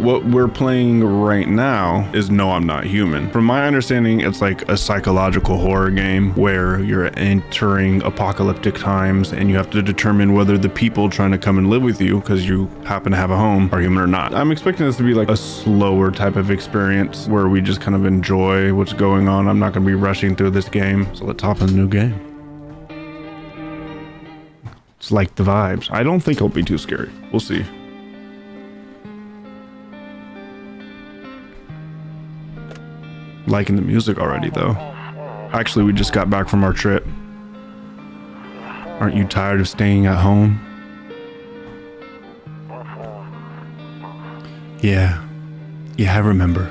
What we're playing right now is No, I'm Not Human. From my understanding, it's like a psychological horror game where you're entering apocalyptic times and you have to determine whether the people trying to come and live with you because you happen to have a home are human or not. I'm expecting this to be like a slower type of experience where we just kind of enjoy what's going on. I'm not going to be rushing through this game. So let's hop in the new game. It's like the vibes. I don't think it'll be too scary. We'll see. Liking the music already though. Actually, we just got back from our trip. Aren't you tired of staying at home? Yeah, I remember.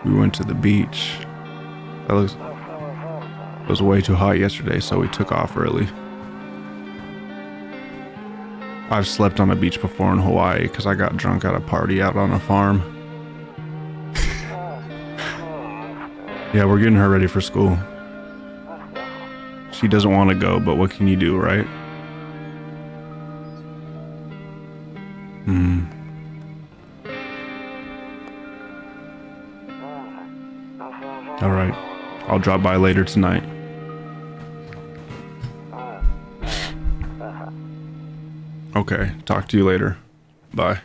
We went to the beach. It was way too hot yesterday, so we took off early. I've slept on a beach before in Hawaii because I got drunk at a party out on a farm. Yeah, we're getting her ready for school. She doesn't want to go, but what can you do, right? All right, I'll drop by later tonight. Okay, talk to you later. Bye.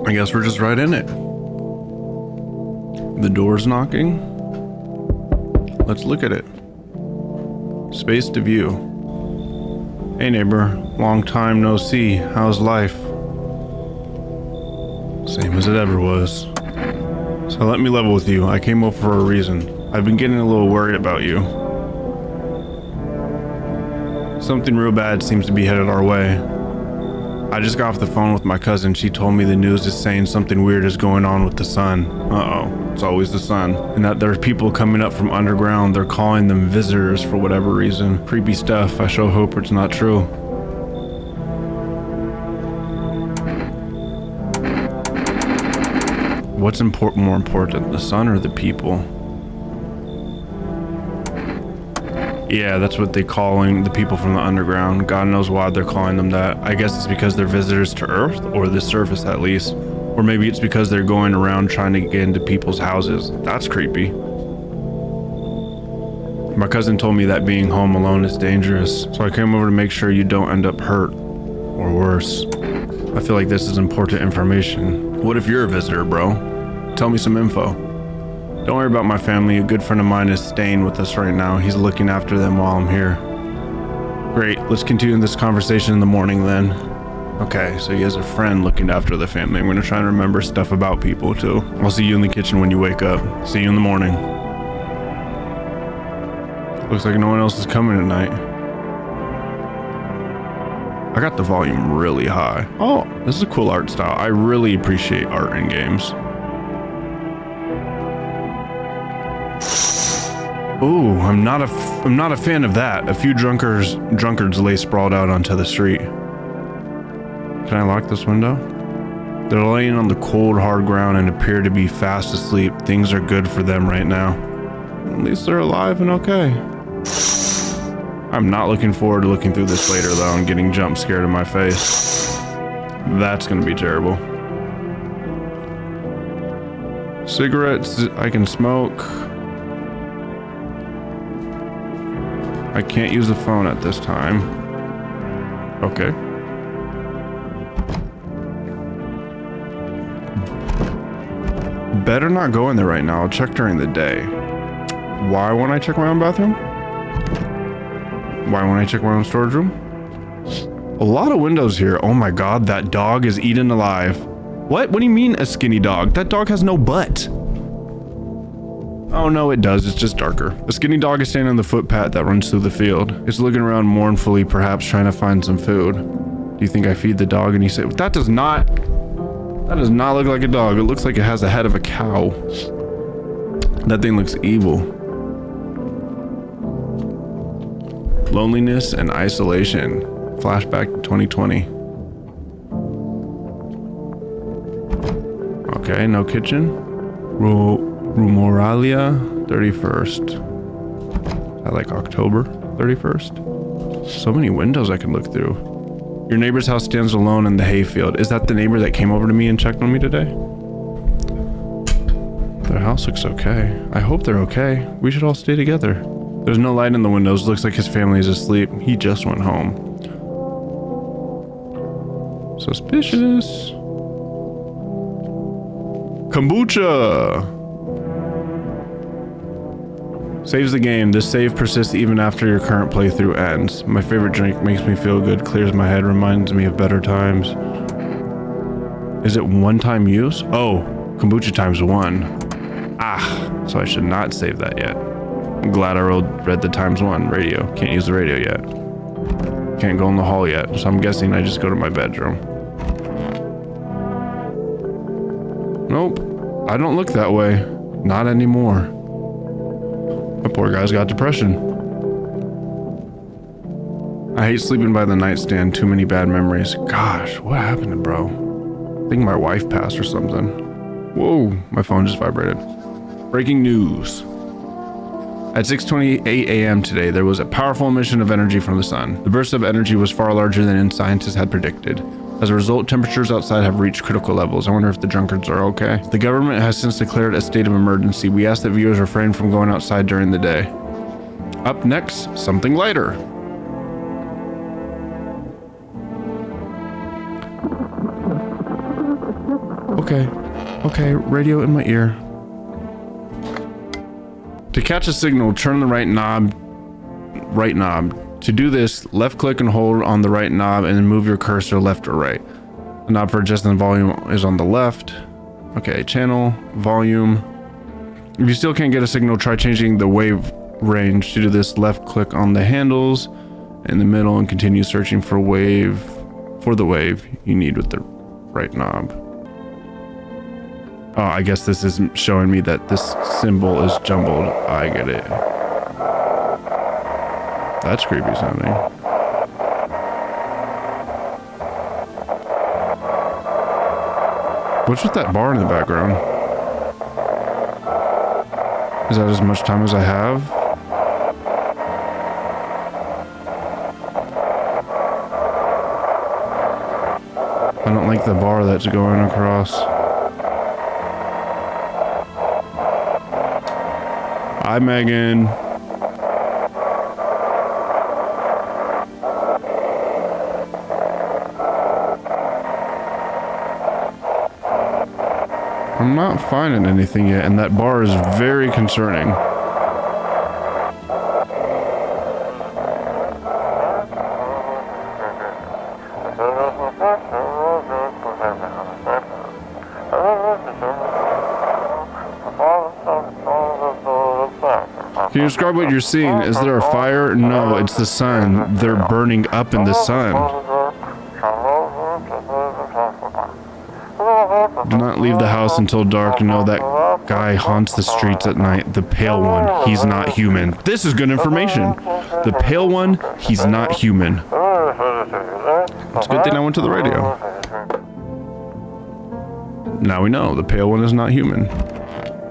I guess we're just right in it. The door's knocking. Let's look at it. Space to view. Hey neighbor, long time no see. How's life? Same as it ever was. So let me level with you. I came over for a reason. I've been getting a little worried about you. Something real bad seems to be headed our way. I just got off the phone with my cousin. She told me the news is saying something weird is going on with the sun. Uh-oh, it's always the sun. And that there's people coming up from underground. They're calling them visitors for whatever reason. Creepy stuff. I sure hope it's not true. What's more important, the sun or the people? Yeah, that's what they're calling the people from the underground. God knows why they're calling them that. I guess it's because they're visitors to Earth, or the surface at least. Or maybe it's because they're going around trying to get into people's houses. That's creepy. My cousin told me that being home alone is dangerous, so I came over to make sure you don't end up hurt, or worse. I feel like this is important information. What if you're a visitor, bro? Tell me some info. Don't worry about my family. A good friend of mine is staying with us right now. He's looking after them while I'm here. Great, let's continue this conversation in the morning then. Okay, so he has a friend looking after the family. I'm gonna try and remember stuff about people too. I'll see you in the kitchen when you wake up. See you in the morning. Looks like no one else is coming tonight. I got the volume really high. Oh, this is a cool art style. I really appreciate art in games. Ooh, I'm not a fan of that. A few drunkards lay sprawled out onto the street. Can I lock this window? They're laying on the cold, hard ground and appear to be fast asleep. Things are good for them right now. At least they're alive and okay. I'm not looking forward to looking through this later though and getting jump scared in my face. That's gonna be terrible. Cigarettes I can smoke. I can't use the phone at this time. Okay. Better not go in there right now. I'll check during the day. Why won't I check my own bathroom? Why won't I check my own storage room? A lot of windows here. Oh my god, that dog is eaten alive. What? What do you mean a skinny dog? That dog has no butt. Oh no, it does. It's just darker. A skinny dog is standing on the footpath that runs through the field. It's looking around mournfully, perhaps trying to find some food. Do you think I feed the dog? And he said, that does not look like a dog. It looks like it has the head of a cow. That thing looks evil. Loneliness and isolation. Flashback to 2020. Okay, no kitchen. Well, Rumoralia 31st. I like October 31st. So many windows I can look through. Your neighbor's house stands alone in the hayfield. Is that the neighbor that came over to me and checked on me today? Their house looks okay. I hope they're okay. We should all stay together. There's no light in the windows. Looks like his family is asleep. He just went home. Suspicious. Kombucha! Saves the game. This save persists even after your current playthrough ends. My favorite drink, makes me feel good, clears my head, reminds me of better times. Is it one-time use? Oh, kombucha times 1. Ah, so I should not save that yet. I'm glad I read the times 1 radio. Can't use the radio yet. Can't go in the hall yet, so I'm guessing I just go to my bedroom. Nope, I don't look that way. Not anymore. My poor guy's got depression. I hate sleeping by the nightstand. Too many bad memories. Gosh, what happened to bro? I think my wife passed or something. Whoa, my phone just vibrated. Breaking news. At 6:28 a.m. today, there was a powerful emission of energy from the sun. The burst of energy was far larger than scientists had predicted. As a result, temperatures outside have reached critical levels. I wonder if the drunkards are okay. The government has since declared a state of emergency. We ask that viewers refrain from going outside during the day. Up next, something lighter. Okay, radio in my ear. To catch a signal, turn the right knob. To do this, left click and hold on the right knob and then move your cursor left or right. The knob for adjusting the volume is on the left. Okay, channel, volume. If you still can't get a signal, try changing the wave range. To do this, left click on the handles in the middle and continue searching for the wave you need with the right knob. Oh, I guess this is showing me that this symbol is jumbled. I get it. That's creepy sounding. What's with that bar in the background? Is that as much time as I have? I don't like the bar that's going across. Hi, Megan. I'm not finding anything yet, and that bar is very concerning. Can you describe what you're seeing? Is there a fire? No, it's the sun. They're burning up in the sun. Do not leave the house until dark. No, that guy haunts the streets at night. The pale one, he's not human. This is good information. The pale one, he's not human. It's a good thing I went to the radio. Now we know, the pale one is not human.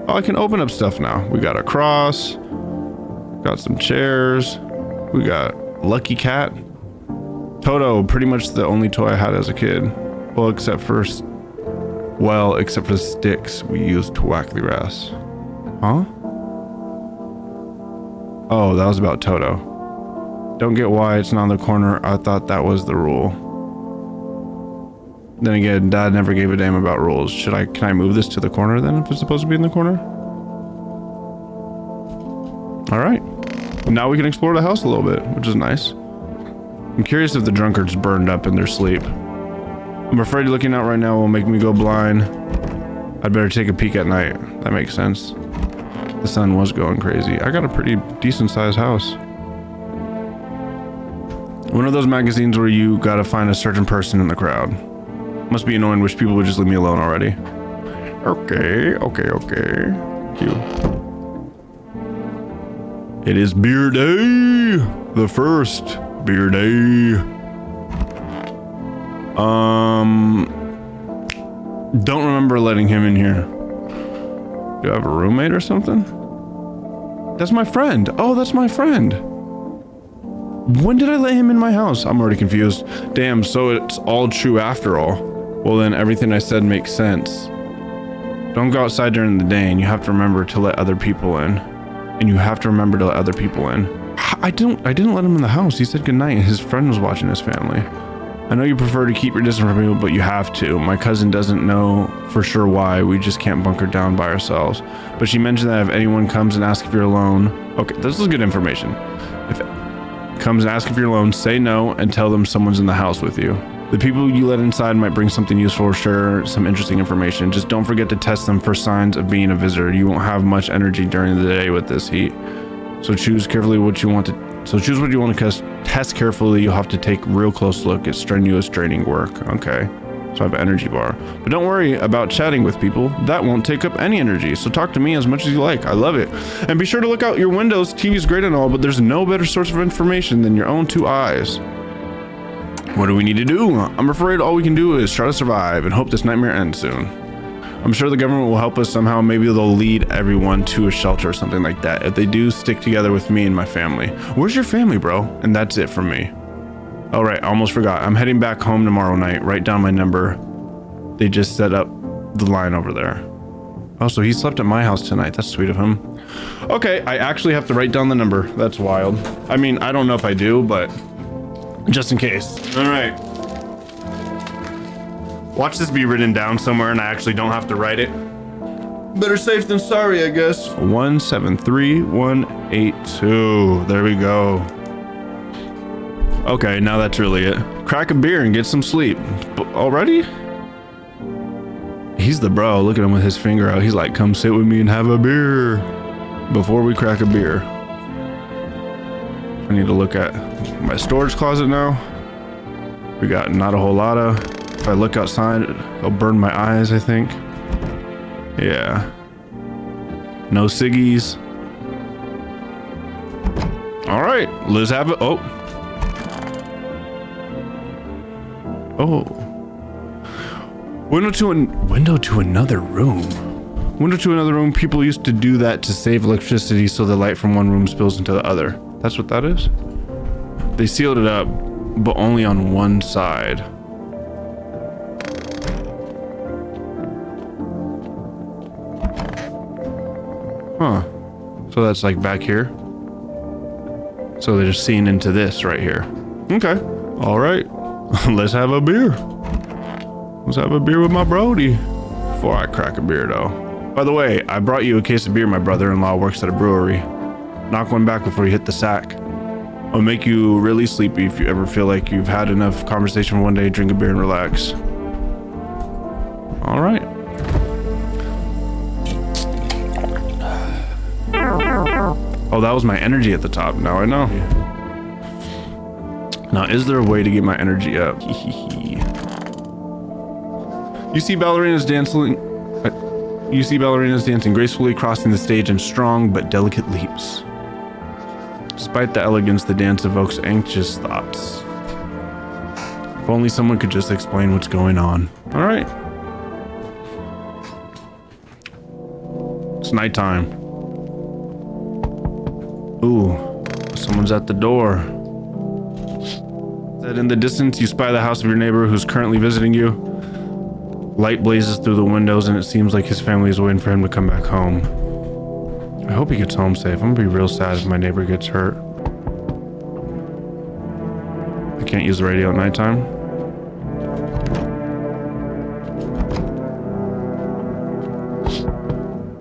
Oh, I can open up stuff now. We got a cross. Got some chairs. We got Lucky Cat. Toto, pretty much the only toy I had as a kid. Well, except for the sticks we used to whack the grass. Huh? Oh, that was about Toto. Don't get why it's not in the corner. I thought that was the rule. Then again, Dad never gave a damn about rules. Can I move this to the corner then if it's supposed to be in the corner? All right. Now we can explore the house a little bit, which is nice. I'm curious if the drunkards burned up in their sleep. I'm afraid looking out right now will make me go blind. I'd better take a peek at night. That makes sense. The sun was going crazy. I got a pretty decent sized house. One of those magazines where you gotta find a certain person in the crowd. Must be annoying, wish people would just leave me alone already. Okay. Cute. It is beer day. The first beer day. Don't remember letting him in here. Do I have a roommate or something? That's my friend. Oh, that's my friend. When did I let him in my house? I'm already confused. Damn, so it's all true after all. Well, then everything I said makes sense. Don't go outside during the day, and you have to remember to let other people in. And you have to remember to let other people in. I didn't let him in the house. He said goodnight, and his friend was watching his family. I know you prefer to keep your distance from people, but you have to. My cousin doesn't know for sure why. We just can't bunker down by ourselves. But she mentioned that if anyone comes and asks if you're alone... Okay, this is good information. If comes and asks if you're alone, say no and tell them someone's in the house with you. The people you let inside might bring something useful or share some interesting information. Just don't forget to test them for signs of being a visitor. You won't have much energy during the day with this heat. So choose carefully what you want to... So choose what you want to test carefully. You'll have to take a real close look at strenuous draining work. Okay, so I have an energy bar. But don't worry about chatting with people. That won't take up any energy. So talk to me as much as you like. I love it. And be sure to look out your windows. TV's great and all, but there's no better source of information than your own two eyes. What do we need to do? I'm afraid all we can do is try to survive and hope this nightmare ends soon. I'm sure the government will help us somehow. Maybe they'll lead everyone to a shelter or something like that. If they do, stick together with me and my family. Where's your family, bro? And that's it from me. All right, I almost forgot. I'm heading back home tomorrow night. Write down my number. They just set up the line over there. Oh, so he slept at my house tonight. That's sweet of him. Okay, I actually have to write down the number. That's wild. I mean, I don't know if I do, but just in case. All right. Watch this be written down somewhere and I actually don't have to write it. Better safe than sorry, I guess. 173182. There we go. Okay, now that's really it. Crack a beer and get some sleep. Already? He's the bro. Look at him with his finger out. He's like, come sit with me and have a beer before we crack a beer. I need to look at my storage closet now. We got not a whole lot of... If I look outside, it'll burn my eyes, I think. Yeah. No ciggies. All right, let's have it. Oh. Oh. Window to another room. Window to another room. People used to do that to save electricity so the light from one room spills into the other. That's what that is? They sealed it up, but only on one side. Huh. So that's like back here. So they're just seeing into this right here. Okay. All right. Let's have a beer. Let's have a beer with my brody. Before I crack a beer though. By the way, I brought you a case of beer. My brother-in-law works at a brewery. Knock one back before you hit the sack. It'll make you really sleepy if you ever feel like you've had enough conversation for one day. Drink a beer and relax. All right. Oh, that was my energy at the top. Now I know. Now, is there a way to get my energy up? You see ballerinas dancing gracefully, crossing the stage in strong but delicate leaps. Despite the elegance, the dance evokes anxious thoughts. If only someone could just explain what's going on. All right. It's nighttime. Ooh, someone's at the door. That in the distance, you spy the house of your neighbor who's currently visiting you. Light blazes through the windows and it seems like his family is waiting for him to come back home. I hope he gets home safe. I'm gonna be real sad if my neighbor gets hurt. I can't use the radio at nighttime.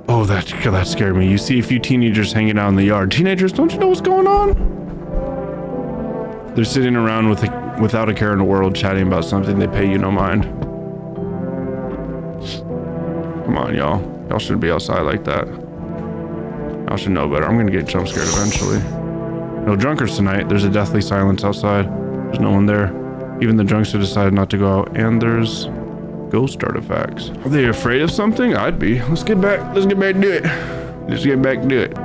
Oh, that scared me. You see a few teenagers hanging out in the yard. Teenagers, don't you know what's going on? They're sitting around without a care in the world, chatting about something. They pay you no mind. Come on, y'all. Y'all shouldn't be outside like that. Y'all should know better. I'm gonna get jump scared eventually. No drunkards tonight. There's a deathly silence outside. There's no one there. Even the drunks have decided not to go out. And there's ghost artifacts. Are they afraid of something? I'd be. Let's get back to it. Let's get back to it.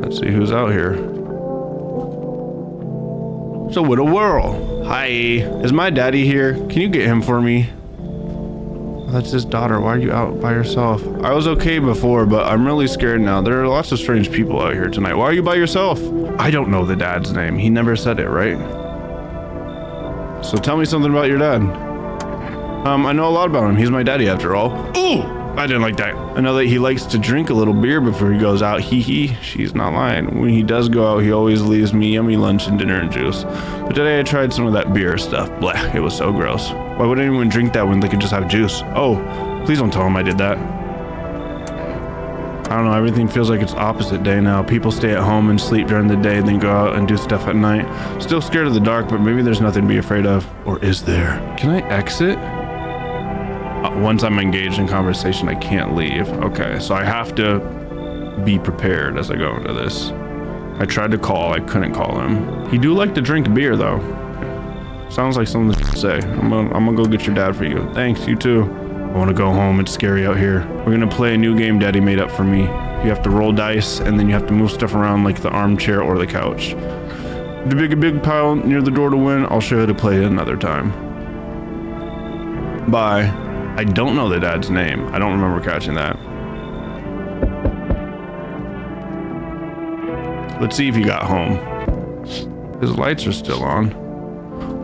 Let's see who's out here. So what a whirl. Hi, is my daddy here? Can you get him for me? That's his daughter. Why are you out by yourself? I was okay before, but I'm really scared now. There are lots of strange people out here tonight. Why are you by yourself? I don't know the dad's name. He never said it, right? So tell me something about your dad. I know a lot about him. He's my daddy after all. Ooh! I didn't like that. I know that he likes to drink a little beer before he goes out. Hee. She's not lying. When he does go out, he always leaves me yummy lunch and dinner and juice. But today I tried some of that beer stuff. Blech, it was so gross. Why would anyone drink that when they could just have juice? Oh, please don't tell him I did that. I don't know, everything feels like it's opposite day now. People stay at home and sleep during the day, then go out and do stuff at night. Still scared of the dark, but maybe there's nothing to be afraid of. Or is there? Can I exit? Once I'm engaged in conversation, I can't leave. Okay, so I have to be prepared as I go into this. I tried to call, I couldn't call him. He do like to drink beer though. Sounds like something to say. I'm gonna go get your dad for you. Thanks, you too. I wanna go home, it's scary out here. We're gonna play a new game Daddy made up for me. You have to roll dice and then you have to move stuff around like the armchair or the couch. The big pile near the door to win. I'll show you how to play it another time. Bye. I don't know the dad's name. I don't remember catching that. Let's see if he got home. His lights are still on.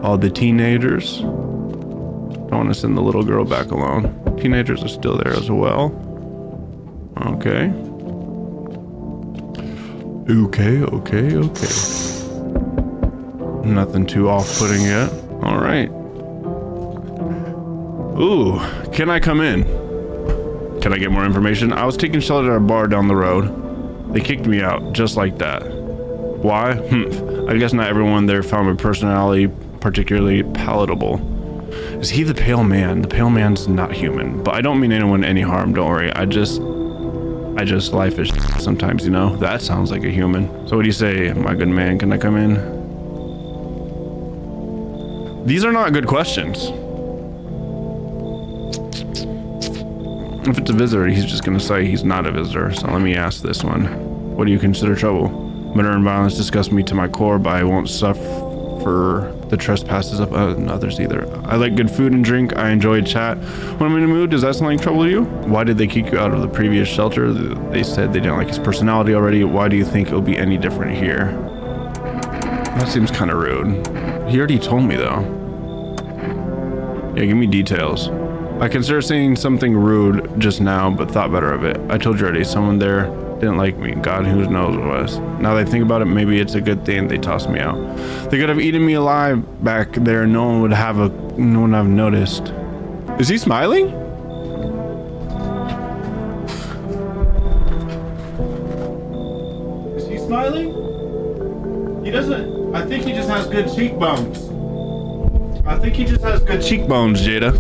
All the teenagers. Don't want to send the little girl back alone. Teenagers are still there as well. Okay. Okay. Nothing too off-putting yet. All right. Ooh, can I come in? Can I get more information? I was taking shelter at a bar down the road. They kicked me out, just like that. Why? I guess not everyone there found my personality particularly palatable. Is he the pale man? The pale man's not human, but I don't mean anyone any harm, don't worry. I just, life is sometimes, you know? That sounds like a human. So what do you say, my good man? Can I come in? These are not good questions. If it's a visitor, he's just gonna say he's not a visitor. So let me ask this one. What do you consider trouble? Murder and violence disgust me to my core, but I won't suffer the trespasses of others either. I like good food and drink. I enjoy chat. When I'm in a mood, does that sound like trouble to you? Why did they kick you out of the previous shelter? They said they didn't like his personality already. Why do you think it'll be any different here? That seems kind of rude. He already told me though. Yeah, give me details. I considered saying something rude just now, but thought better of it. I told you already, someone there didn't like me. God, who knows what it was. Now that I think about it, maybe it's a good thing they tossed me out. They could have eaten me alive back there. No one would have noticed. Is he smiling? Is he smiling? He doesn't. I think he just has good cheekbones. Jada.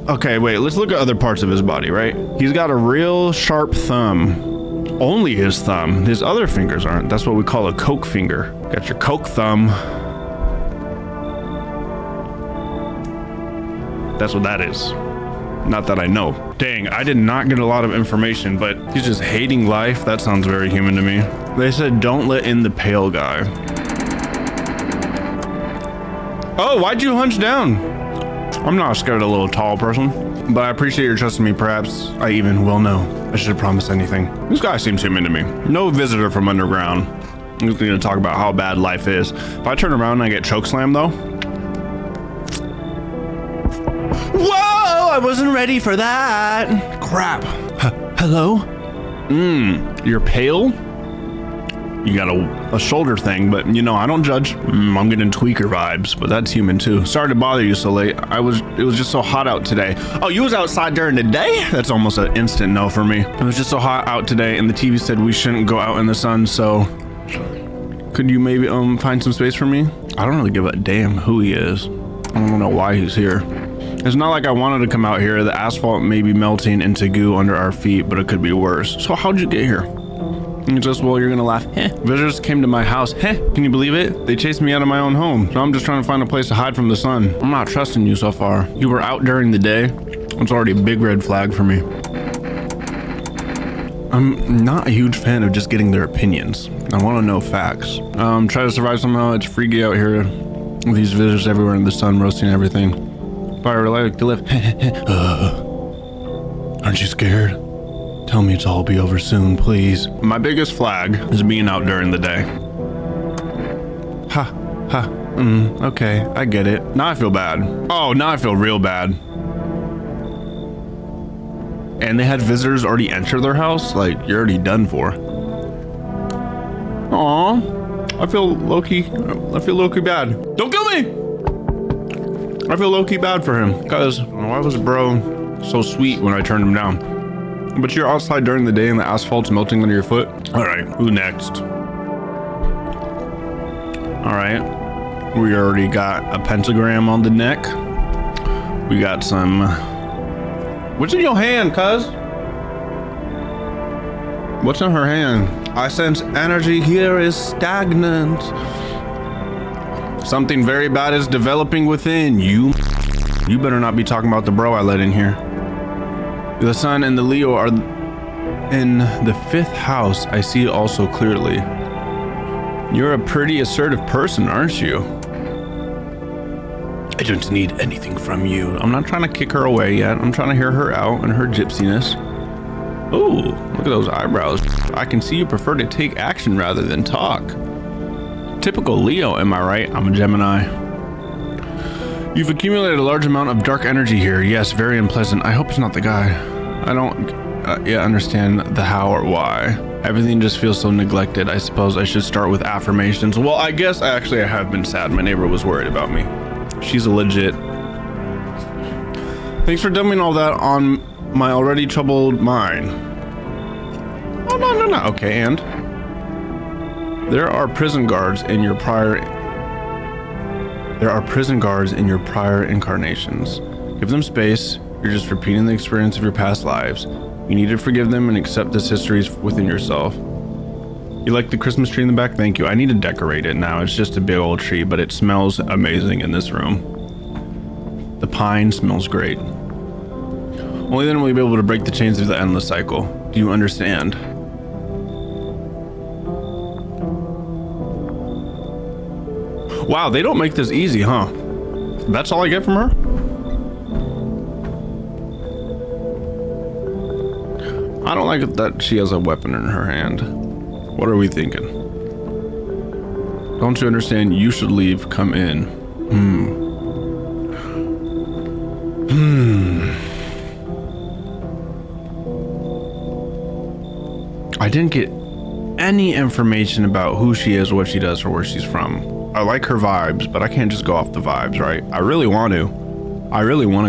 Okay, wait, let's look at other parts of his body, right? He's got a real sharp thumb. Only his thumb. His other fingers aren't. That's what we call a coke finger. Got your coke thumb. That's what that is. Not that I know. Dang, I did not get a lot of information, but he's just hating life. That sounds very human to me. They said don't let in the pale guy. Oh, why'd you hunch down? I'm not scared of a little tall person, but I appreciate your trusting me. Perhaps I even will know. I should promise anything. This guy seems human to me. No visitor from underground. I'm just going to talk about how bad life is. If I turn around and I get chokeslammed though. Whoa, I wasn't ready for that. Crap. Hello? You're pale? You got a shoulder thing, but you know, I don't judge. I'm getting tweaker vibes, but that's human too. Sorry to bother you so late. It was just so hot out today. Oh, you was outside during the day? That's almost an instant no for me. It was just so hot out today and the TV said we shouldn't go out in the sun, so could you maybe find some space for me? I don't really give a damn who he is. I don't know why he's here. It's not like I wanted to come out here. The asphalt may be melting into goo under our feet, but it could be worse. So how'd you get here? Just, well, you're gonna laugh. Visitors came to my house. Can you believe it? They chased me out of my own home. So I'm just trying to find a place to hide from the sun. I'm not trusting you so far. You were out during the day. It's already a big red flag for me. I'm not a huge fan of just getting their opinions. I want to know facts. Try to survive somehow. It's freaky out here. These visitors everywhere in the sun roasting everything. But I really like to live. Aren't you scared? Tell me it's all be over soon, please. My biggest flag is being out during the day. Okay, I get it. Now I feel bad. Oh, now I feel real bad. And they had visitors already enter their house? Like, you're already done for. Aw, I feel low-key bad. Don't kill me! I feel low-key bad for him. Cause why was bro so sweet when I turned him down? But you're outside during the day and the asphalt's melting under your foot. All right, who next? All right, we already got a pentagram on the neck. We got some, what's in your hand, cuz? What's in her hand? I sense energy here is stagnant. Something very bad is developing within you. You better not be talking about the bro I let in here. The sun and the Leo are in the 5th house. I see it also clearly. You're a pretty assertive person, aren't you? I don't need anything from you. I'm not trying to kick her away yet. I'm trying to hear her out and her gypsiness. Oh, look at those eyebrows. I can see you prefer to take action rather than talk. Typical Leo, am I right? I'm a Gemini. You've accumulated a large amount of dark energy here. Yes, very unpleasant. I hope it's not the guy. I don't yet understand the how or why. Everything just feels so neglected. I suppose I should start with affirmations. Well, I guess I have been sad. My neighbor was worried about me. She's a legit. Thanks for dumping all that on my already troubled mind. Oh, no. Okay, and? There are prison guards in your prior incarnations. Give them space. You're just repeating the experience of your past lives. You need to forgive them and accept this history within yourself. You like the Christmas tree in the back? Thank you. I need to decorate it now. It's just a big old tree, but it smells amazing in this room. The pine smells great. Only then will you be able to break the chains of the endless cycle. Do you understand? Wow, they don't make this easy, huh? That's all I get from her? I don't like it that she has a weapon in her hand. What are we thinking? Don't you understand? You should leave. Come in. I didn't get any information about who she is, what she does, or where she's from. I like her vibes, but I can't just go off the vibes, right? I really want to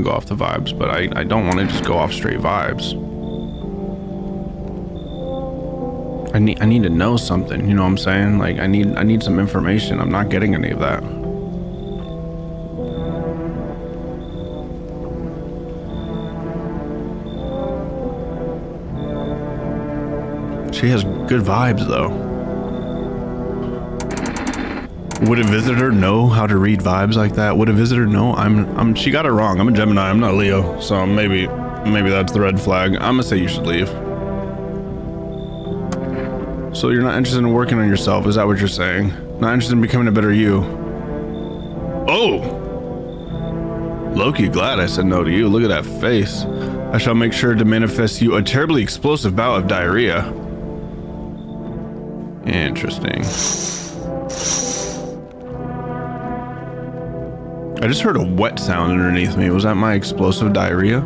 go off the vibes, but I don't want to just go off straight vibes. I need to know something, you know what I'm saying? Like I need some information. I'm not getting any of that. She has good vibes though. Would a visitor know how to read vibes like that? Would a visitor know? She got it wrong. I'm a Gemini, I'm not Leo. So maybe that's the red flag. I'm gonna say you should leave. So you're not interested in working on yourself, is that what you're saying? Not interested in becoming a better you? Oh! Loki, glad I said no to you. Look at that face. I shall make sure to manifest you a terribly explosive bout of diarrhea. Interesting. I just heard a wet sound underneath me. Was that my explosive diarrhea?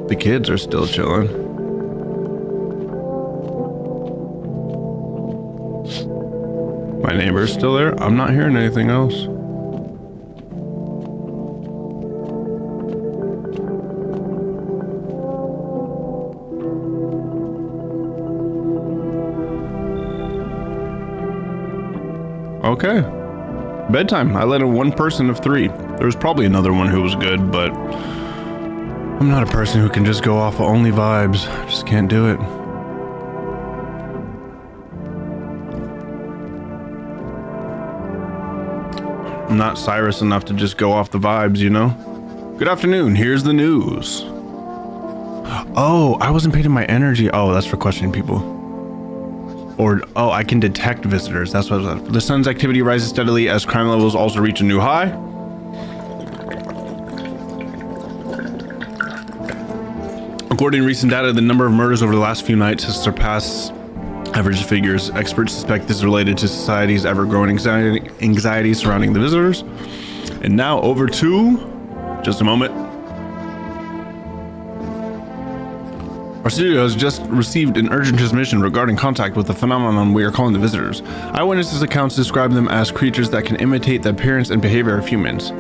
The kids are still chilling. My neighbor's still there? I'm not hearing anything else. Okay. Bedtime. I let in one person of 3. There was probably another one who was good, but I'm not a person who can just go off of only vibes. I just can't do it. I'm not Cyrus enough to just go off the vibes, you know? Good afternoon. Here's the news. Oh, I wasn't paid in my energy. Oh, that's for questioning people. Or, oh, I can detect visitors. That's what the sun's activity rises steadily as crime levels also reach a new high. According to recent data, the number of murders over the last few nights has surpassed average figures. Experts suspect this is related to society's ever-growing anxiety surrounding the visitors. And now over to, just a moment. Our studio has just received an urgent transmission regarding contact with the phenomenon we are calling the visitors. Eyewitnesses' accounts describe them as creatures that can imitate the appearance and behavior of humans.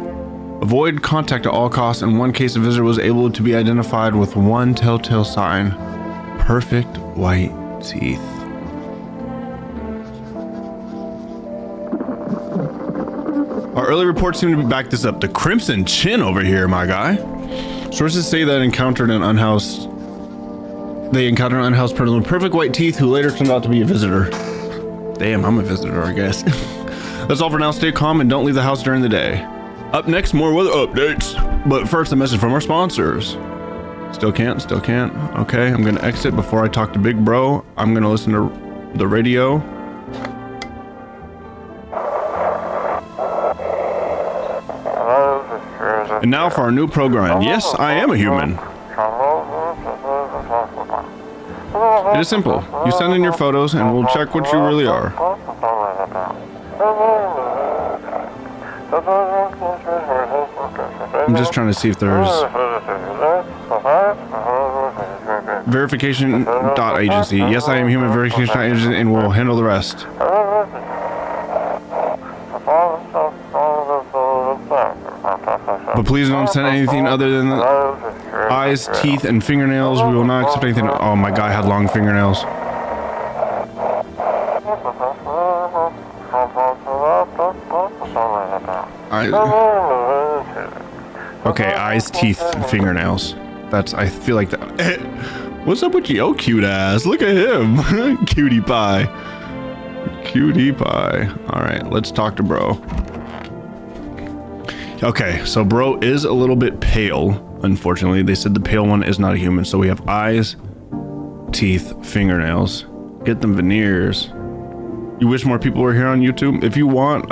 Avoid contact at all costs. In one case, a visitor was able to be identified with one telltale sign: perfect white teeth. Our early reports seem to back this up. The crimson chin over here, my guy. Sources say that they encountered an unhoused person with perfect white teeth who later turned out to be a visitor. Damn, I'm a visitor, I guess. That's all for now. Stay calm and don't leave the house during the day. Up next, more weather updates. But first, a message from our sponsors. Still can't. Okay, I'm gonna exit before I talk to Big Bro. I'm gonna listen to the radio. And now for our new program. Yes, I am a human. It is simple. You send in your photos and we'll check what you really are. I'm just trying to see if there's verification.agency. Yes, I am human verification.agency and we'll handle the rest. But please don't send anything other than eyes, teeth, and fingernails. We will not accept anything. Oh, my guy had long fingernails. Okay, eyes, teeth, and fingernails. I feel like that. What's up with your cute ass? Look at him. Cutie pie. Cutie pie. All right, let's talk to bro. Okay, so bro is a little bit pale, unfortunately. They said the pale one is not a human. So we have eyes, teeth, fingernails. Get them veneers. You wish more people were here on YouTube? If you want,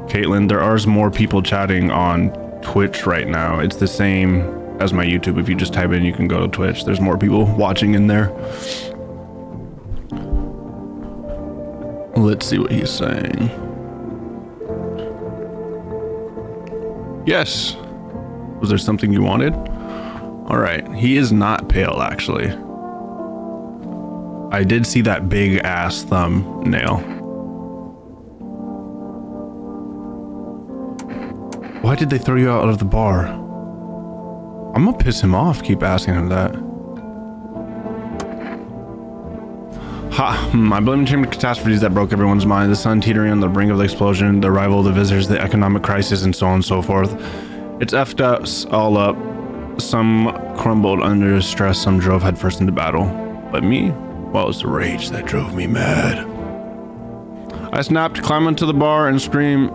Caitlin, there are more people chatting on Twitch right now. It's the same as my YouTube. If you just type in, you can go to Twitch. There's more people watching in there. Let's see what he's saying. Yes. Was there something you wanted? All right. He is not pale, actually. I did see that big ass thumbnail. Why did they throw you out of the bar? I'm gonna piss him off. Keep asking him that. I blame the chain of catastrophes that broke everyone's mind. The sun teetering on the brink of the explosion, the arrival of the visitors, the economic crisis, and so on and so forth. It's effed us all up. Some crumbled under stress, some drove headfirst into battle. But me? Well, it was the rage that drove me mad. I snapped, climbed onto the bar, and screamed,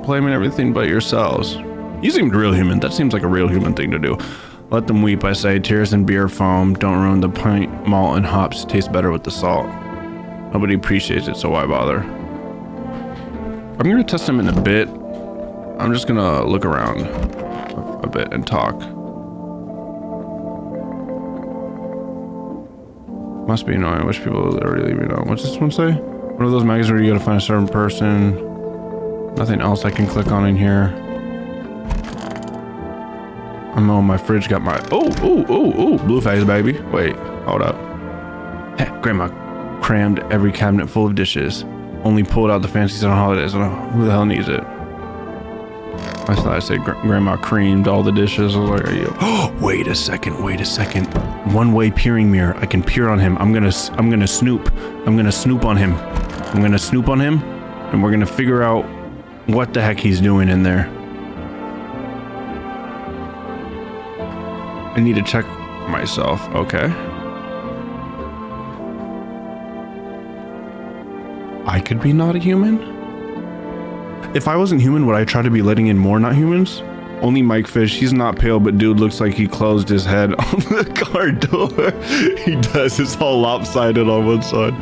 blaming everything but yourselves. You seemed real human. That seems like a real human thing to do. Let them weep, I say. Tears and beer foam don't ruin the pint, malt, and hops. Taste better with the salt. Nobody appreciates it, so why bother? I'm gonna test him in a bit. I'm just gonna look around a bit and talk. Must be annoying. I wish people would really leave me know. What's this one say? One of those magazines where you gotta find a certain person. Nothing else I can click on in here. I know my fridge got my blue face, baby. Wait, hold up. Hey, grandma crammed every cabinet full of dishes. Only pulled out the fancy set on holidays. Who the hell needs it? I thought I said grandma creamed all the dishes. I was like, oh, wait a second. One-way peering mirror. I can peer on him. I'm gonna snoop. I'm gonna snoop on him. And we're gonna figure out what the heck he's doing in there. I need to check myself. Okay. I could be not a human? If I wasn't human, would I try to be letting in more not humans? Only Mike Fish. He's not pale, but dude looks like he closed his head on the car door. He does. It's all lopsided on one side.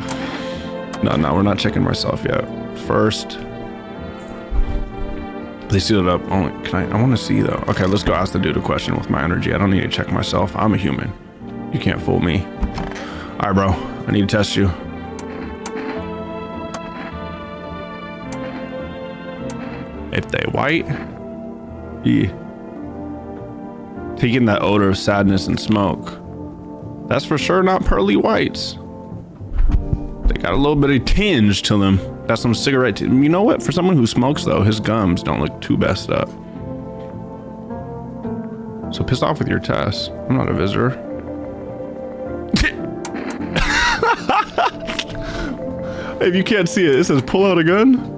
No, we're not checking myself yet. First, They sealed it up. Only I want to see though. Okay, let's go ask the dude a question with my energy. I don't need to check myself. I'm a human. You can't fool me. All right, bro. I need to test you. If they white, yeah. Taking that odor of sadness and smoke. That's for sure not pearly whites. They got a little bit of tinge to them. Got some cigarette. You know what? For someone who smokes though, his gums don't look too messed up. So piss off with your test. I'm not a visitor. If you can't see it, it says pull out a gun.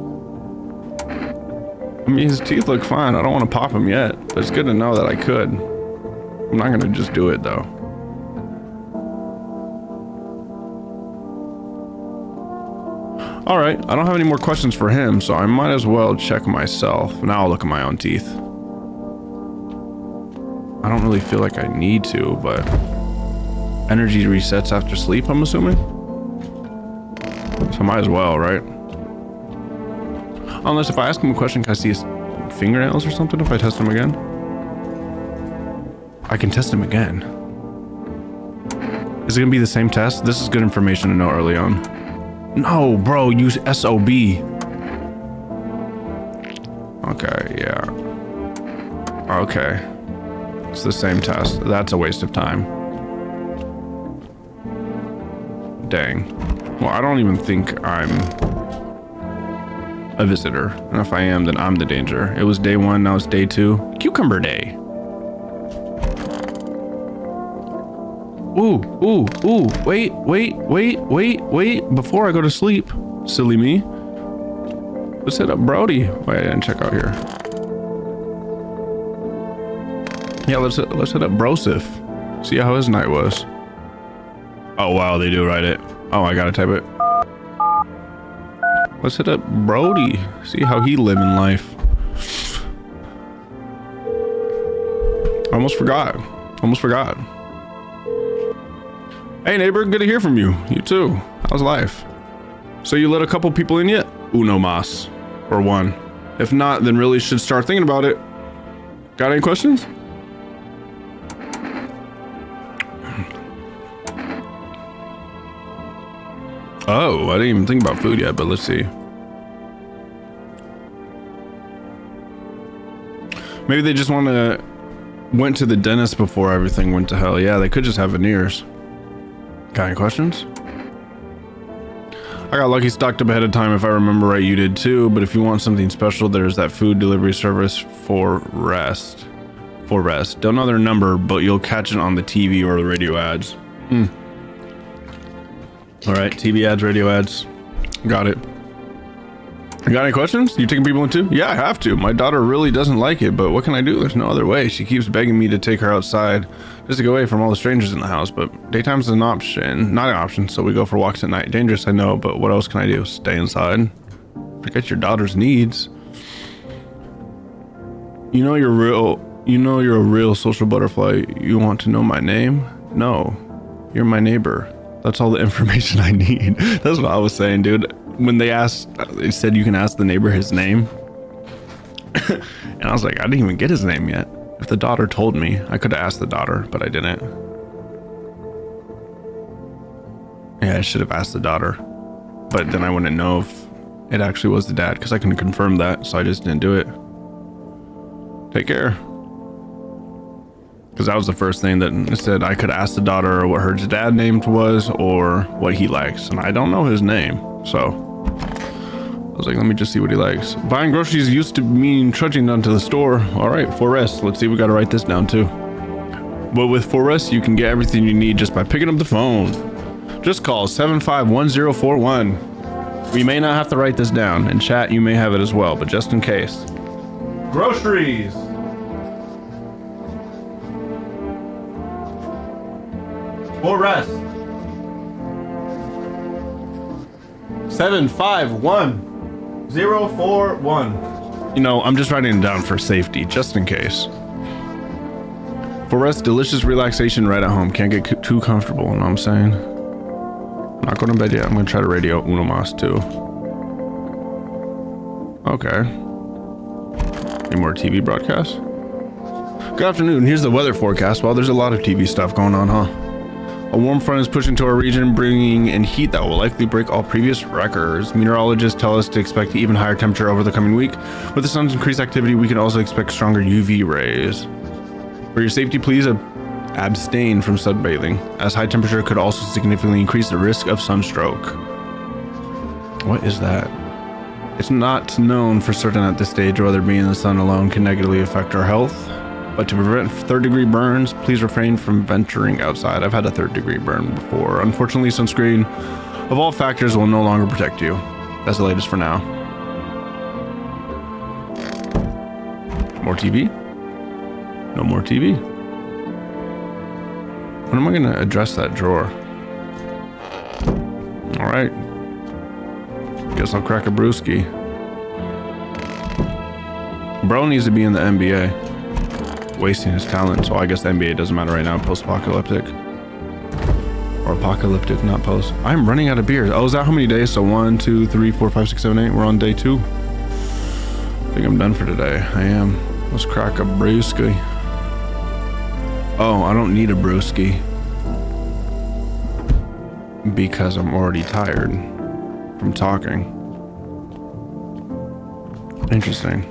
I mean, his teeth look fine. I don't want to pop him yet, but it's good to know that I could. I'm not gonna just do it though. All right, I don't have any more questions for him, so I might as well check myself. Now I'll look at my own teeth. I don't really feel like I need to, but energy resets after sleep, I'm assuming. So I might as well, right? Unless if I ask him a question, can I see his fingernails or something if I test him again? I can test him again. Is it gonna be the same test? This is good information to know early on. No, bro, use SOB. Okay, yeah. Okay. It's the same test. That's a waste of time. Dang. Well, I don't even think I'm a visitor. And if I am, then I'm the danger. It was day 1, now it's day 2. Cucumber day. Ooh, wait. Before I go to sleep, silly me. Let's hit up Brody. Wait, I didn't check out here. Yeah, let's hit up Brosif. See how his night was. Oh, wow, they do write it. Oh, I gotta type it. Let's hit up Brody. See how he living life. Almost forgot. Hey neighbor, good to hear from you. You too. How's life? So you let a couple people in yet? Uno mas. Or one. If not, then really should start thinking about it. Got any questions? Oh, I didn't even think about food yet, but let's see. Maybe they just went to the dentist before everything went to hell. Yeah, they could just have veneers. Got any questions? I got lucky stocked up ahead of time. If I remember right, you did too. But if you want something special, there's that food delivery service for rest. Don't know their number, but you'll catch it on the TV or the radio ads. All right, TV ads, radio ads. Got it. You got any questions? You taking people in too? Yeah, I have to. My daughter really doesn't like it, but what can I do? There's no other way. She keeps begging me to take her outside just to get away from all the strangers in the house, but daytime's an option, not an option, so we go for walks at night. Dangerous, I know, but what else can I do? Stay inside. Forget your daughter's needs. You know you're a real social butterfly. You want to know my name? No, you're my neighbor. That's all the information I need. That's what I was saying, dude. When they said you can ask the neighbor his name. And I was like, I didn't even get his name yet. If the daughter told me, I could have asked the daughter, but I didn't. Yeah, I should have asked the daughter. But then I wouldn't know if it actually was the dad, because I couldn't confirm that, so I just didn't do it. Take care. Because that was the first thing that it said I could ask the daughter what her dad name was or what he likes. And I don't know his name, so I was like, let me just see what he likes. Buying groceries used to mean trudging down to the store. All right, Forrest. Let's see, we got to write this down too. But with Forrest, you can get everything you need just by picking up the phone. Just call 751041. We may not have to write this down. In chat, you may have it as well, but just in case. Groceries. Forrest. 751041. You know, I'm just writing it down for safety, just in case. Forrest, delicious relaxation right at home. Can't get too comfortable, you know what I'm saying? Not going to bed yet. I'm going to try to radio Uno Mas too. Okay. Any more TV broadcasts? Good afternoon. Here's the weather forecast. Well, there's a lot of TV stuff going on, huh? A warm front is pushing to our region, bringing in heat that will likely break all previous records. Meteorologists tell us to expect even higher temperature over the coming week. With the sun's increased activity, we can also expect stronger UV rays. For your safety, please abstain from sunbathing, as high temperature could also significantly increase the risk of sunstroke. What is that? It's not known for certain at this stage whether being in the sun alone can negatively affect our health. But to prevent third-degree burns, please refrain from venturing outside. I've had a third-degree burn before. Unfortunately, sunscreen of all factors will no longer protect you. That's the latest for now. More TV? No more TV. When am I going to address that drawer? All right. Guess I'll crack a brewski. Bro needs to be in the NBA. Wasting his talent, so I guess the NBA doesn't matter right now. Post-apocalyptic. Or apocalyptic, not post. I'm running out of beers. Oh, is that how many days? So 1, 2, 3, 4, 5, 6, 7, 8. We're on day 2. I think I'm done for today. I am. Let's crack a brewski. Oh, I don't need a brewski. Because I'm already tired from talking. Interesting.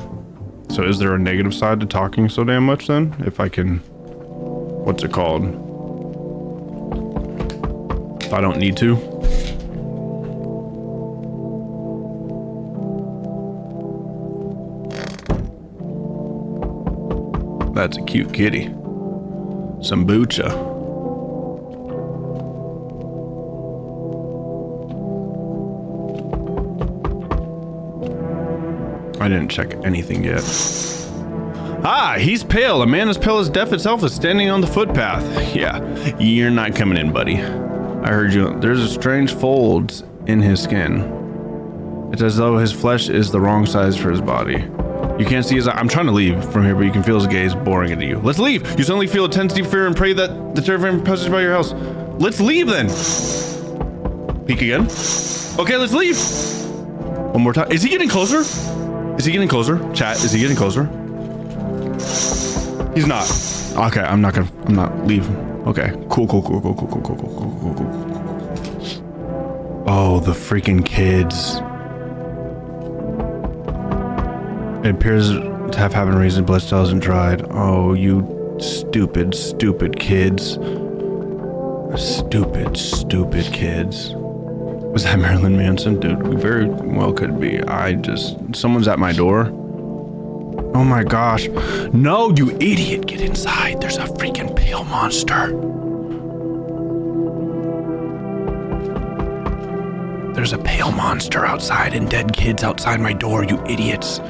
So is there a negative side to talking so damn much then? If I can, what's it called? If I don't need to? That's a cute kitty. Sambucha. I didn't check anything yet. Ah, he's pale. A man as pale as death itself is standing on the footpath. Yeah, you're not coming in, buddy. I heard you. There's a strange folds in his skin. It's as though his flesh is the wrong size for his body. You can't see his eye. I'm trying to leave from here, but you can feel his gaze boring into you. Let's leave. You suddenly feel a tense deep fear and pray that the terrifying passage by your house. Let's leave then. Peek again. Okay, let's leave. One more time. Is he getting closer? Is he getting closer? Chat, is he getting closer? He's not. Okay, I'm not leave. Okay, cool. Oh, the freaking kids. It appears to have happened recently, blood still hasn't dried. Oh, you stupid kids. Stupid kids. Was that Marilyn Manson? Dude, very well could be. Someone's at my door. Oh my gosh. No, you idiot. Get inside. There's a freaking pale monster. There's a pale monster outside and dead kids outside my door, you idiots.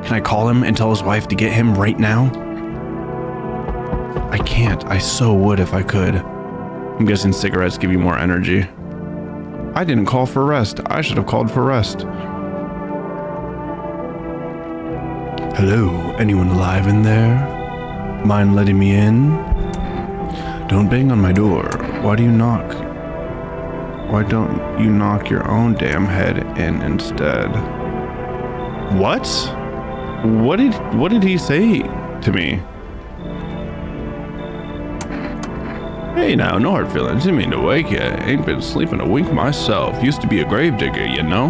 Can I call him and tell his wife to get him right now? I can't. I so would if I could. I'm guessing cigarettes give you more energy. I didn't call for rest. I should have called for rest. Hello, anyone alive in there? Mind letting me in? Don't bang on my door. Why do you knock? Why don't you knock your own damn head in instead? What? What did he say to me? Hey now, no hard feelings. Didn't mean to wake you. Ain't been sleeping a wink myself. Used to be a grave digger, you know?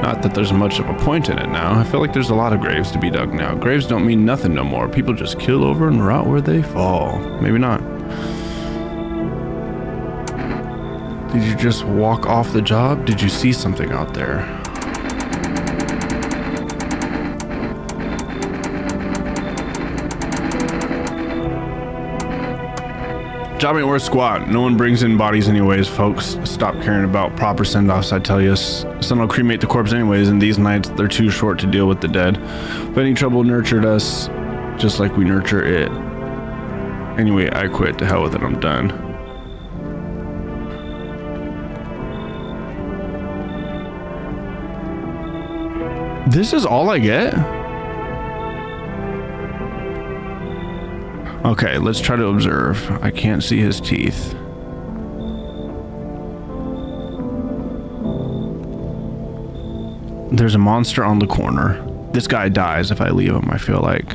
Not that there's much of a point in it now. I feel like there's a lot of graves to be dug now. Graves don't mean nothing no more. People just kill over and rot where they fall. Maybe not. Did you just walk off the job? Did you see something out there? Job ain't worth squat. No one brings in bodies anyways, folks. Stop caring about proper send-offs, I tell you. Sun will cremate the corpse anyways, and these nights, they're too short to deal with the dead. If any trouble nurtured us, just like we nurture it. Anyway, I quit. To hell with it, I'm done. This is all I get? Okay, let's try to observe. I can't see his teeth. There's a monster on the corner. This guy dies if I leave him, I feel like.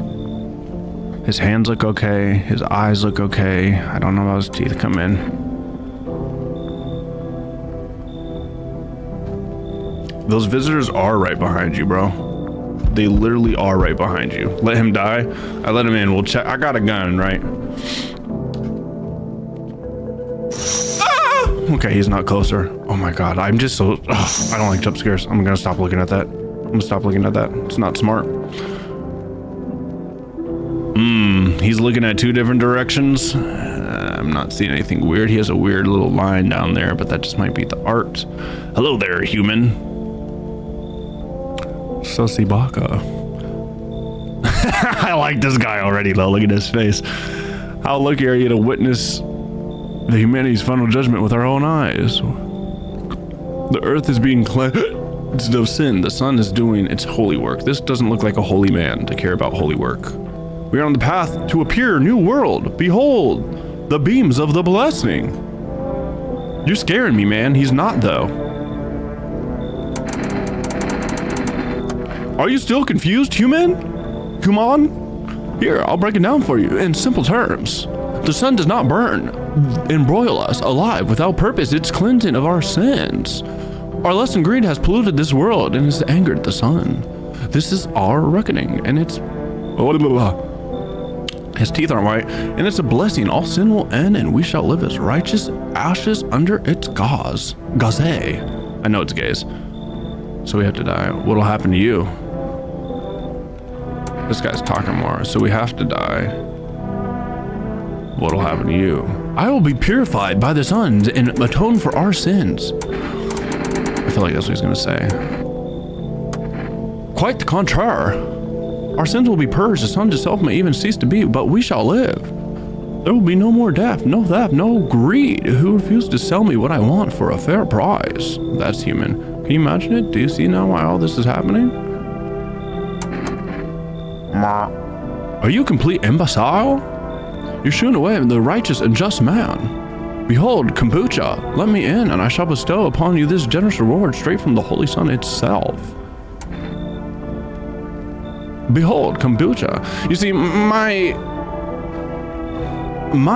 His hands look okay. His eyes look okay. I don't know how his teeth come in. Those visitors are right behind you, bro. They literally are right behind you. Let him die. I let him in. We'll check. I got a gun, right? Ah! Okay, he's not closer. Oh my God. I'm just so... I don't like jump scares. I'm gonna stop looking at that. I'm gonna stop looking at that. It's not smart. He's looking at two different directions. I'm not seeing anything weird. He has a weird little line down there, but that just might be the art. Hello there, human. Sussy Baka. I like this guy already, though. Look at his face. How lucky are you to witness the humanity's final judgment with our own eyes? The earth is being cleansed of sin. The sun is doing its holy work. This doesn't look like a holy man to care about holy work. We are on the path to a pure new world. Behold, the beams of the blessing. You're scaring me, man. He's not, though. Are you still confused, human? Here, I'll break it down for you in simple terms. The sun does not burn and broil us alive without purpose. It's cleansing of our sins. Our lust and greed has polluted this world and has angered the sun. This is our reckoning, and it's... His teeth aren't white, and it's a blessing. All sin will end, and we shall live as righteous ashes under its gauze. Gaze. I know it's gaze. So we have to die. What'll happen to you? This guy's talking more, so we have to die. What'll happen to you? I will be purified by the sun and atone for our sins. I feel like that's what he's gonna say. Quite the contrary. Our sins will be purged, the sun itself may even cease to be, but we shall live. There will be no more death, no theft, no greed. Who refused to sell me what I want for a fair price? That's human. Can you imagine it? Do you see now why all this is happening? Are you a complete imbecile? You're shooing away the righteous and just man. Behold, kombucha, let me in, and I shall bestow upon you this generous reward straight from the Holy Sun itself. Behold, kombucha. You see, my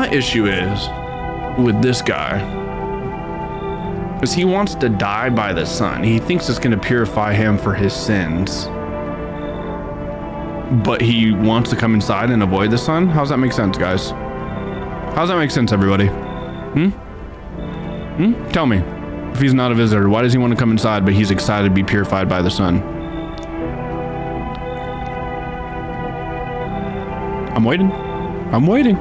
issue is with this guy is he wants to die by the sun. He thinks it's going to purify him for his sins, but he wants to come inside and avoid the sun. How's that make sense, guys? How's that make sense, everybody? Tell me. If he's not a visitor, why does he want to come inside, but he's excited to be purified by the sun? I'm waiting. I'm waiting.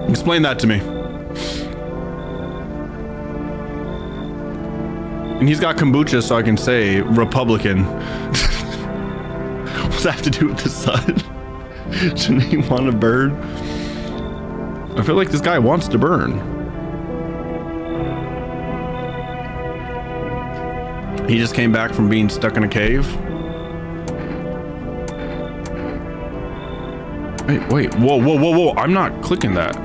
Explain that to me. And he's got kombucha, so I can say Republican. What's that have to do with the sun? Shouldn't he want to burn? I feel like this guy wants to burn. He just came back from being stuck in a cave. Wait, whoa. I'm not clicking that.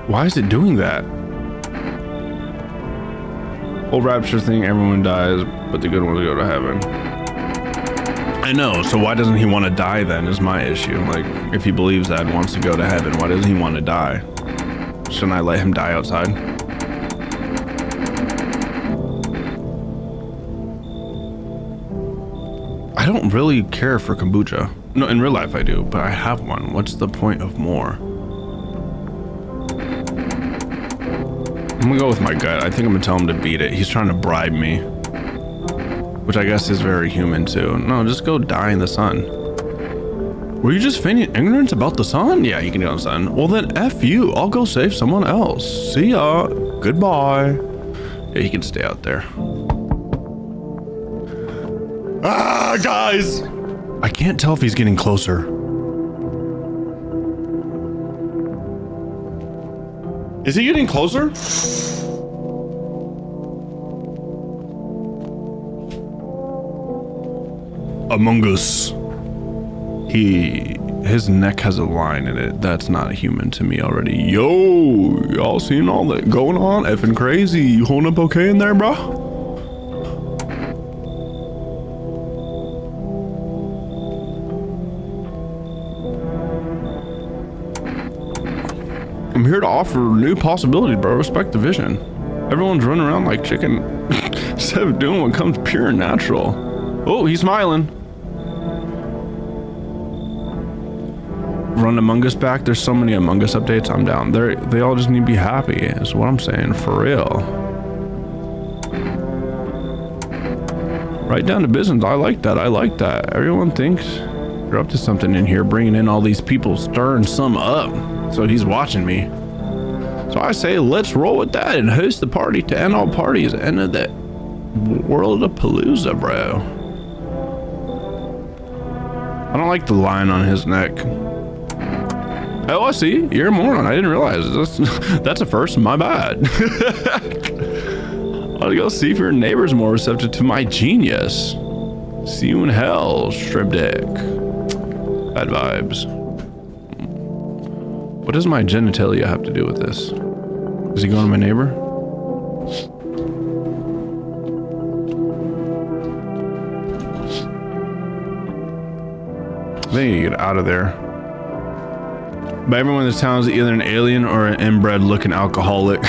Why is it doing that? Whole rapture thing, everyone dies, but the good ones go to heaven. I know, so why doesn't he want to die then is my issue. Like, if he believes that and wants to go to heaven, why doesn't he want to die? Shouldn't I let him die outside? I don't really care for kombucha. No, in real life I do, but I have one. What's the point of more? I'm gonna go with my gut. I think I'm gonna tell him to beat it. He's trying to bribe me, which I guess is very human too. No, just go die in the sun. Were you just feigning ignorance about the sun? Yeah, you can go in the sun. Well then, F you. I'll go save someone else. See ya. Goodbye. Yeah, he can stay out there. Ah, guys! I can't tell if he's getting closer. Is he getting closer? Among Us. He His neck has a line in it. That's not human to me already. Yo, y'all seen all that going on? Effing crazy. You holding up okay in there, bro? I'm here to offer new possibilities, bro. Respect the vision. Everyone's running around like chicken instead of doing what comes pure and natural. Oh, he's smiling. Run Among Us back. There's so many Among Us updates. I'm down. They all just need to be happy is what I'm saying, for real. Right down to business. I like that. I like that. Everyone thinks you're up to something in here, bringing in all these people, stirring some up. So he's watching me. So I say, let's roll with that and host the party to end all parties. End of that world of Palooza, bro. I don't like the line on his neck. Oh, I see. You're a moron. I didn't realize that's a first. My bad. I'll go see if your neighbor's more receptive to my genius. See you in hell, strip dick. Bad vibes. What does my genitalia have to do with this? Is he going to my neighbor? They need to get out of there. But everyone in this town is either an alien or an inbred looking alcoholic.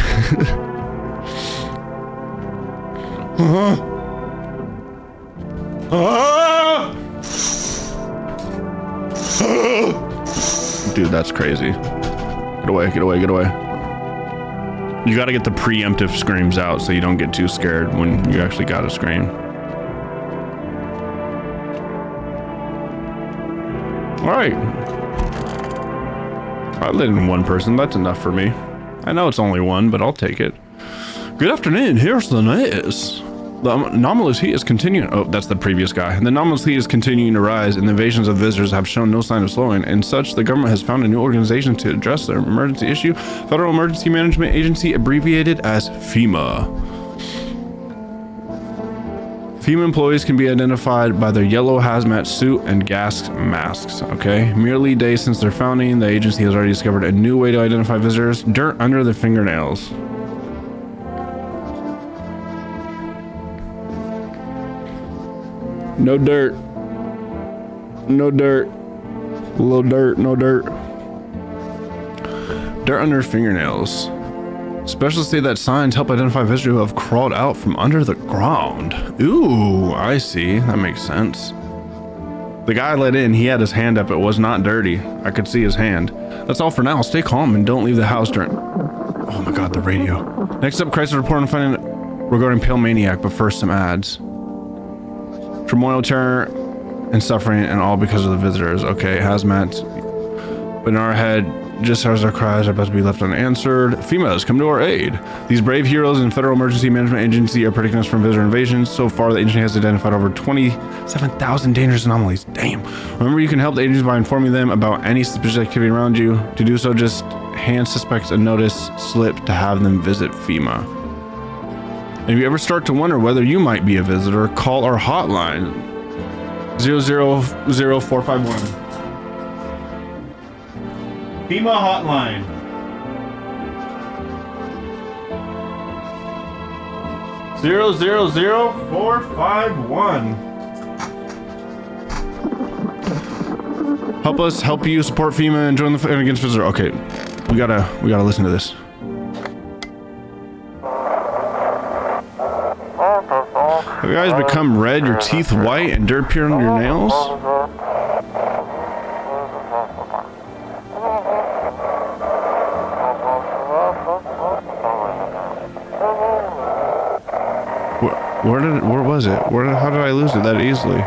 Dude, that's crazy. Get away, get away, get away. You gotta get the preemptive screams out so you don't get too scared when you actually gotta scream. Alright. I let in one person, that's enough for me. I know it's only one, but I'll take it. Good afternoon, here's the news. The anomalous heat is continuing. Oh, that's the previous guy. The anomalous heat is continuing to rise, and the invasions of visitors have shown no sign of slowing. And such, the government has found a new organization to address their emergency issue: Federal Emergency Management Agency, abbreviated as FEMA. FEMA employees can be identified by their yellow hazmat suit and gas masks. Okay, merely days since their founding, the agency has already discovered a new way to identify visitors: dirt under their fingernails. No dirt. No dirt. A little dirt, no dirt. Dirt under fingernails. Specialists say that signs help identify visitors who have crawled out from under the ground. Ooh, I see. That makes sense. The guy I let in, he had his hand up. It was not dirty. I could see his hand. That's all for now. Stay calm and don't leave the house during... Oh my god, the radio. Next up, crisis report on finding regarding Pale Maniac, but first some ads. Turmoil, terror, and suffering, and all because of the visitors. Okay, hazmat. But in our head, just as our cries are about to be left unanswered, FEMA has come to our aid. These brave heroes in Federal Emergency Management Agency are protecting us from visitor invasions. So far, the agency has identified over 27,000 dangerous anomalies. Damn. Remember, you can help the agency by informing them about any suspicious activity around you. To do so, just hand suspects a notice slip to have them visit FEMA. And if you ever start to wonder whether you might be a visitor, call our hotline, 000451. FEMA hotline. Zero 451. Help us help you support FEMA and join the fight against visitor. Okay, we gotta listen to this. Have you guys become red, your teeth white, and dirt appear on your nails? Where was it? How did I lose it that easily?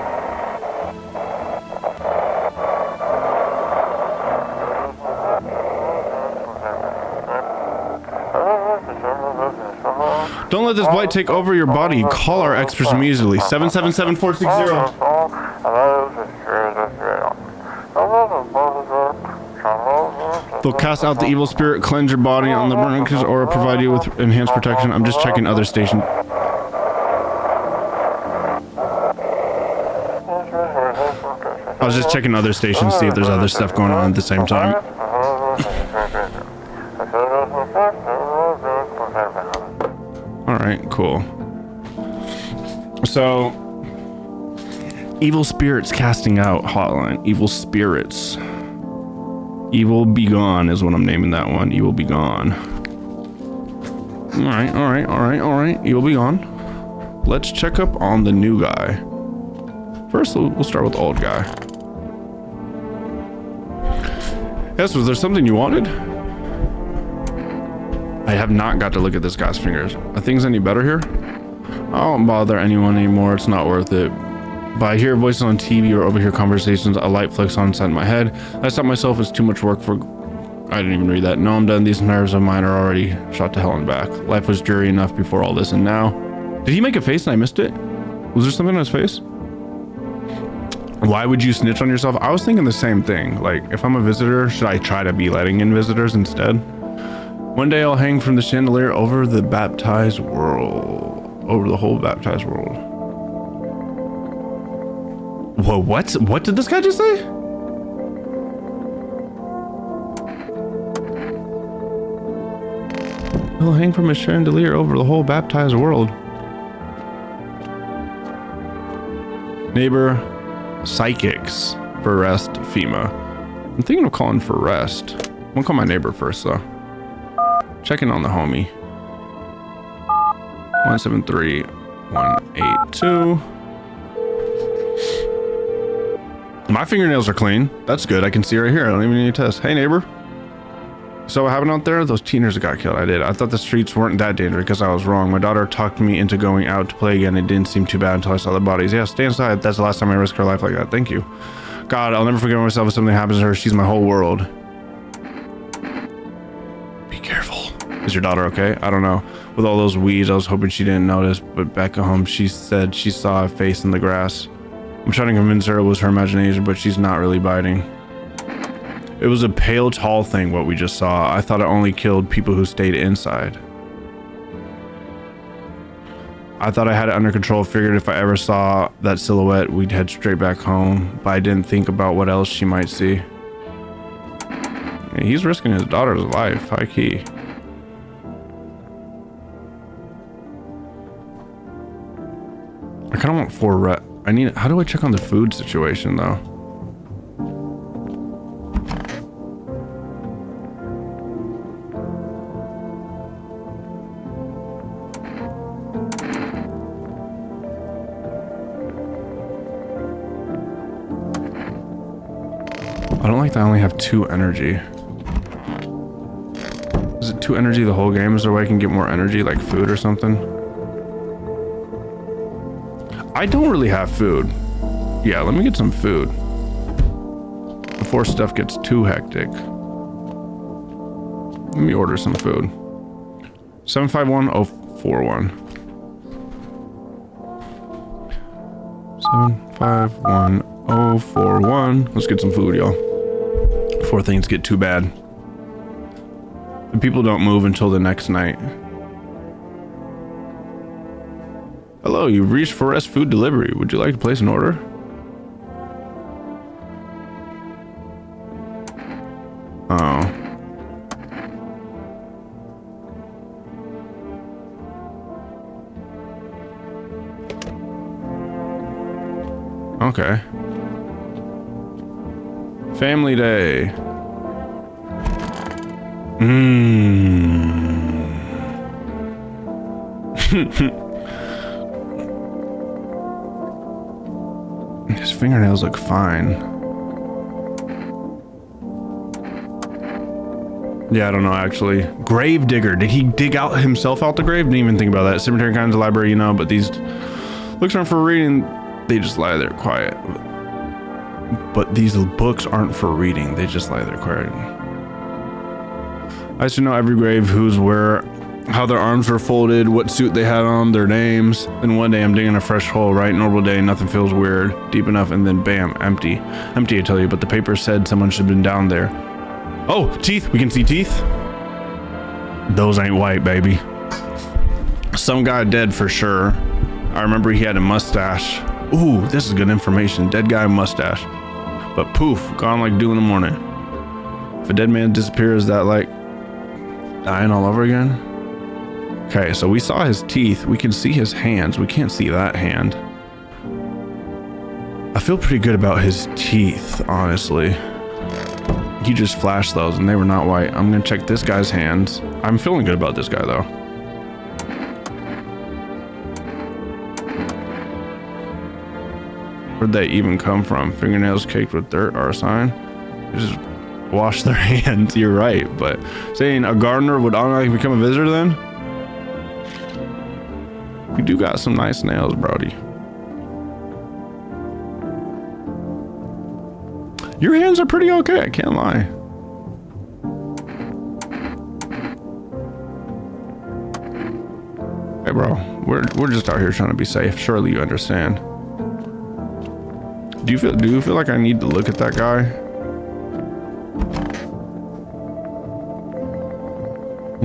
Don't let this blight take over your body. Call our experts immediately. 777-460. They'll cast out the evil spirit, cleanse your body on the burning, or provide you with enhanced protection. I'm just checking other stations. Oh, was just checking other stations to see if there's other stuff going on at the same time. All right, cool. So, evil spirits casting out hotline. Evil spirits. Evil be gone is what I'm naming that one. Evil be gone. All right. Evil be gone. Let's check up on the new guy. First, we'll start with the old guy. Yes, was there something you wanted? I have not got to look at this guy's fingers. Are things any better here? I won't bother anyone anymore. It's not worth it. But I hear voices on TV or overhear conversations. A light flicks on inside my head. I stop myself. It's too much work for... I didn't even read that. No, I'm done. These nerves of mine are already shot to hell and back. Life was dreary enough before all this, and now... Did he make a face and I missed it? Was there something on his face? Why would you snitch on yourself? I was thinking the same thing. Like, if I'm a visitor, should I try to be letting in visitors instead? One day I'll hang from the chandelier over the baptized world. Over the whole baptized world. Whoa, what? What did this guy just say? He'll hang from a chandelier over the whole baptized world. Neighbor, psychics for rest, FEMA. I'm thinking of calling for rest. I'm gonna call my neighbor first though. Checking on the homie. 173182. My fingernails are clean. That's good. I can see right here. I don't even need to test. Hey neighbor. So what happened out there? Those teenagers that got killed. I did. I thought the streets weren't that dangerous because I was wrong. My daughter talked me into going out to play again. It didn't seem too bad until I saw the bodies. Yeah, stay inside. That's the last time I risked her life like that. Thank you. God, I'll never forgive myself if something happens to her. She's my whole world. Be careful. Is your daughter okay? I don't know. With all those weeds, I was hoping she didn't notice. But back at home, she said she saw a face in the grass. I'm trying to convince her it was her imagination, but she's not really biting. It was a pale, tall thing, what we just saw. I thought it only killed people who stayed inside. I thought I had it under control. Figured if I ever saw that silhouette, we'd head straight back home. But I didn't think about what else she might see. Yeah, he's risking his daughter's life, high key. I kind of want 4 I need... How do I check on the food situation, though? I don't like that I only have 2 energy. Is it 2 energy the whole game? Is there a way I can get more energy, like food or something? I don't really have food. Yeah, let me get some food before stuff gets too hectic. Let me order some food. 751041. 751041. Let's get some food, y'all, before things get too bad. The people don't move until the next night. Hello, you've reached Forest Food Delivery. Would you like to place an order? Oh. Okay. Family day. His fingernails look fine. Yeah, I don't know actually. Grave digger. Did he dig out himself out the grave? Didn't even think about that. Cemetery kinds of library, you know, but these books aren't for reading. They just lie there quiet. But these books aren't for reading. They just lie there quiet. I used to know every grave, who's where, how their arms were folded, what suit they had on, their names. Then one day I'm digging a fresh hole, right? Normal day, nothing feels weird, deep enough, and then bam, empty. Empty, I tell you, but the paper said someone should have been down there. Oh, teeth, we can see teeth. Those ain't white, baby. Some guy dead for sure. I remember he had a mustache. Ooh, this is good information. Dead guy mustache. but poof, gone like dew in the morning. If a dead man disappears, that like dying all over again? Okay, so we saw his teeth. We can see his hands. We can't see that hand. I feel pretty good about his teeth, honestly. He just flashed those and they were not white. I'm gonna check this guy's hands. I'm feeling good about this guy though. Where'd they even come from? Fingernails caked with dirt are a sign. Just wash their hands. You're right, but saying a gardener would automatically become a visitor then? You do got some nice nails, Brody. Your hands are pretty okay, I can't lie. Hey bro, we're just out here trying to be safe. Surely you understand. Do you feel like I need to look at that guy?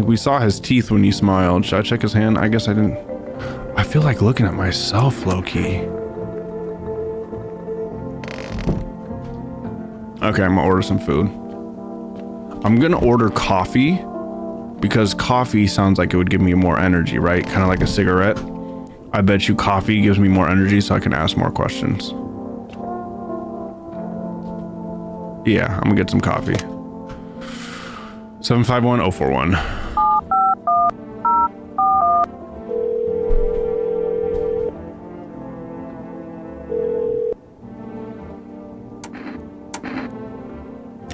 We saw his teeth when he smiled. Should I check his hand? I guess I didn't. I feel like looking at myself, low-key. Okay, I'm gonna order some food. I'm gonna order coffee because coffee sounds like it would give me more energy, right? Kind of like a cigarette. I bet you coffee gives me more energy so I can ask more questions. Yeah, I'm gonna get some coffee. 751-041.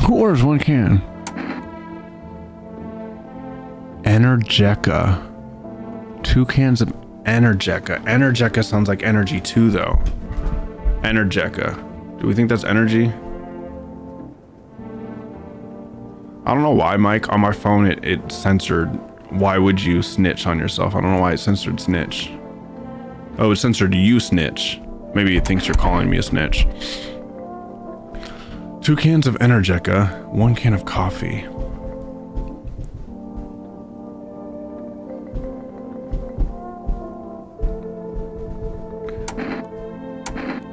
Who orders one can? Energeca. 2 cans of Energeca. Energeca sounds like energy too, though. Energeca. Do we think that's energy? I don't know why, Mike. On my phone, it censored. Why would you snitch on yourself? I don't know why it censored snitch. Oh, it censored you snitch. Maybe it thinks you're calling me a snitch. 2 cans of Energeca, 1 can of coffee.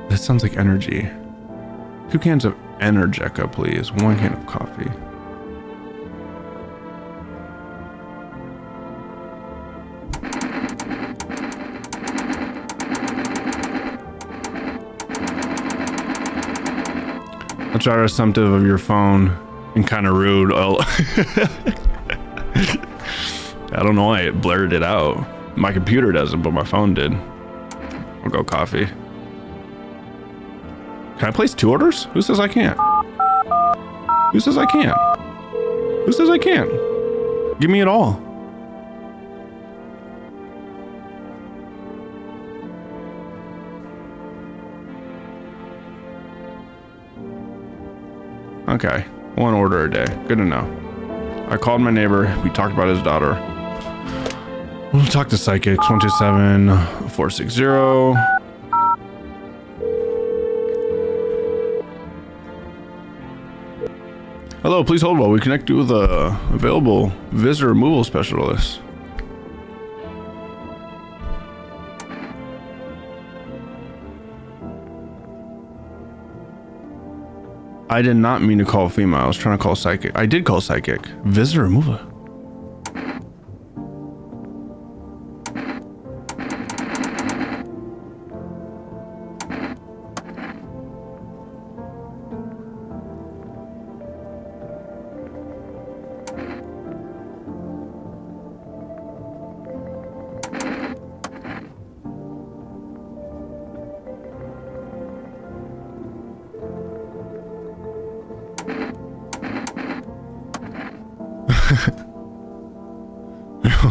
This sounds like energy. 2 cans of Energeca, please. 1 can of coffee. That's rather assumptive of your phone and kind of rude. Oh. I don't know why it blurred it out. My computer doesn't, but my phone did. I'll go coffee. Can I place 2 orders? Who says I can't? Who says I can't? Who says I can't? Give me it all. Okay, 1 order a day. Good to know. I called my neighbor. We talked about his daughter. We'll talk to psychics. 127-460. Hello, please hold while we connect you with a available visitor removal specialist. I did not mean to call female. I was trying to call psychic. I did call psychic. Visitor removal.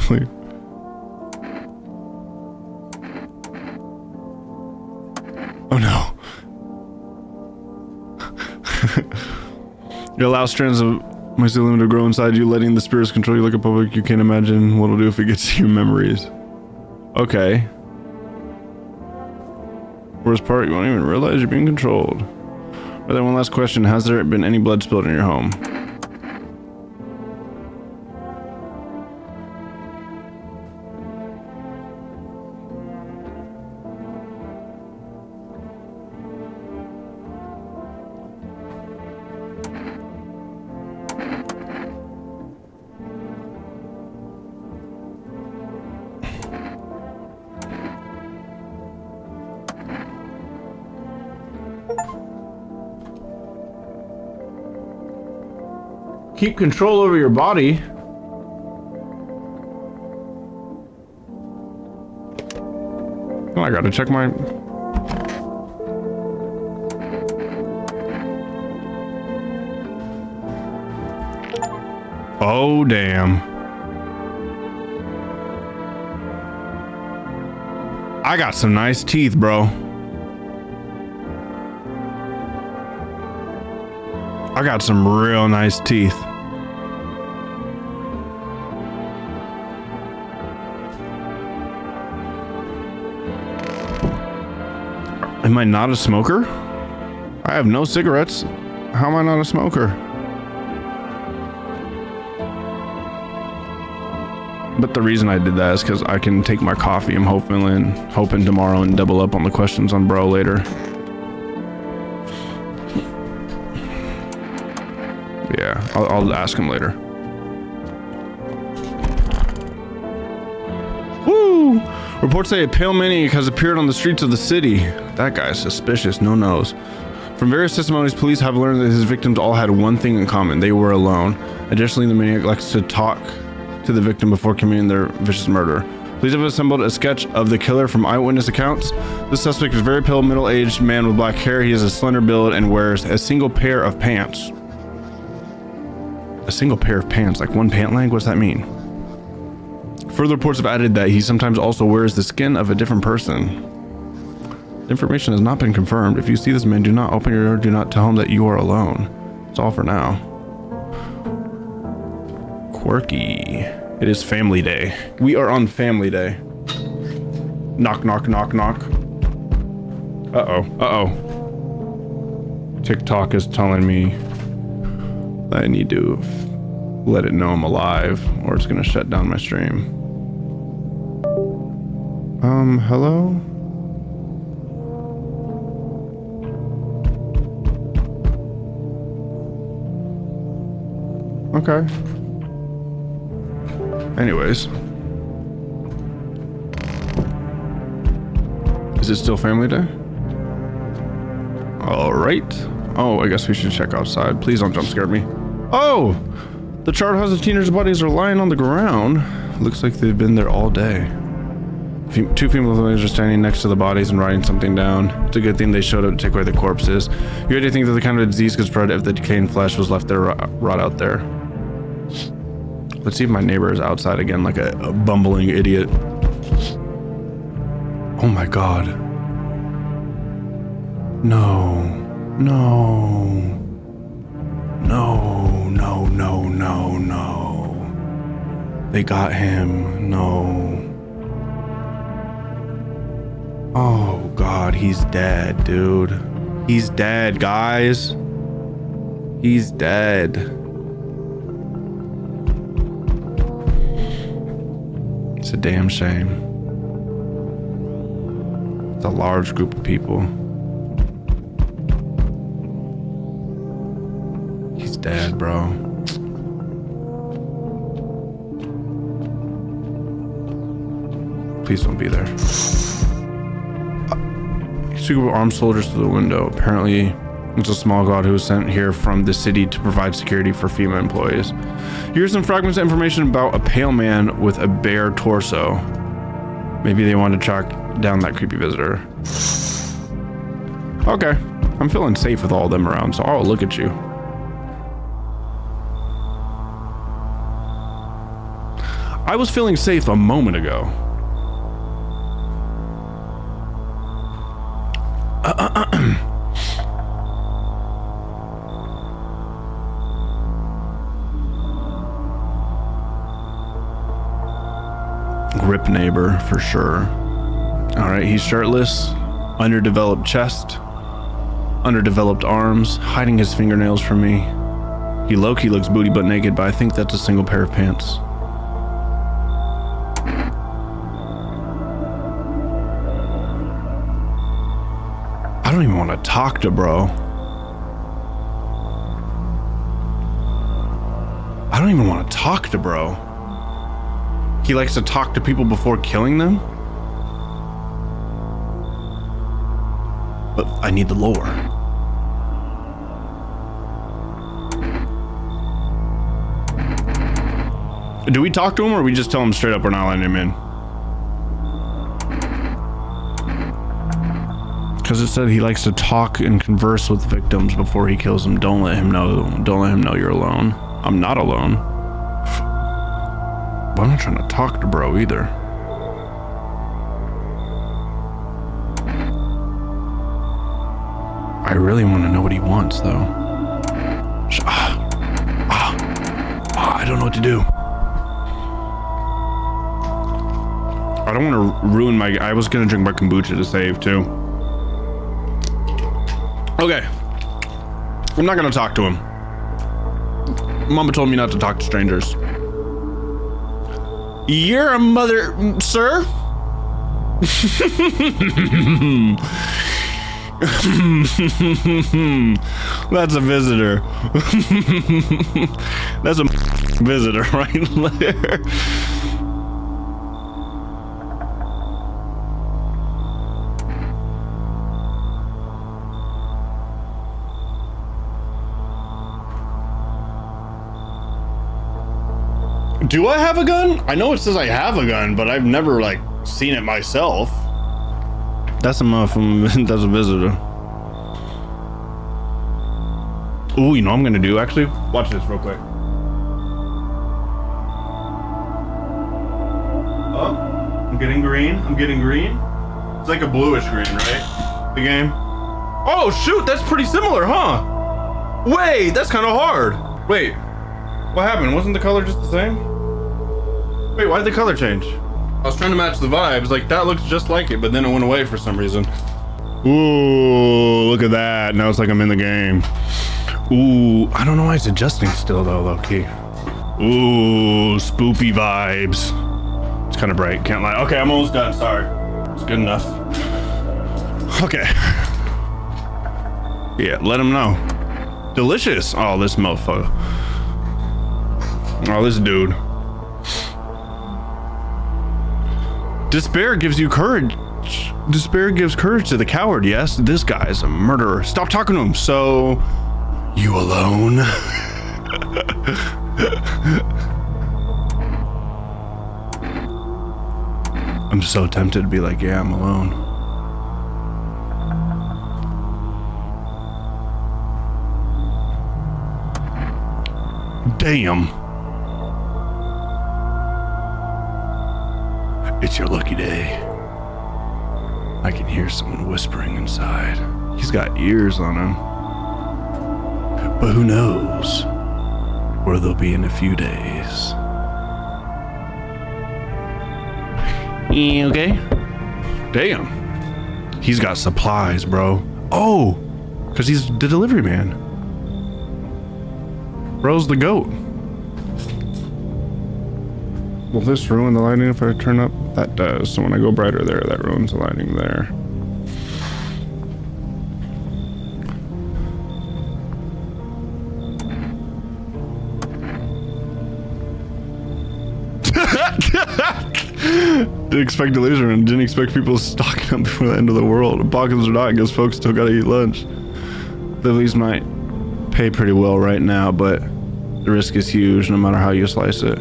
Really? Oh no. You allow strands of mycelium to grow inside you, letting the spirits control you like a public. You can't imagine what it'll do if it gets to your memories. Okay. Worst part, you won't even realize you're being controlled. But then one last question. Has there been any blood spilled in your home? keep control over your body. Oh, I gotta check my... Oh, damn. I got some nice teeth, bro. I got some real nice teeth. Am I not a smoker? I have no cigarettes. How am I not a smoker? But the reason I did that is because I can take my coffee. I'm hoping tomorrow and double up on the questions on bro later. Yeah, I'll ask him later. Woo! Reports say a pale maniac has appeared on the streets of the city. That guy's suspicious, no nose. From various testimonies, police have learned that his victims all had one thing in common. They were alone. Additionally, the maniac likes to talk to the victim before committing their vicious murder. Police have assembled a sketch of the killer from eyewitness accounts. The suspect is a very pale, middle-aged man with black hair. He has a slender build and wears a single pair of pants. A single pair of pants, like one pant leg? What does that mean? Further reports have added that he sometimes also wears the skin of a different person. The information has not been confirmed. If you see this man, do not open your door. Do not tell him that you are alone. That's all for now. Quirky. It is family day. We are on family day. Knock, knock, knock, knock. Uh-oh, uh-oh. TikTok is telling me that I need to let it know I'm alive or it's gonna shut down my stream. Hello? Okay. Anyways. Is it still family day? All right. Oh, I guess we should check outside. Please don't jump scare me. Oh! The charred husband teenagers' bodies are lying on the ground. Looks like they've been there all day. Two female ladies are standing next to the bodies and writing something down. It's a good thing they showed up to take away the corpses. You already think that the kind of disease could spread if the decaying flesh was left there, rot out there. Let's see if my neighbor is outside again like a bumbling idiot. Oh my god. No. No. No, no, no, no, no. They got him. No. Oh god, he's dead, dude. He's dead, guys. He's dead. It's a damn shame. It's a large group of people. He's dead, bro. Please don't be there. He took armed soldiers to the window. Apparently, it's a small god who was sent here from the city to provide security for female employees. Here's some fragments of information about a pale man with a bare torso. Maybe they want to track down that creepy visitor. Okay, I'm feeling safe with all of them around, so I'll look at you. I was feeling safe a moment ago. Grip neighbor for sure. All right, he's shirtless, underdeveloped chest, underdeveloped arms, hiding his fingernails from me. He low-key looks booty butt naked, but I think that's a single pair of pants. I don't even want to talk to bro. I don't even want to talk to bro. He likes to talk to people before killing them? But I need the lore. Do we talk to him or we just tell him straight up we're not letting him in? Because it said he likes to talk and converse with victims before he kills them. Don't let him know. Don't let him know you're alone. I'm not alone. But I'm not trying to talk to bro either. I really want to know what he wants though. I don't know what to do. I don't want to ruin my... I was going to drink my kombucha to save too. Okay. I'm not going to talk to him. Mama told me not to talk to strangers. You're a mother, sir? That's a visitor. That's a visitor right there. Do I have a gun? I know it says I have a gun, but I've never like seen it myself. That's a motherfucker. That's a visitor. Ooh, you know what I'm gonna do actually? Watch this real quick. Oh, I'm getting green. I'm getting green. It's like a bluish green, right? The game. Oh shoot, that's pretty similar, huh? Wait, that's kind of hard. Wait, what happened? Wasn't the color just the same? Wait, why did the color change? I was trying to match the vibes. Like, that looks just like it, but then it went away for some reason. Ooh, look at that. Now it's like I'm in the game. Ooh, I don't know why it's adjusting still, though, low-key. Ooh, spoopy vibes. It's kind of bright, can't lie. Okay, I'm almost done, sorry. It's good enough. Okay. Yeah, let him know. Delicious. Oh, this motherfucker. Oh, this dude. Despair gives you courage. Despair gives courage to the coward, yes? This guy's a murderer. Stop talking to him. So, you alone? I'm so tempted to be like, yeah, I'm alone. Damn. It's your lucky day. I can hear someone whispering inside. He's got ears on him. But who knows where they'll be in a few days. Okay. Damn. He's got supplies, bro. Oh, because he's the delivery man. Bro's the goat. Will this ruin the lighting if I turn up? That does. So when I go brighter there, that ruins the lighting there. Didn't expect to lose her and didn't expect people stocking up before the end of the world. Apocalypse or not, I guess folks still gotta eat lunch. The leaves might pay pretty well right now, but the risk is huge no matter how you slice it.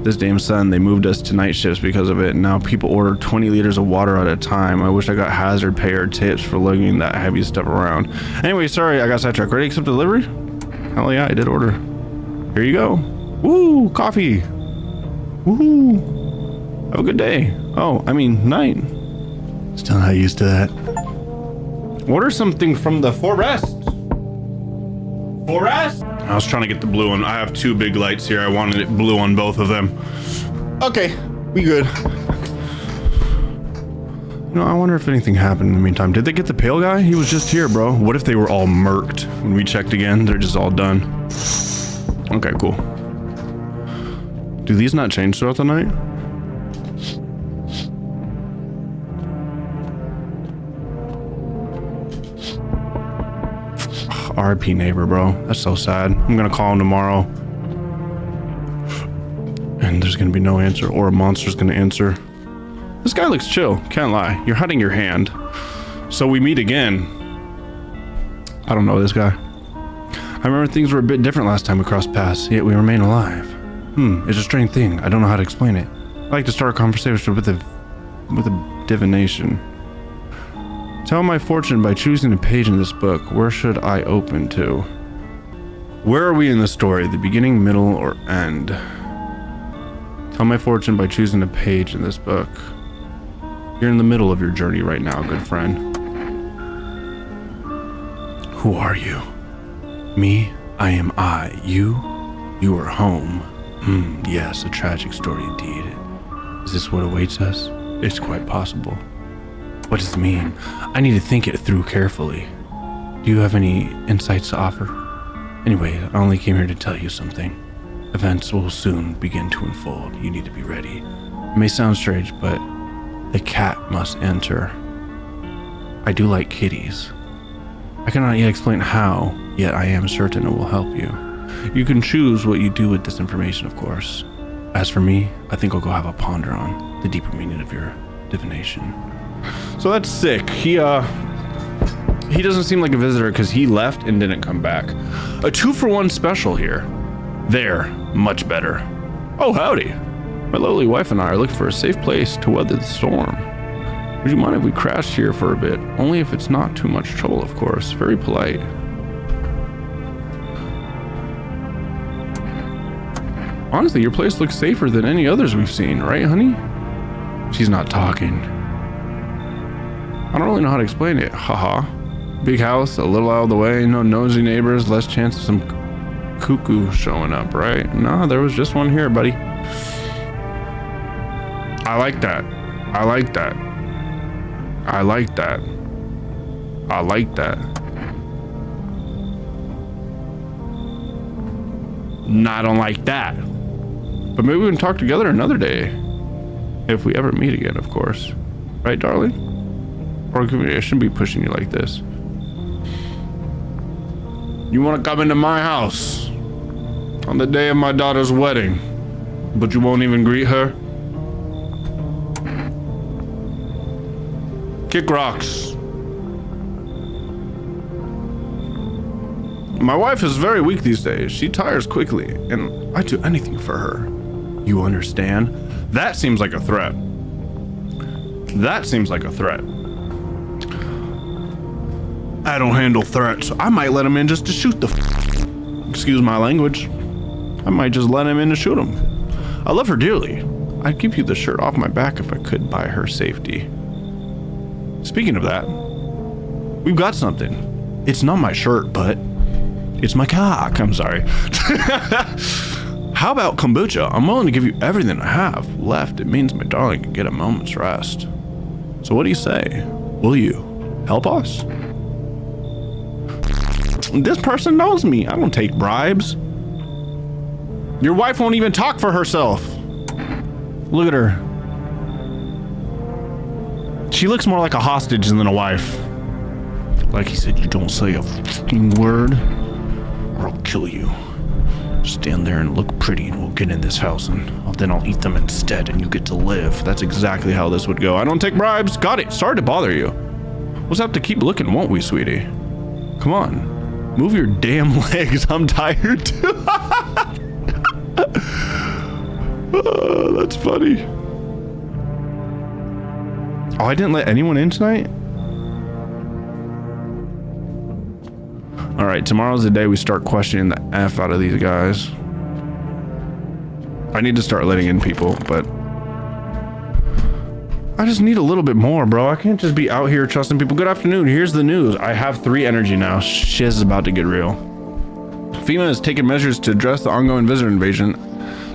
This damn sun, they moved us to night shifts because of it, and now people order 20 liters of water at a time. I wish I got hazard pay or tips for lugging that heavy stuff around. Anyway, sorry, I got sidetracked. Ready to accept delivery? Hell yeah, I did order. Here you go. Woo, coffee. Woohoo. Have a good day. Oh, I mean, night. Still not used to that. Order something from the forest. Forest? I was trying to get the blue one. I have two big lights here. I wanted it blue on both of them. Okay, we good. You know, I wonder if anything happened in the meantime. Did they get the pale guy? He was just here, bro. What if they were all murked? When we checked again, they're just all done. Okay, cool. Do these not change throughout the night? RP neighbor, bro. That's so sad. I'm gonna call him tomorrow. And there's gonna be no answer, or a monster's gonna answer. This guy looks chill, can't lie. You're hiding your hand. So we meet again. I don't know this guy. I remember things were a bit different last time we crossed paths, yet we remain alive. It's a strange thing. I don't know how to explain it. I like to start a conversation with a divination. Tell my fortune by choosing a page in this book. Where should I open to? Where are we in the story? The beginning, middle, or end? Tell my fortune by choosing a page in this book. You're in the middle of your journey right now, good friend. Who are you? Me? I am I. You are home. Yes, a tragic story indeed. Is this what awaits us? It's quite possible. What does it mean? I need to think it through carefully. Do you have any insights to offer? Anyway, I only came here to tell you something. Events will soon begin to unfold. You need to be ready. It may sound strange, but the cat must enter. I do like kitties. I cannot yet explain how, yet I am certain it will help you. You can choose what you do with this information, of course. As for me, I think I'll go have a ponder on the deeper meaning of your divination. So that's sick. He doesn't seem like a visitor because he left and didn't come back. A 2-for-1 special here. There, much better. Oh, howdy. My lovely wife and I are looking for a safe place to weather the storm. Would you mind if we crashed here for a bit? Only if it's not too much trouble, of course. Very polite. Honestly, your place looks safer than any others we've seen, right, honey? She's not talking. I don't really know how to explain it. Haha. Big house, a little out of the way, no nosy neighbors, less chance of some cuckoo showing up, right? No, there was just one here, buddy. I like that. I like that. I like that. I like that. No, I don't like that. But maybe we can talk together another day. If we ever meet again, of course. Right, darling? Or I shouldn't be pushing you like this. You want to come into my house on the day of my daughter's wedding, but you won't even greet her? Kick rocks. My wife is very weak these days. She tires quickly, and I'd do anything for her. You understand? That seems like a threat. That seems like a threat. I don't handle threats. I might let him in just to shoot the excuse my language. I might just let him in to shoot him. I love her dearly. I'd give you the shirt off my back if I could by her safety. Speaking of that, we've got something. It's not my shirt, but it's my cock. I'm sorry. How about kombucha? I'm willing to give you everything I have left. It means my darling can get a moment's rest. So what do you say? Will you help us? This person knows me. I don't take bribes. Your wife won't even talk for herself. Look at her. She looks more like a hostage than a wife. Like he said, you don't say a fucking word or I'll kill you. Stand there and look pretty and we'll get in this house and then I'll eat them instead and you get to live. That's exactly how this would go. I don't take bribes. Got it. Sorry to bother you. We'll just have to keep looking, won't we, sweetie? Come on. Move your damn legs. I'm tired too. Oh, that's funny. Oh, I didn't let anyone in tonight? Alright, tomorrow's the day we start questioning the F out of these guys. I need to start letting in people, but I just need a little bit more, bro. I can't just be out here trusting people. Good afternoon. Here's the news. I have 3 energy now. Shiz is about to get real. FEMA has taken measures to address the ongoing visitor invasion.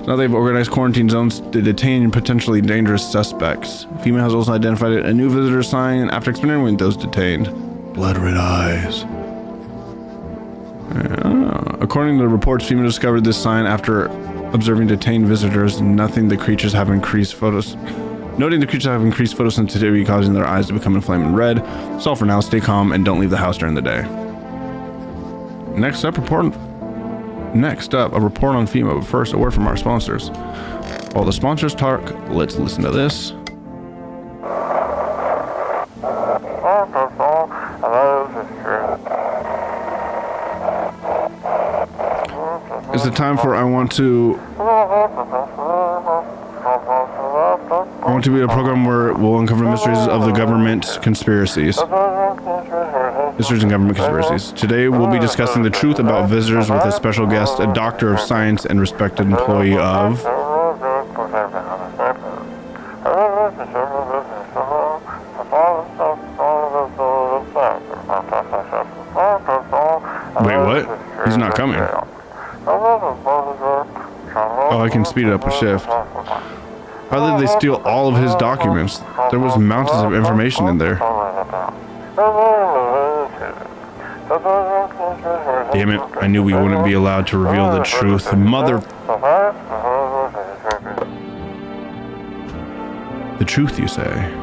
Now they've organized quarantine zones to detain potentially dangerous suspects. FEMA has also identified a new visitor sign after experimenting with those detained. Blood red eyes. According to the reports, FEMA discovered this sign after observing detained visitors. Noting the creatures have increased photosensitivity, causing their eyes to become inflamed red. That's all for now. Stay calm and don't leave the house during the day. Next up, a report on FEMA, but first, a word from our sponsors. While the sponsors talk, let's listen to this. Is It's a time for I want to be a program where we'll uncover mysteries of the government conspiracies. Mysteries and government conspiracies. Today we'll be discussing the truth about visitors with a special guest, a doctor of science and respected employee of... Wait, what? He's not coming. Oh, I can speed it up a shift. How did they steal all of his documents? There was mountains of information in there. Damn it, I knew we wouldn't be allowed to reveal the truth. Mother... The truth, you say?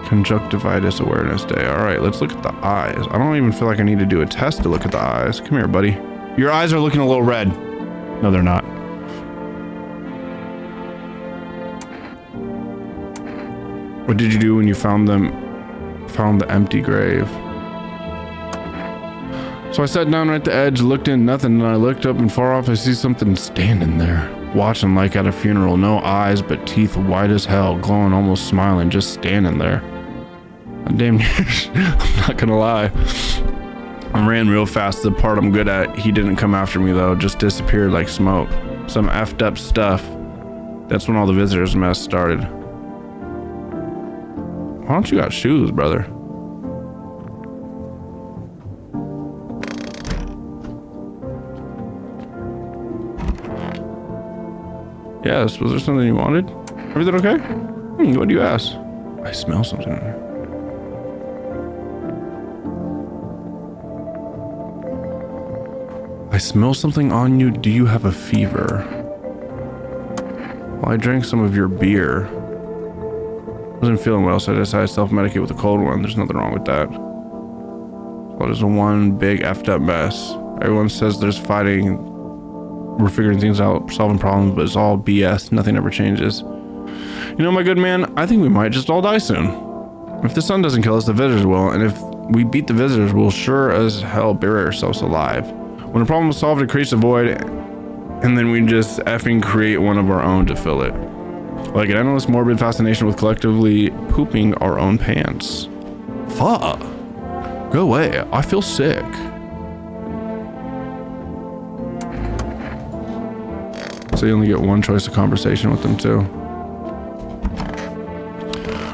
Conjunctivitis Awareness Day. Alright, let's look at the eyes. I don't even feel like I need to do a test to look at the eyes. Come here, buddy. Your eyes are looking a little red. No, they're not. What did you do when you found the empty grave? So I sat down right at the edge, looked in, nothing, and I looked up and far off I see something standing there, watching like at a funeral. No eyes, but teeth white as hell, glowing, almost smiling, just standing there. Damn near, I'm not gonna lie. I ran real fast, the part I'm good at. He didn't come after me though, just disappeared like smoke. Some effed up stuff. That's when all the visitors mess started. Why don't you got shoes, brother? Yes, was there something you wanted? Everything okay? What do you ask? I smell something in there. I smell something on you. Do you have a fever? Well, I drank some of your beer. Wasn't feeling well, so I decided to self-medicate with a cold one. There's nothing wrong with that. Well, there's one big effed up mess. Everyone says there's fighting. We're figuring things out, solving problems, but it's all BS. Nothing ever changes. You know, my good man, I think we might just all die soon. If the sun doesn't kill us, the visitors will, and if we beat the visitors, we'll sure as hell bury ourselves alive. When a problem is solved, it creates a void, and then we just effing create one of our own to fill it. Like an endless morbid fascination with collectively pooping our own pants. Fuck. Go away. I feel sick. So you only get one choice of conversation with them too.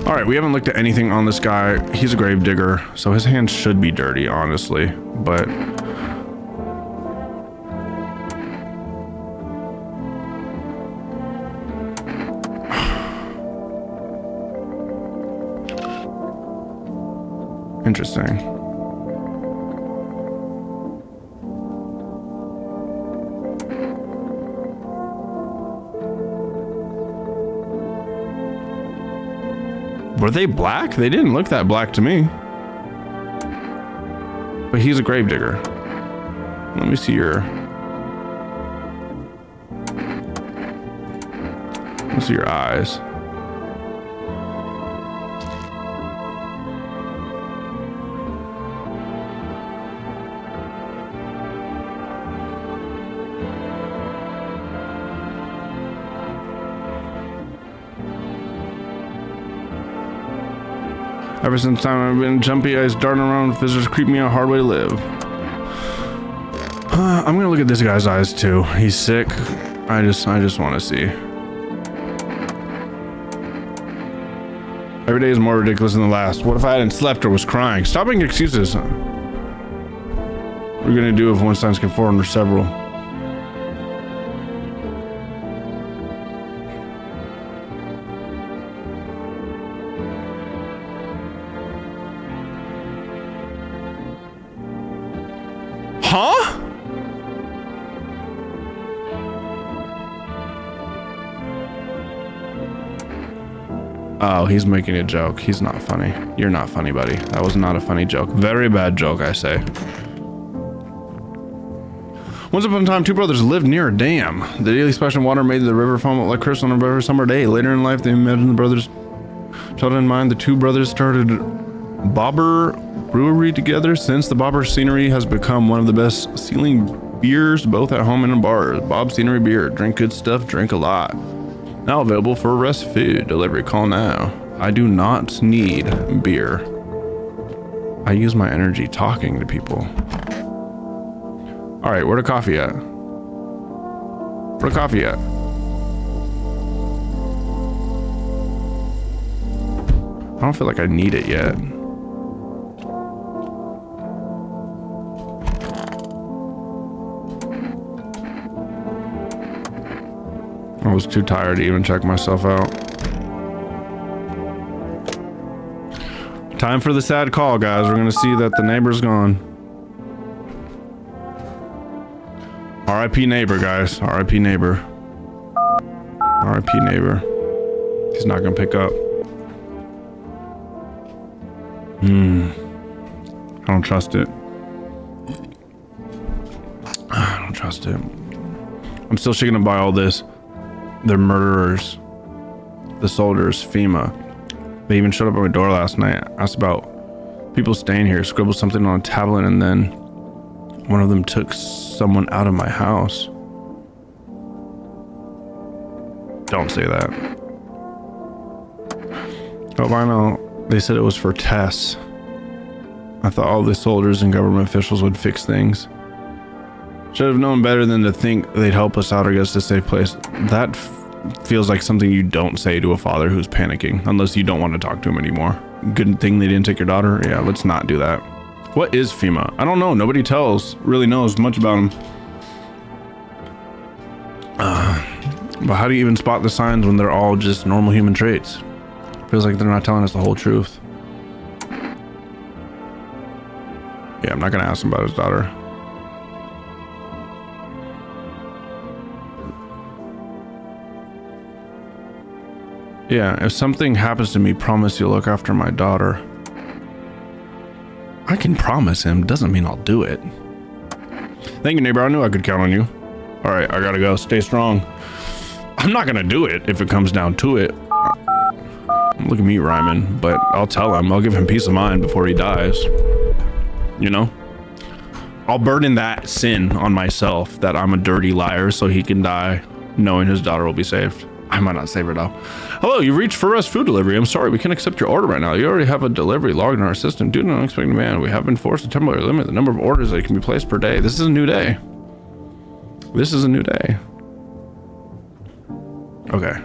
All right, we haven't looked at anything on this guy. He's a grave digger, so his hands should be dirty, honestly, but... Interesting. Were they black? They didn't look that black to me. But he's a gravedigger. Let me see your... Let's see your eyes. Ever since time I've been jumpy eyes darting around, visitors creep me out, hard way to live. I'm gonna look at this guy's eyes too. He's sick. I just want to see. Every day is more ridiculous than the last. What if I hadn't slept or was crying? Stop making excuses. What are we gonna do if one signs conform or several? Huh? Oh, he's making a joke. He's not funny. You're not funny, buddy. That was not a funny joke. Very bad joke, I say. Once upon a time, two brothers lived near a dam. The daily splash of water made the river foam like crystal on a every summer day. Later in life, they imagined the brothers. Children in mind, the two brothers started Bobber Brewery together. Since the Bobber scenery has become one of the best sailing beers both at home and in bars. Bob's Scenery Beer. Drink good stuff, drink a lot. Now available for Rest Food delivery. Call now. I do not need beer. I use my energy talking to people. All right, where the coffee at? Where the coffee at? I don't feel like I need it yet. I was too tired to even check myself out. Time for the sad call, guys. We're gonna see that the neighbor's gone. R.I.P. neighbor, guys. R.I.P. neighbor. R.I.P. neighbor. He's not gonna pick up. I don't trust it. I don't trust it. I'm still shaking to buy all this. They're murderers. The soldiers, FEMA. They even showed up at my door last night. Asked about people staying here, scribbled something on a tablet, and then one of them took someone out of my house. Don't say that. Oh, I know. They said it was for tests. I thought all the soldiers and government officials would fix things. Should have known better than to think they'd help us out or get us to a safe place. That feels like something you don't say to a father who's panicking, unless you don't want to talk to him anymore. Good thing they didn't take your daughter. Yeah, let's not do that. What is FEMA? I don't know. Nobody really knows much about them. But how do you even spot the signs when they're all just normal human traits? Feels like they're not telling us the whole truth. Yeah, I'm not gonna ask him about his daughter. Yeah, if something happens to me, promise you'll look after my daughter. I can promise him, doesn't mean I'll do it. Thank you, neighbor. I knew I could count on you. All right, I gotta go. Stay strong. I'm not gonna do it if it comes down to it. Look at me rhyming, but I'll tell him. I'll give him peace of mind before he dies. You know? I'll burden that sin on myself that I'm a dirty liar so he can die knowing his daughter will be saved. I might not save her though. Hello, you've reached for Rest Food Delivery. I'm sorry, we can't accept your order right now. You already have a delivery logged in our system. Due to an unexpected demand, we have been forced to temporarily limit the number of orders that can be placed per day. This is a new day. This is a new day. Okay.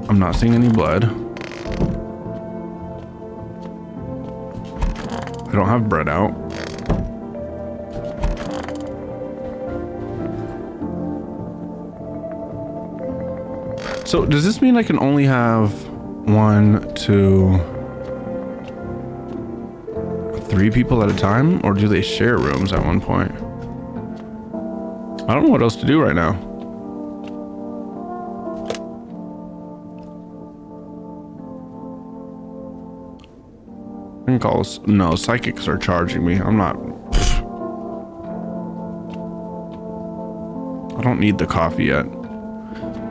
I'm not seeing any blood. I don't have bread out. So does this mean I can only have 1, 2, 3 people at a time? Or do they share rooms at one point? I don't know what else to do right now. I can call us. No, psychics are charging me. I'm not. I don't need the coffee yet.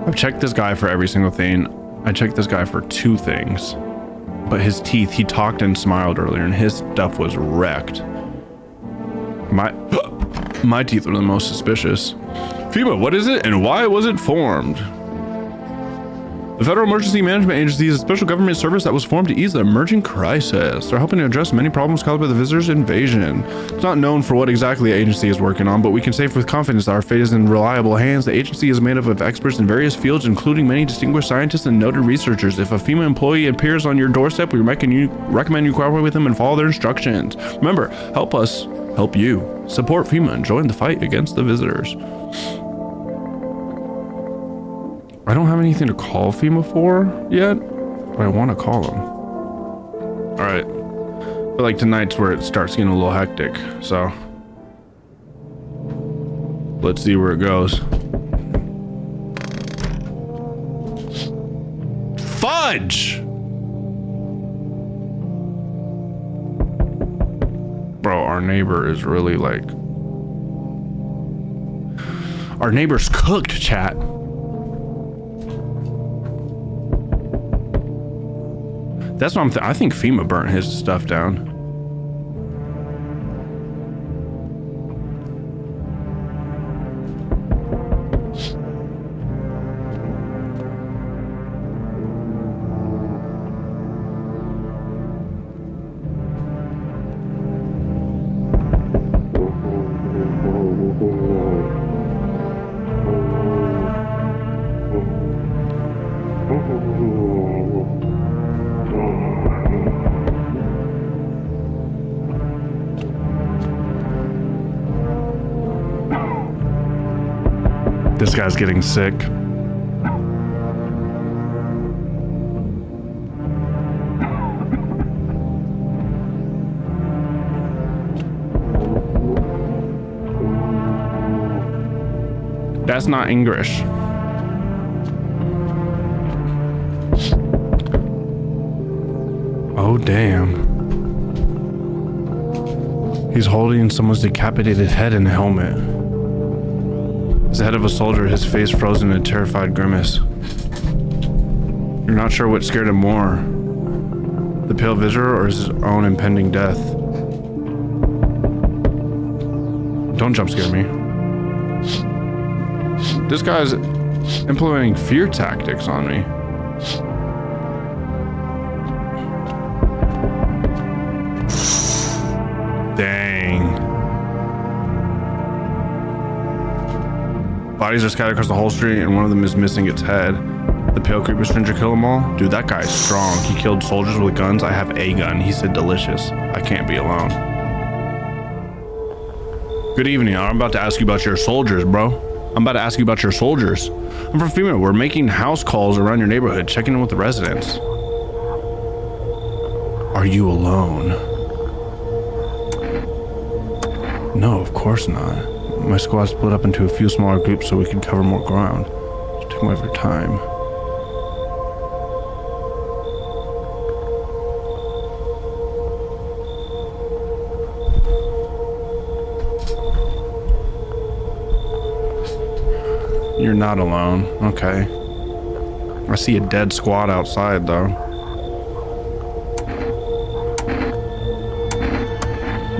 I've checked this guy for every single thing. I checked this guy for 2 things. But his teeth, he talked and smiled earlier and his stuff was wrecked. My teeth are the most suspicious. FEMA, what is it and why was it formed? The Federal Emergency Management Agency is a special government service that was formed to ease the emerging crisis. They're helping to address many problems caused by the visitors' invasion. It's not known for what exactly the agency is working on, but we can say with confidence that our fate is in reliable hands. The agency is made up of experts in various fields, including many distinguished scientists and noted researchers. If a FEMA employee appears on your doorstep, we recommend you cooperate with them and follow their instructions. Remember, help us help you. Support FEMA and join the fight against the visitors. I don't have anything to call FEMA for yet, but I want to call them. All right. I feel like tonight's where it starts getting a little hectic, so let's see where it goes. Fudge! Bro, our neighbor is really like... Our neighbor's cooked, chat. That's what I think FEMA burnt his stuff down. This guy's getting sick. That's not English. Oh, damn. He's holding someone's decapitated head in a helmet. It's the head of a soldier, his face frozen in a terrified grimace. You're not sure what scared him more, the pale visitor or his own impending death. Don't jump scare me. This guy's implementing fear tactics on me. Dang. Bodies are scattered across the whole street and one of them is missing its head. The pale creeper stranger killed them all? Dude, that guy's strong. He killed soldiers with guns. I have a gun. He said delicious. I can't be alone. Good evening. I'm about to ask you about your soldiers, bro. I'm about to ask you about your soldiers. I'm from FEMA. We're making house calls around your neighborhood, checking in with the residents. Are you alone? No, of course not. My squad split up into a few smaller groups so we could cover more ground. Just take more of your time. You're not alone. Okay. I see a dead squad outside though.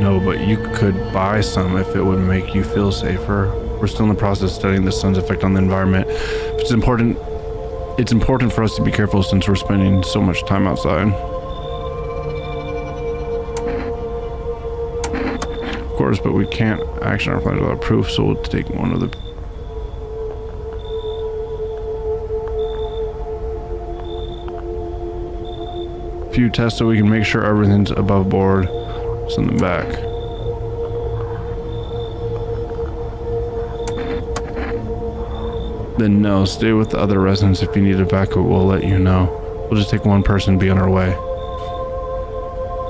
No, but you could buy some if it would make you feel safer. We're still in the process of studying the sun's effect on the environment. It's important for us to be careful since we're spending so much time outside. Of course, but we can't action our plan without proof, so we'll take one of the few tests so we can make sure everything's above board. Send them back. Then no, stay with the other residents. If you need to evacuate, we'll let you know. We'll just take one person and be on our way.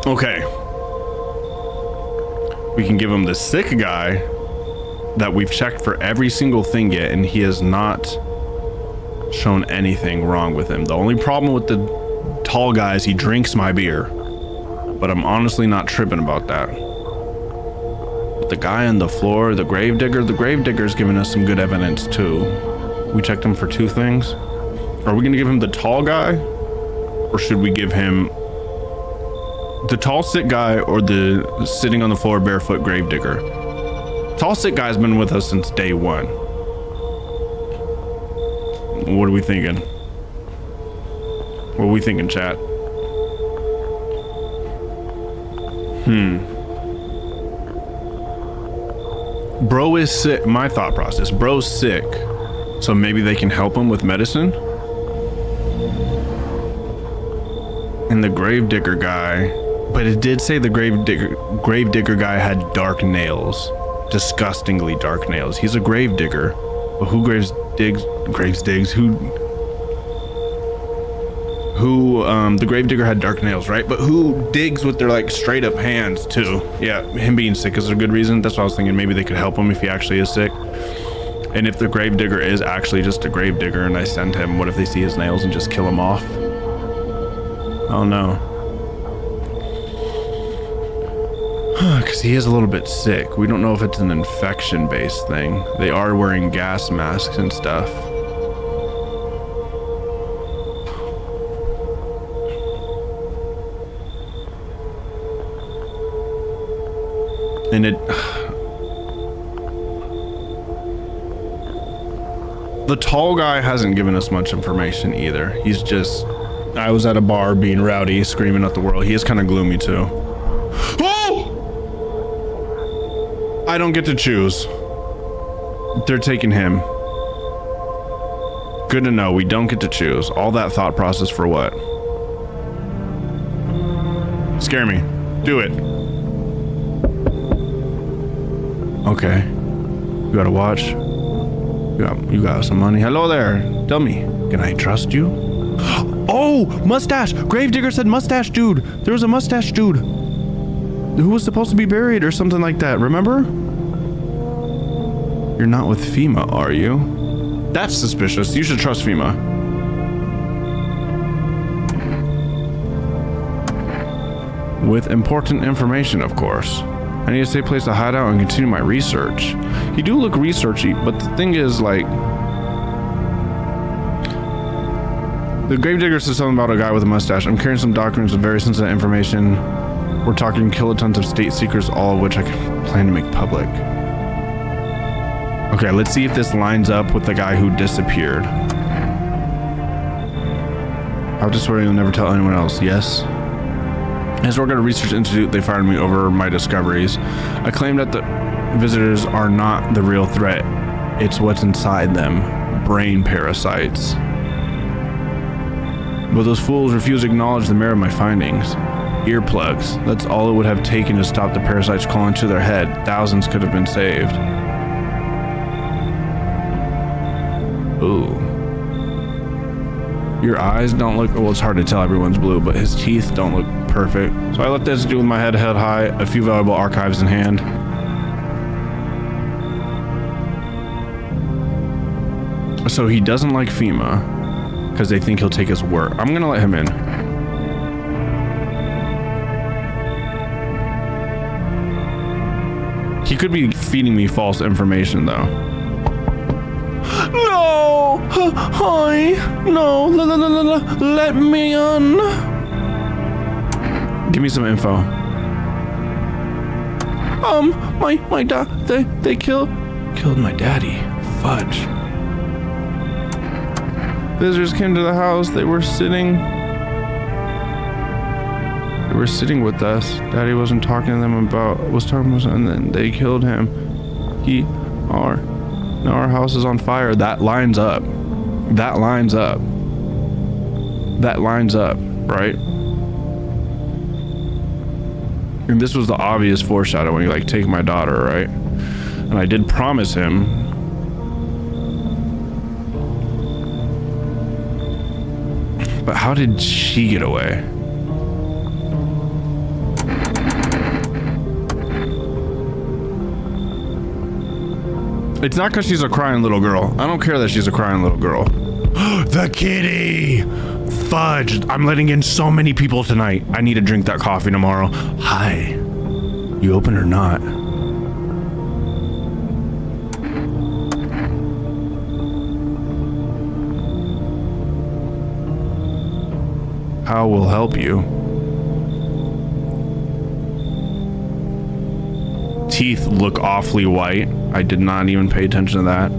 Okay. We can give him the sick guy that we've checked for every single thing yet, and he has not shown anything wrong with him. The only problem with the tall guy is he drinks my beer, but I'm honestly not tripping about that. But the guy on the floor, the gravedigger's giving us some good evidence too. We checked him for two things. Are we gonna give him the tall guy, or should we give him the tall sick guy or the sitting on the floor barefoot gravedigger? Tall sick guy's been with us since day one. What are we thinking? What are we thinking, chat? Bro is sick. My thought process. Bro's sick. So maybe they can help him with medicine? And the gravedigger guy. But it did say the gravedigger guy had dark nails. Disgustingly dark nails. He's a gravedigger. But who graves digs? The gravedigger had dark nails, right? But who digs with their like straight up hands too? Yeah, him being sick is a good reason. That's what I was thinking. Maybe they could help him if he actually is sick. And if the gravedigger is actually just a gravedigger and I send him, what if they see his nails and just kill him off? Oh no. Because he is a little bit sick. We don't know if it's an infection based thing. They are wearing gas masks and stuff. And the tall guy hasn't given us much information either. He's just, I was at a bar being rowdy, screaming at the world. He is kind of gloomy too. Oh! I don't get to choose. They're taking him. Good to know. We don't get to choose. All that thought process for what? Scare me. Do it. Okay. We gotta watch. You got some money. Hello there. Tell me, can I trust you? Oh, mustache. Gravedigger said mustache dude. There was a mustache dude who was supposed to be buried or something like that. Remember? You're not with FEMA, are you? That's suspicious. You should trust FEMA. With important information, of course. I need a safe place to hide out and continue my research. You do look researchy, but the thing is, like, the Gravedigger says something about a guy with a mustache. I'm carrying some documents with very sensitive information. We're talking kilotons of state secrets, all of which I plan to make public. Okay, let's see if this lines up with the guy who disappeared. I'll just swear you'll never tell anyone else. Yes? As I work at a research institute, they fired me over my discoveries. I claim that the visitors are not the real threat. It's what's inside them. Brain parasites. But those fools refuse to acknowledge the merit of my findings. Earplugs. That's all it would have taken to stop the parasites crawling to their head. Thousands could have been saved. Ooh. Your eyes don't look... Well, it's hard to tell, everyone's blue, but his teeth don't look perfect. So I let this do with my head held high, a few valuable archives in hand. So he doesn't like FEMA because they think he'll take his work. I'm gonna let him in. He could be feeding me false information though. No! Hi! No! Let me in! Give me some info. My dad, they killed my daddy. Fudge. Visitors came to the house. They were sitting with us. Daddy wasn't talking to them was talking about something, and then they killed him. Now our house is on fire. That lines up. That lines up, right? And this was the obvious foreshadowing, like, take my daughter, right? And I did promise him. But how did she get away? It's not because she's a crying little girl. I don't care that she's a crying little girl. The kitty! Fudge! I'm letting in so many people tonight. I need to drink that coffee tomorrow. Hi. You open or not? How will help you? Teeth look awfully white. I did not even pay attention to that.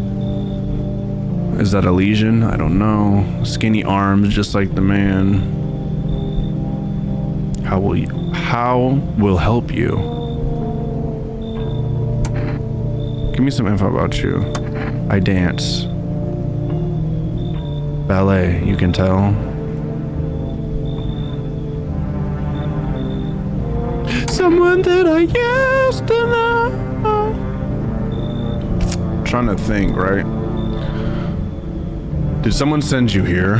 Is that a lesion? I don't know. Skinny arms, just like the man. How will help you? Give me some info about you. I dance. Ballet, you can tell. Someone that I used to know. Trying to think, right? Did someone send you here?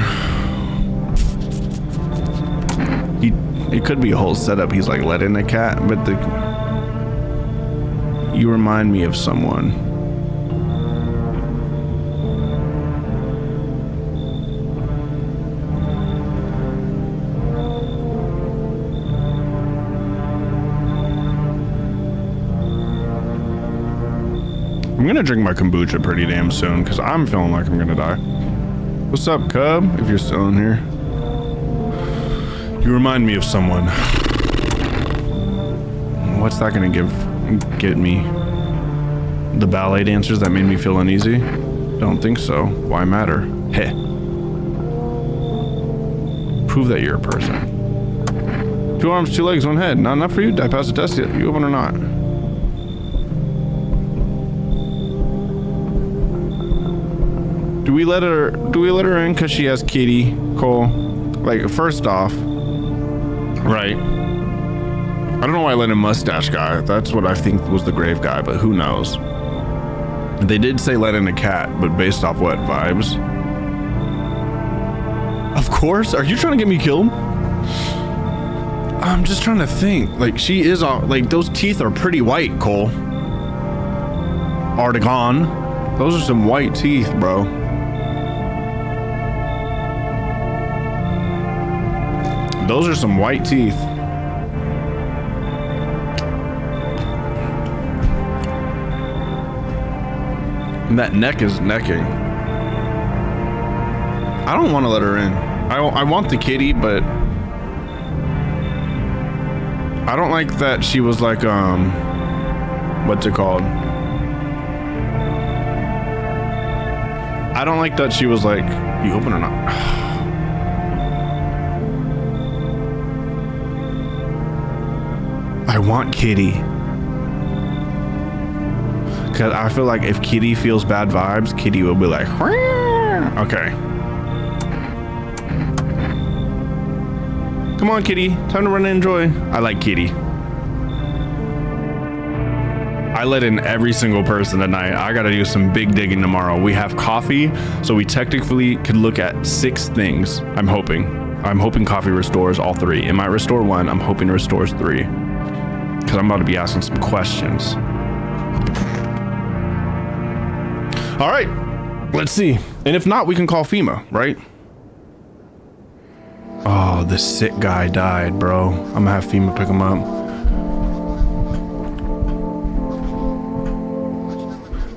It could be a whole setup. He's like letting a cat, but you remind me of someone. I'm gonna drink my kombucha pretty damn soon because I'm feeling like I'm gonna die. What's up, Cub? If you're still in here. You remind me of someone. What's that gonna get me? The ballet dancers that made me feel uneasy? Don't think so. Why matter? Heh. Prove that you're a person. 2 arms, 2 legs, 1 head. Not enough for you? Did I pass the test yet? You open or not? Do we let her in because she has kitty, Cole? Like, first off, right? I don't know why I let in mustache guy. That's what I think was the grave guy, but who knows? They did say let in a cat, but based off what? Vibes? Of course. Are you trying to get me killed? I'm just trying to think. Like, she is all, like, those teeth are pretty white, Cole. Artigon. Those are some white teeth, bro. Those are some white teeth. And that neck is necking. I don't want to let her in. I want the kitty, but I don't like that she was like, what's it called? I don't like that she was like, you open or not? I want Kitty. Cause I feel like if Kitty feels bad vibes, Kitty will be like, okay. Come on, Kitty. Time to run and enjoy. I like Kitty. I let in every single person tonight. I gotta do some big digging tomorrow. We have coffee, so we technically could look at 6 things. I'm hoping. I'm hoping coffee restores all 3. It might restore 1. I'm hoping it restores 3. Because I'm about to be asking some questions. All right, let's see. And if not, we can call FEMA, right? Oh, this sick guy died, bro. I'm gonna have FEMA pick him up.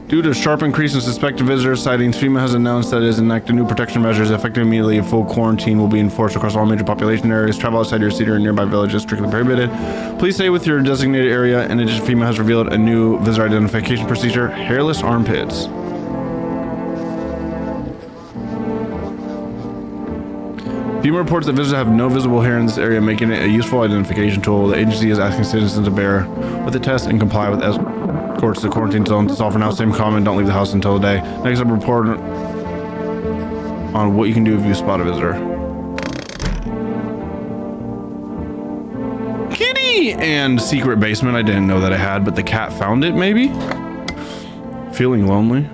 Due to a sharp increase in suspected visitor sightings, FEMA has announced that it has enacted new protection measures effective immediately. A full quarantine will be enforced across all major population areas. Travel outside your city or nearby village is strictly prohibited. Please stay with your designated area. In addition, FEMA has revealed a new visitor identification procedure: hairless armpits. FEMA reports that visitors have no visible hair in this area, making it a useful identification tool. The agency is asking citizens to bear with the test and comply with escorts to the quarantine zone. That's all for now. Same comment, don't leave the house until the day. Next up, report on what you can do if you spot a visitor. Kitty! And secret basement, I didn't know that I had, but the cat found it, maybe? Feeling lonely?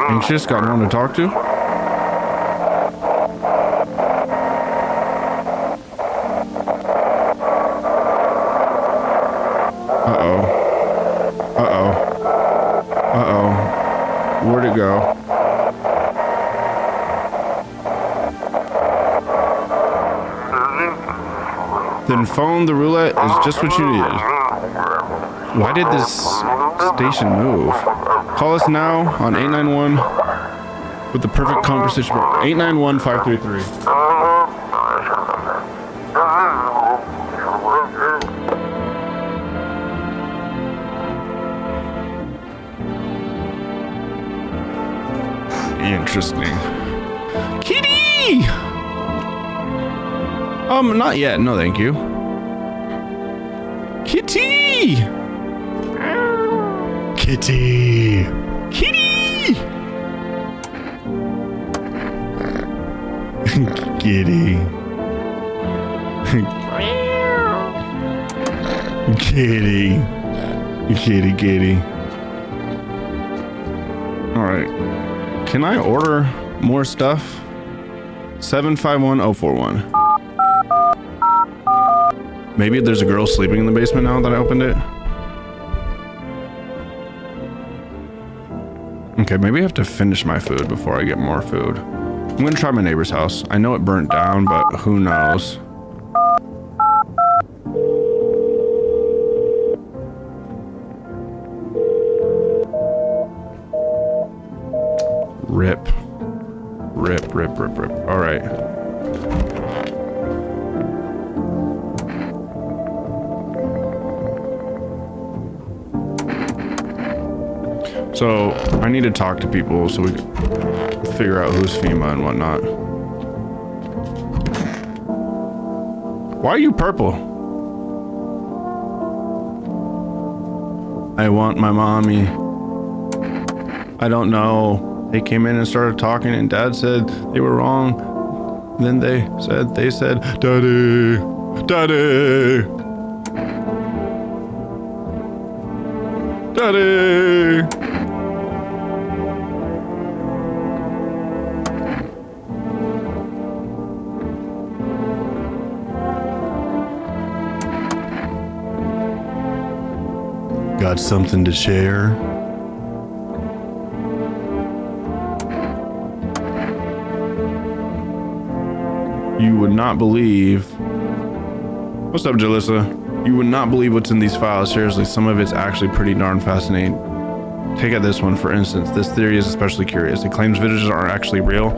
Anxious, got no one to talk to? Where'd it go? Then phone the roulette is just what you needed. Why did this station move? Call us now on 891 with the perfect conversation. 891-533. Interesting. Kitty! Not yet. No, thank you. Kitty! Kitty! Kitty! Kitty. Kitty. Kitty, kitty. All right. Can I order more stuff? 751-041. Maybe there's a girl sleeping in the basement now that I opened it. Okay, maybe I have to finish my food before I get more food. I'm gonna try my neighbor's house. I know it burnt down, but who knows? Rip. Rip, rip, rip, rip. All right. So I need to talk to people so we can figure out who's FEMA and whatnot. Why are you purple? I want my mommy. I don't know. They came in and started talking and Dad said they were wrong. Then they said, Daddy, Daddy, Daddy! Got something to share? You would not believe. What's up, Jalissa? You would not believe what's in these files. Seriously, some of it's actually pretty darn fascinating. Take out this one, for instance. This theory is especially curious. It claims villagers aren't actually real.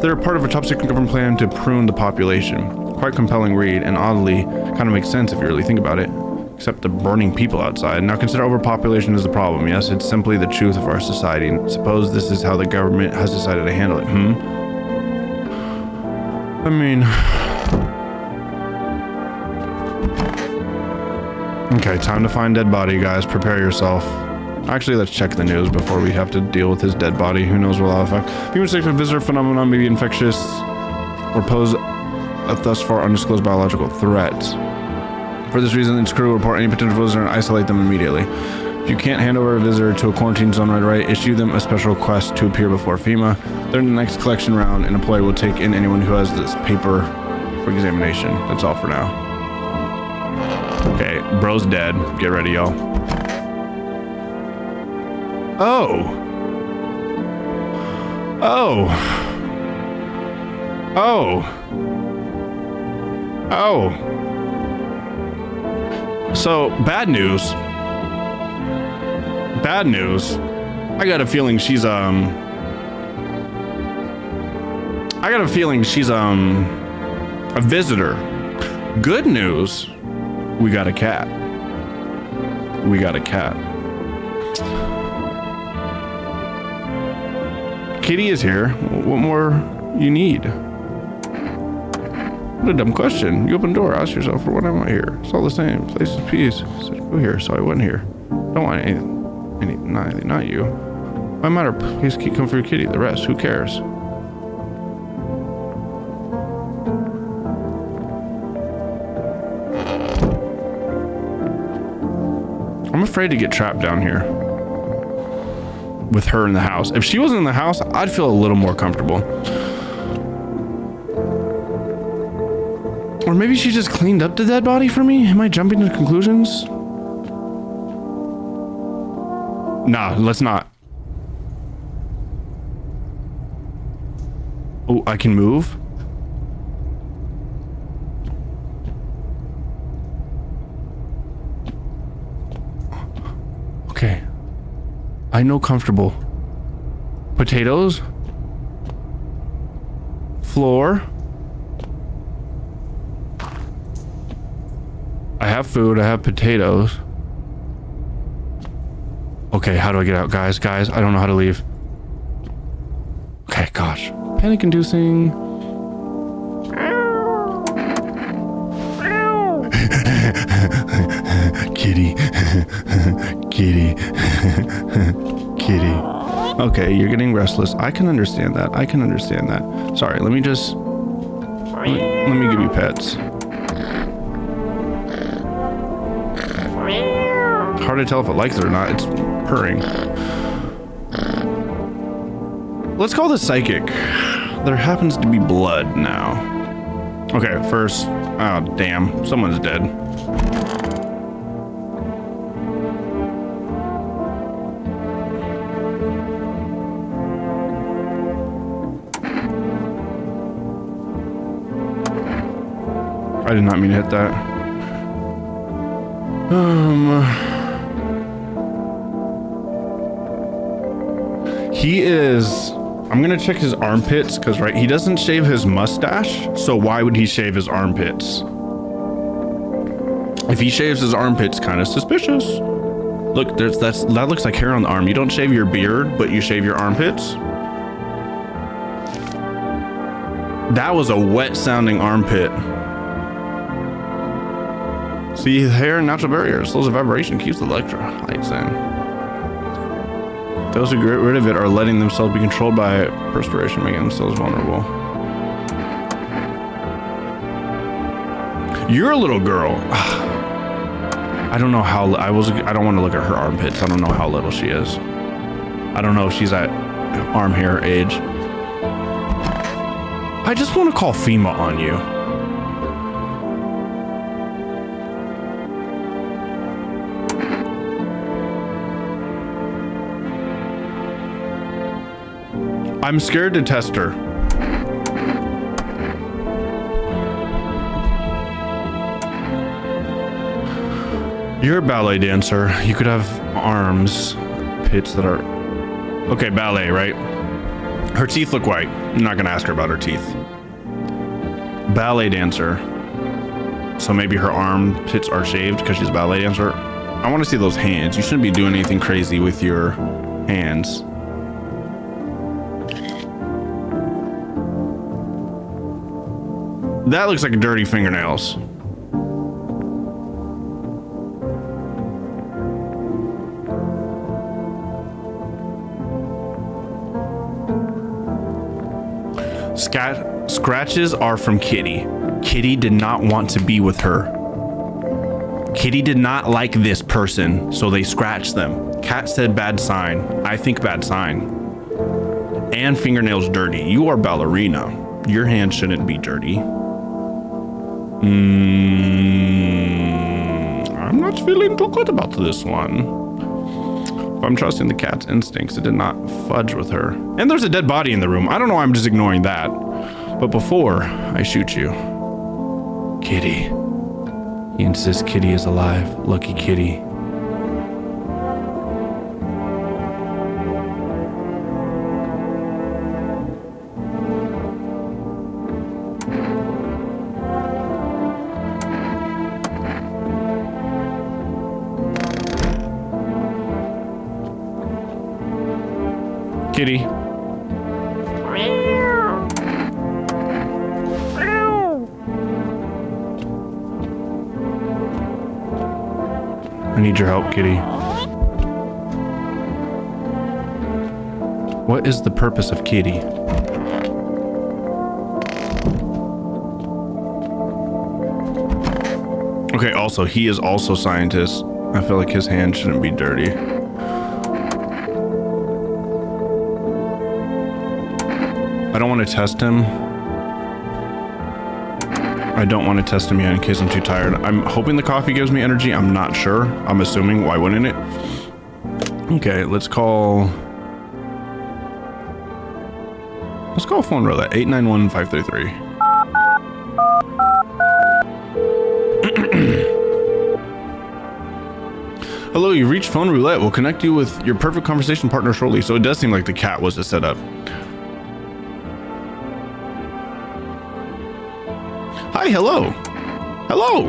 They're part of a top-secret government plan to prune the population. Quite compelling read, and oddly, kind of makes sense if you really think about it. Except the burning people outside. Now consider overpopulation as the problem. Yes, it's simply the truth of our society. Suppose this is how the government has decided to handle it. I mean... Okay, time to find dead body, guys. Prepare yourself. Actually, let's check the news before we have to deal with his dead body. Who knows what will affect. Human sexual visitor phenomenon may be infectious or pose a thus far undisclosed biological threat. For this reason, its crew will report any potential visitor and isolate them immediately. If you can't hand over a visitor to a quarantine zone right away, issue them a special request to appear before FEMA. During the next collection round, an employee will take in anyone who has this paper for examination. That's all for now. Okay, bro's dead. Get ready, y'all. Oh. Oh. Oh. Oh. So, bad news. Bad news. I got a feeling she's a visitor. Good news. We got a cat. We got a cat. Kitty is here. What more you need? What a dumb question. You open the door, ask yourself for what I want here. It's all the same. Place of peace. I said, go here, so I went here. Don't want anything, not you. Why matter? Please keep coming for your kitty. The rest, who cares? I'm afraid to get trapped down here with her in the house. If she wasn't in the house, I'd feel a little more comfortable. Or maybe she just cleaned up the dead body for me? Am I jumping to conclusions? Nah, let's not. Oh, I can move? Okay. I know comfortable. Potatoes? Floor? I have food, I have potatoes. Okay, how do I get out? Guys, I don't know how to leave. Okay, gosh. Panic-inducing. Kitty. Kitty. Kitty. Okay, you're getting restless. I can understand that. Sorry, let me give you pets. Hard to tell if it likes it or not. It's purring. Let's call this psychic. There happens to be blood now. Okay, first. Oh, damn. Someone's dead. I did not mean to hit that. He is... I'm gonna check his armpits, because, right, he doesn't shave his mustache, so why would he shave his armpits? If he shaves his armpits, kind of suspicious. Look, that looks like hair on the arm. You don't shave your beard, but you shave your armpits? That was a wet-sounding armpit. See, hair and natural barriers. Slows the vibration, keeps the electrolytes in. Those who get rid of it are letting themselves be controlled by perspiration, making themselves vulnerable. You're a little girl. I don't know how, I don't want to look at her armpits. I don't know how little she is. I don't know if she's at arm hair age. I just want to call FEMA on you. I'm scared to test her. You're a ballet dancer. You could have arms, pits that are... Okay, ballet, right? Her teeth look white. I'm not gonna ask her about her teeth. Ballet dancer. So maybe her armpits are shaved because she's a ballet dancer. I want to see those hands. You shouldn't be doing anything crazy with your hands. That looks like dirty fingernails. Scratches are from Kitty. Kitty did not want to be with her. Kitty did not like this person, so they scratched them. Cat said bad sign. I think bad sign. And fingernails dirty. You are ballerina. Your hand shouldn't be dirty. I'm not feeling too good about this one. If I'm trusting the cat's instincts, it did not fudge with her. And there's a dead body in the room. I don't know why I'm just ignoring that. But before I shoot you, Kitty. He insists Kitty is alive. Lucky Kitty. Kitty. I need your help, Kitty. What is the purpose of Kitty? Okay, also, he is also scientist. I feel like his hand shouldn't be dirty. I don't want to test him. I don't want to test him yet in case I'm too tired. I'm hoping the coffee gives me energy. I'm not sure. I'm assuming. Why wouldn't it? Okay, let's call phone roulette. 891-533. Hello, you've reached phone roulette. We'll connect you with your perfect conversation partner shortly. So it does seem like the cat was a setup. Hi, hello. Hello.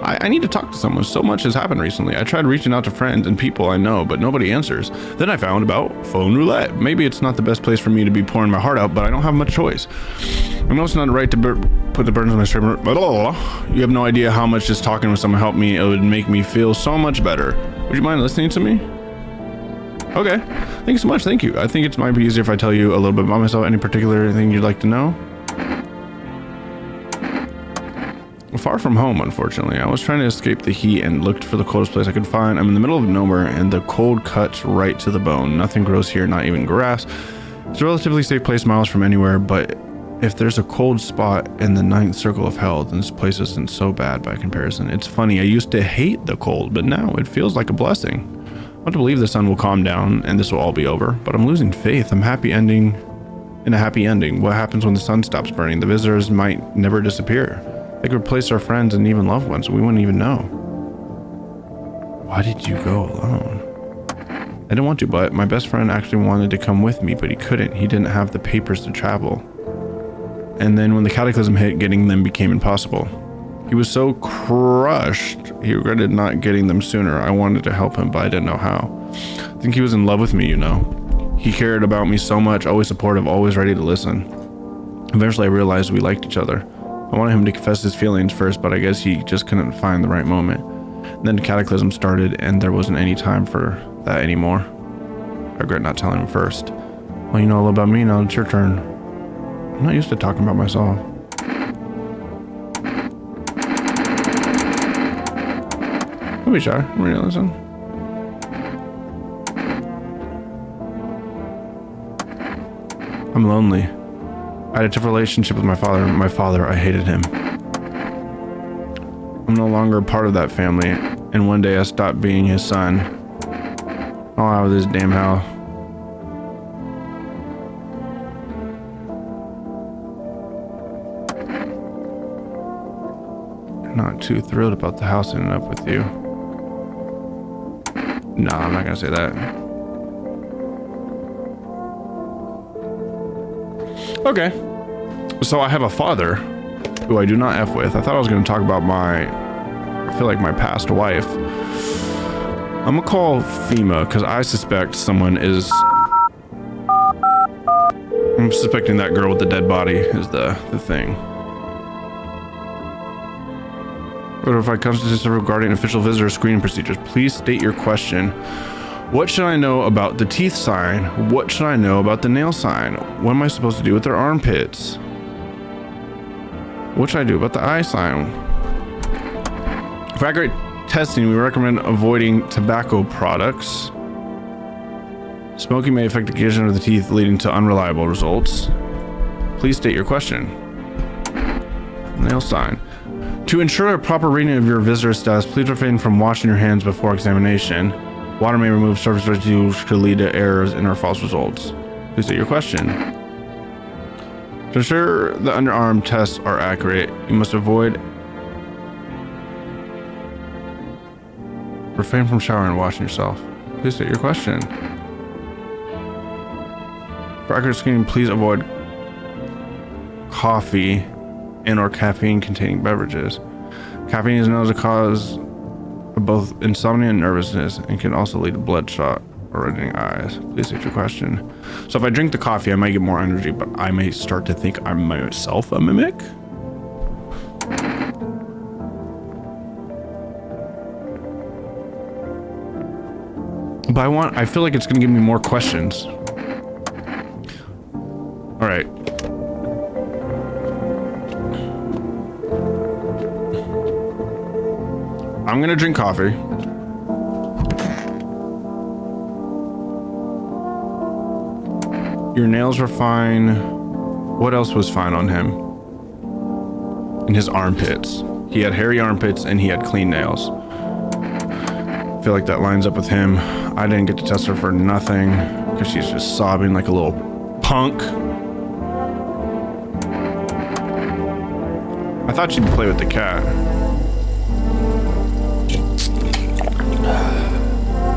I need to talk to someone. So much has happened recently. I tried reaching out to friends and people I know, but nobody answers. Then I found about phone roulette. Maybe it's not the best place for me to be pouring my heart out, but I don't have much choice. I know it's not right to put the burdens on my shoulder, but you have no idea how much just talking with someone helped me. It would make me feel so much better. Would you mind listening to me? Okay. Thank you so much. Thank you. I think it might be easier if I tell you a little bit about myself. Any particular thing you'd like to know? Far from home, unfortunately. I was trying to escape the heat and looked for the coldest place I could find. I'm in the middle of nowhere and the cold cuts right to the bone. Nothing grows here, not even grass. It's a relatively safe place miles from anywhere, but if there's a cold spot in the ninth circle of hell, then this place isn't so bad by comparison. It's funny, I used to hate the cold, but now it feels like a blessing. I want to believe the sun will calm down and this will all be over, but I'm losing faith. I'm in a happy ending. What happens when the sun stops burning? The visitors might never disappear. They could replace our friends and even loved ones. We wouldn't even know. Why did you go alone? I didn't want to, but my best friend actually wanted to come with me, but he couldn't. He didn't have the papers to travel. And then when the cataclysm hit, getting them became impossible. He was so crushed, he regretted not getting them sooner. I wanted to help him, but I didn't know how. I think he was in love with me, you know. He cared about me so much, always supportive, always ready to listen. Eventually I realized we liked each other. I wanted him to confess his feelings first, but I guess he just couldn't find the right moment. And then the cataclysm started and there wasn't any time for that anymore. I regret not telling him first. Well, you know all about me, now it's your turn. I'm not used to talking about myself. Don't be shy. Really listen. I'm lonely. I had a tough relationship with my father. My father, I hated him. I'm no longer a part of that family, and one day I stopped being his son. All out of this damn house. I'm not too thrilled about the house ending up with you. No, I'm not gonna say that. Okay. So I have a father who I do not F with. I thought I was going to talk about my past wife. I'm going to call FEMA because I suspect someone is... I'm suspecting that girl with the dead body is the thing. What if I constitute regarding official visitor screening procedures? Please state your question. What should I know about the teeth sign? What should I know about the nail sign? What am I supposed to do with their armpits? What should I do about the eye sign? For accurate testing, we recommend avoiding tobacco products. Smoking may affect the condition of the teeth, leading to unreliable results. Please state your question. Nail sign. To ensure a proper reading of your visitor status, please refrain from washing your hands before examination. Water may remove surface residue, which could lead to errors and or false results. Please state your question. To ensure the underarm tests are accurate, you must refrain from showering and washing yourself. Please state your question. For accurate screening, please avoid coffee and or caffeine containing beverages. Caffeine is known as a cause of both insomnia and nervousness and can also lead to bloodshot or reddening eyes. Please state your question. So if I drink the coffee, I might get more energy, but I may start to think I'm myself a mimic. But I feel like it's gonna give me more questions. All right. I'm gonna drink coffee. Your nails were fine. What else was fine on him? And his armpits. He had hairy armpits and he had clean nails. I feel like that lines up with him. I didn't get to test her for nothing because she's just sobbing like a little punk. I thought she'd play with the cat.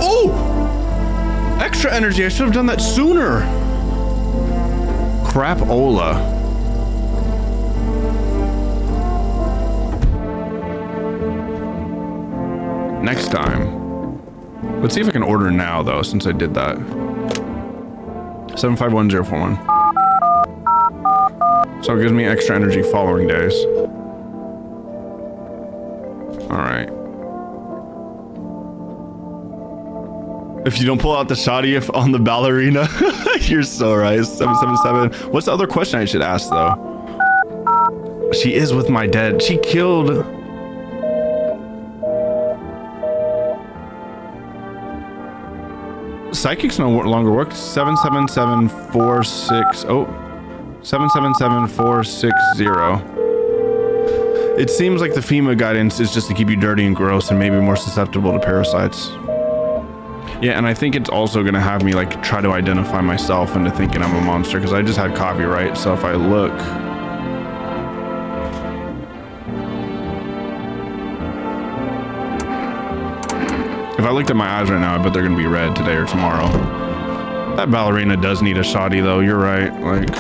Oh! Extra energy. I should have done that sooner. Crapola. Next time. Let's see if I can order now, though, since I did that. 751041. So it gives me extra energy following days. All right. If you don't pull out the shoddy on the ballerina, you're so right. 777. What's the other question I should ask, though? She is with my dead. She killed... Psychics no longer work. 777460. 777460. It seems like the FEMA guidance is just to keep you dirty and gross and maybe more susceptible to parasites. Yeah, and I think it's also gonna have me like try to identify myself into thinking I'm a monster because I just had copyright. So if I look, if I looked at my eyes right now, I bet they're gonna be red today or tomorrow. That ballerina does need a shoddy though. You're right. Like,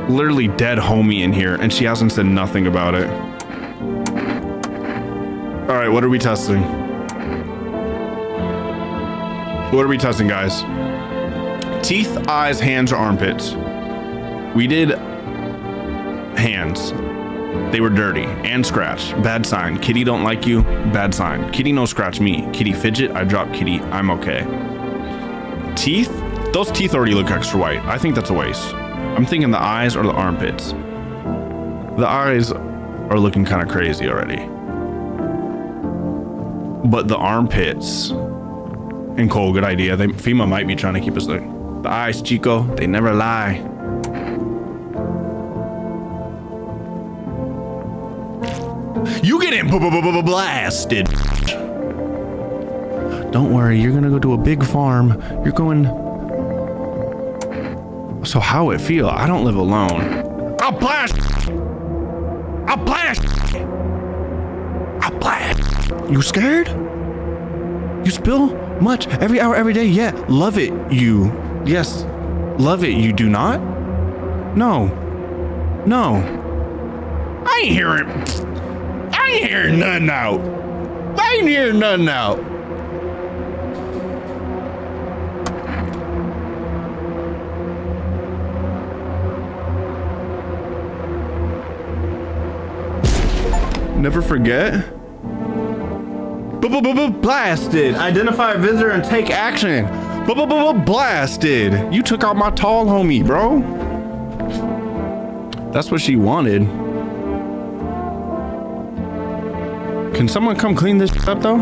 literally dead homie in here, and she hasn't said nothing about it. All right, what are we testing? What are we testing, guys? Teeth, eyes, hands, or armpits? We did hands. They were dirty and scratched. Bad sign. Kitty don't like you. Bad sign. Kitty no scratch me. Kitty fidget. I drop kitty. I'm okay. Teeth? Those teeth already look extra white. I think that's a waste. I'm thinking the eyes or the armpits. The eyes are looking kind of crazy already. But the armpits, and Cole, good idea. FEMA might be trying to keep us like, the eyes, Chico, they never lie. You getting blasted. Don't worry, you're gonna go to a big farm. You're going. So how it feel? I don't live alone. I'll blast. I'll blast. I'll blast. You scared? You spill much every hour, every day. Yeah, love it. You. Yes, love it. You do not? No. No. I ain't hearing. I ain't hearing nothing out. I ain't hearing nothing out. Never forget. Blasted. Identify a visitor and take action. Blasted. You took out my tall homie, bro. That's what she wanted. Can someone come clean this up though?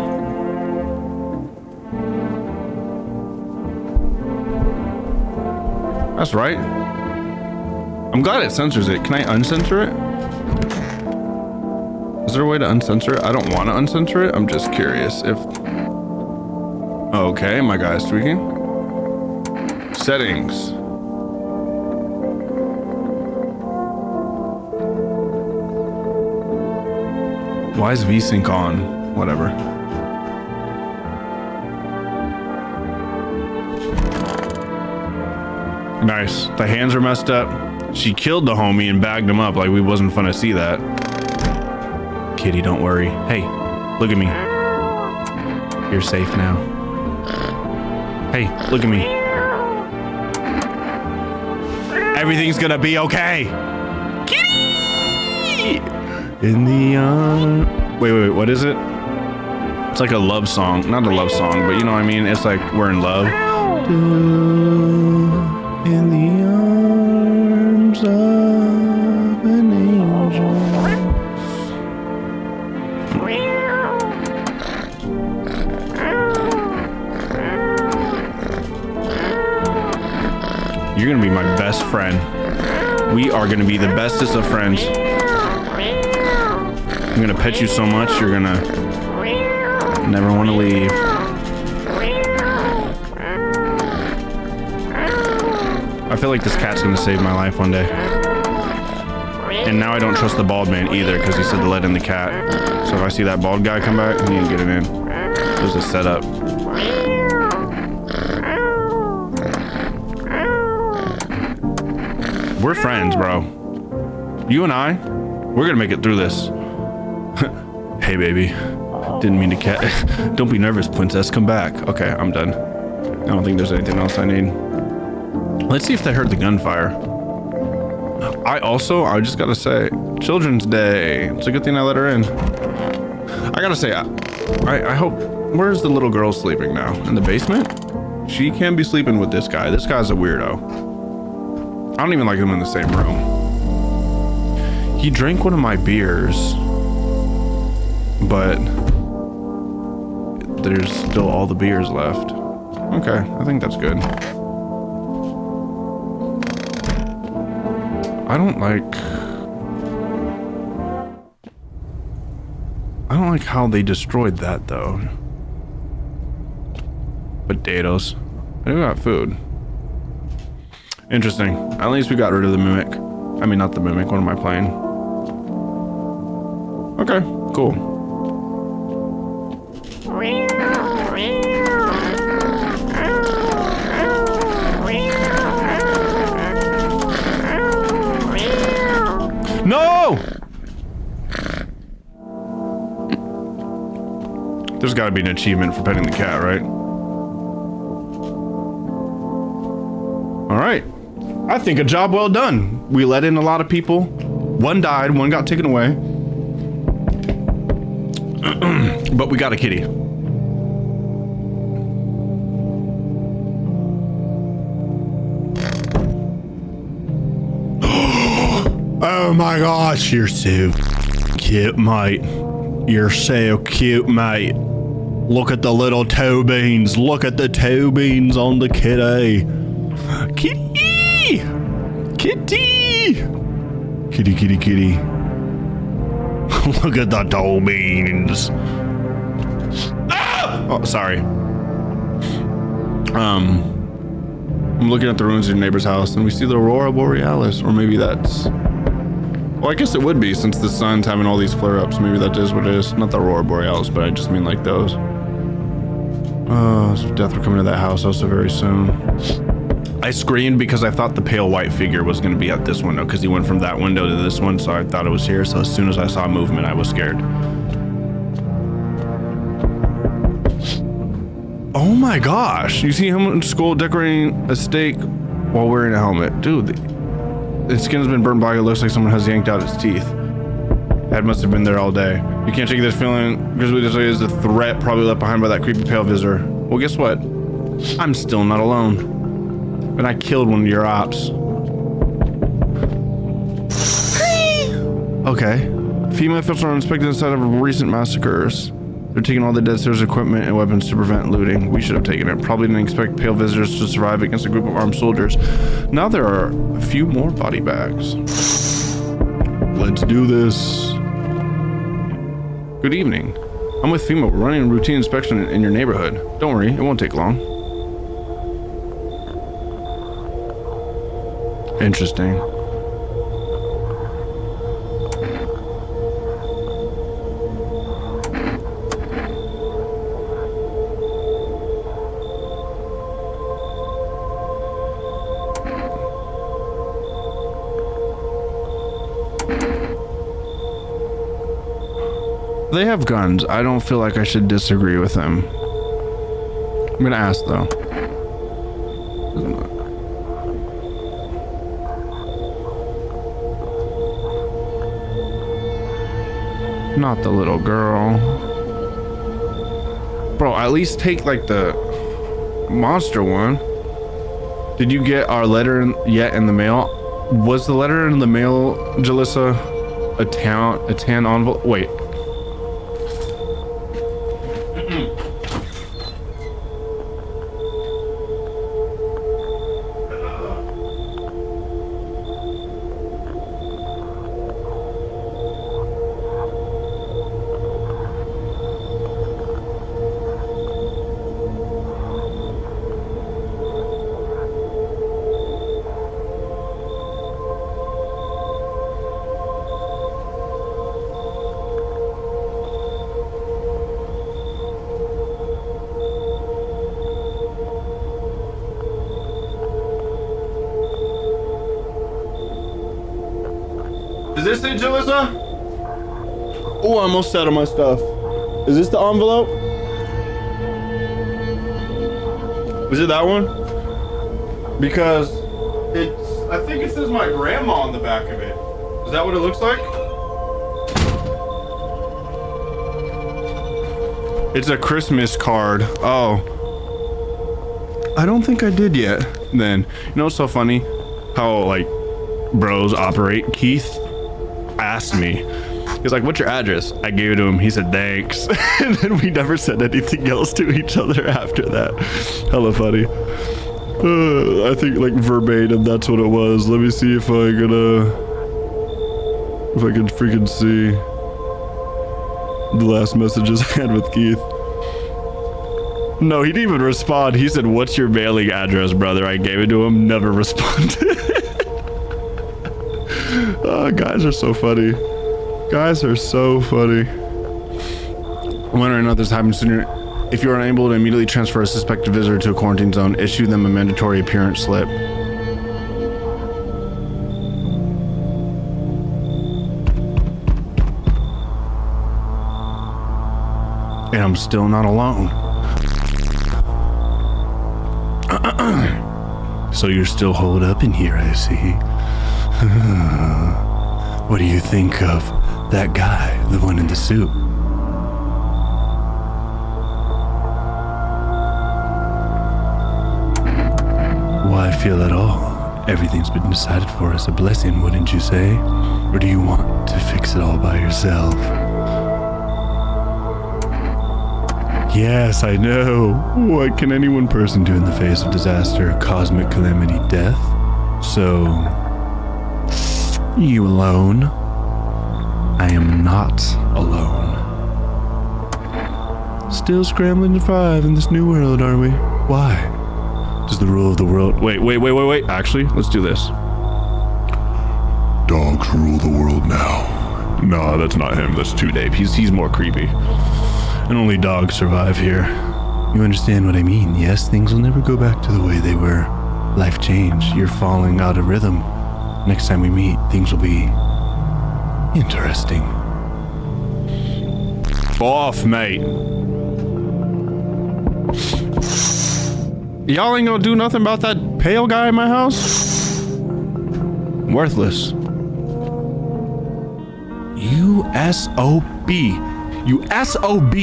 That's right. I'm glad it censors it. Can I uncensor it? Is there a way to uncensor it? I don't want to uncensor it. I'm just curious if... Okay, my guy's tweaking. Settings. Why is VSync on? Whatever. Nice. The hands are messed up. She killed the homie and bagged him up like we wasn't fun to see that. Kitty, don't worry. Hey, look at me. You're safe now. Hey, look at me. Everything's gonna be okay. Kitty! In the wait, what is it? It's like a love song. Not a love song, but you know what I mean? It's like we're in love. In the arms of an angel. You're gonna be my best friend. We are gonna be the bestest of friends. I'm gonna pet you so much, you're gonna never want to leave. I feel like this cat's gonna save my life one day. And now I don't trust the bald man either because he said to let in the cat. So if I see that bald guy come back, he ain't getting in. It was a setup. We're friends, bro. You and I, we're gonna make it through this. Hey, baby. Didn't mean to cat. Don't be nervous, princess. Come back. Okay, I'm done. I don't think there's anything else I need. Let's see if they heard the gunfire. I just gotta say, Children's Day. It's a good thing I let her in. I gotta say, I hope, where's the little girl sleeping now? In the basement? She can't be sleeping with this guy. This guy's a weirdo. I don't even like him in the same room. He drank one of my beers, but there's still all the beers left. Okay, I think that's good. I don't like how they destroyed that though. Potatoes. I do got food. Interesting. At least we got rid of the mimic. I mean, not the mimic. What am I playing? Okay, cool. No! There's got to be an achievement for petting the cat, right? All right. I think a job well done. We let in a lot of people. One died, one got taken away. But we got a kitty. Oh my gosh, you're so cute, mate. You're so cute, mate. Look at the little toe beans. Look at the toe beans on the kitty. Kitty! Kitty! Kitty, kitty, kitty. Look at the toe beans. Ah! Oh, sorry. I'm looking at the ruins of your neighbor's house and we see the Aurora Borealis, or maybe that's... Well, I guess it would be since the sun's having all these flare-ups. Maybe that is what it is. Not the Aurora Borealis, but I just mean like those. So death will come into that house also very soon. I screamed because I thought the pale white figure was going to be at this window because he went from that window to this one, so I thought it was here. So as soon as I saw movement, I was scared. Oh my gosh. You see him in school decorating a steak while wearing a helmet. Dude, his skin's been burnt black. It looks like someone has yanked out his teeth. That must have been there all day. You can't shake this feeling because this is a threat probably left behind by that creepy pale visitor. Well, guess what? I'm still not alone. And I killed one of your ops. Okay. Female officials are inspected inside of recent massacres. They're taking all the dead soldiers' equipment and weapons to prevent looting. We should have taken it. Probably didn't expect pale visitors to survive against a group of armed soldiers. Now there are a few more body bags. Let's do this. Good evening. I'm with FEMA. We're running a routine inspection in your neighborhood. Don't worry, it won't take long. Interesting. They have guns. I don't feel like I should disagree with them. I'm gonna ask though. Not the little girl. Bro, at least take like the monster one. Did you get our letter yet in the mail? Was the letter in the mail, Jalissa, a tan envelope? Wait. Is this it, Jalissa? Oh, I almost out of my stuff. Is this the envelope? Is it that one? Because I think it says my grandma on the back of it. Is that what it looks like? It's a Christmas card. Oh. I don't think I did yet then. You know what's so funny? How like bros operate. Keith asked me, he's like, what's your address? I gave it to him. He said thanks. And then we never said anything else to each other after that. Hella funny. I think like verbatim that's what it was. Let me see if I can freaking see the last messages I had with Keith. No, he didn't even respond. He said, what's your mailing address, brother? I gave it to him. Never responded. Oh, guys are so funny. Guys are so funny. Whether or not this happens sooner, if you are unable to immediately transfer a suspected visitor to a quarantine zone, issue them a mandatory appearance slip. And I'm still not alone. So you're still holed up in here, I see. What do you think of that guy, the one in the suit? Why feel at all? Everything's been decided for as a blessing, wouldn't you say? Or do you want to fix it all by yourself. Yes, I know. What can any one person do in the face of disaster, cosmic calamity, death? So, you alone? I am not alone. Still scrambling to thrive in this new world, are we? Why? Does the rule of the world... Wait. Actually, let's do this. Dogs rule the world now. No, that's not him. That's 2Dave. He's more creepy. And only dogs survive here. You understand what I mean? Yes, things will never go back to the way they were. Life changed. You're falling out of rhythm. Next time we meet, things will be... interesting. Off, mate. Y'all ain't gonna do nothing about that pale guy in my house? Worthless. You SOB. You SOB.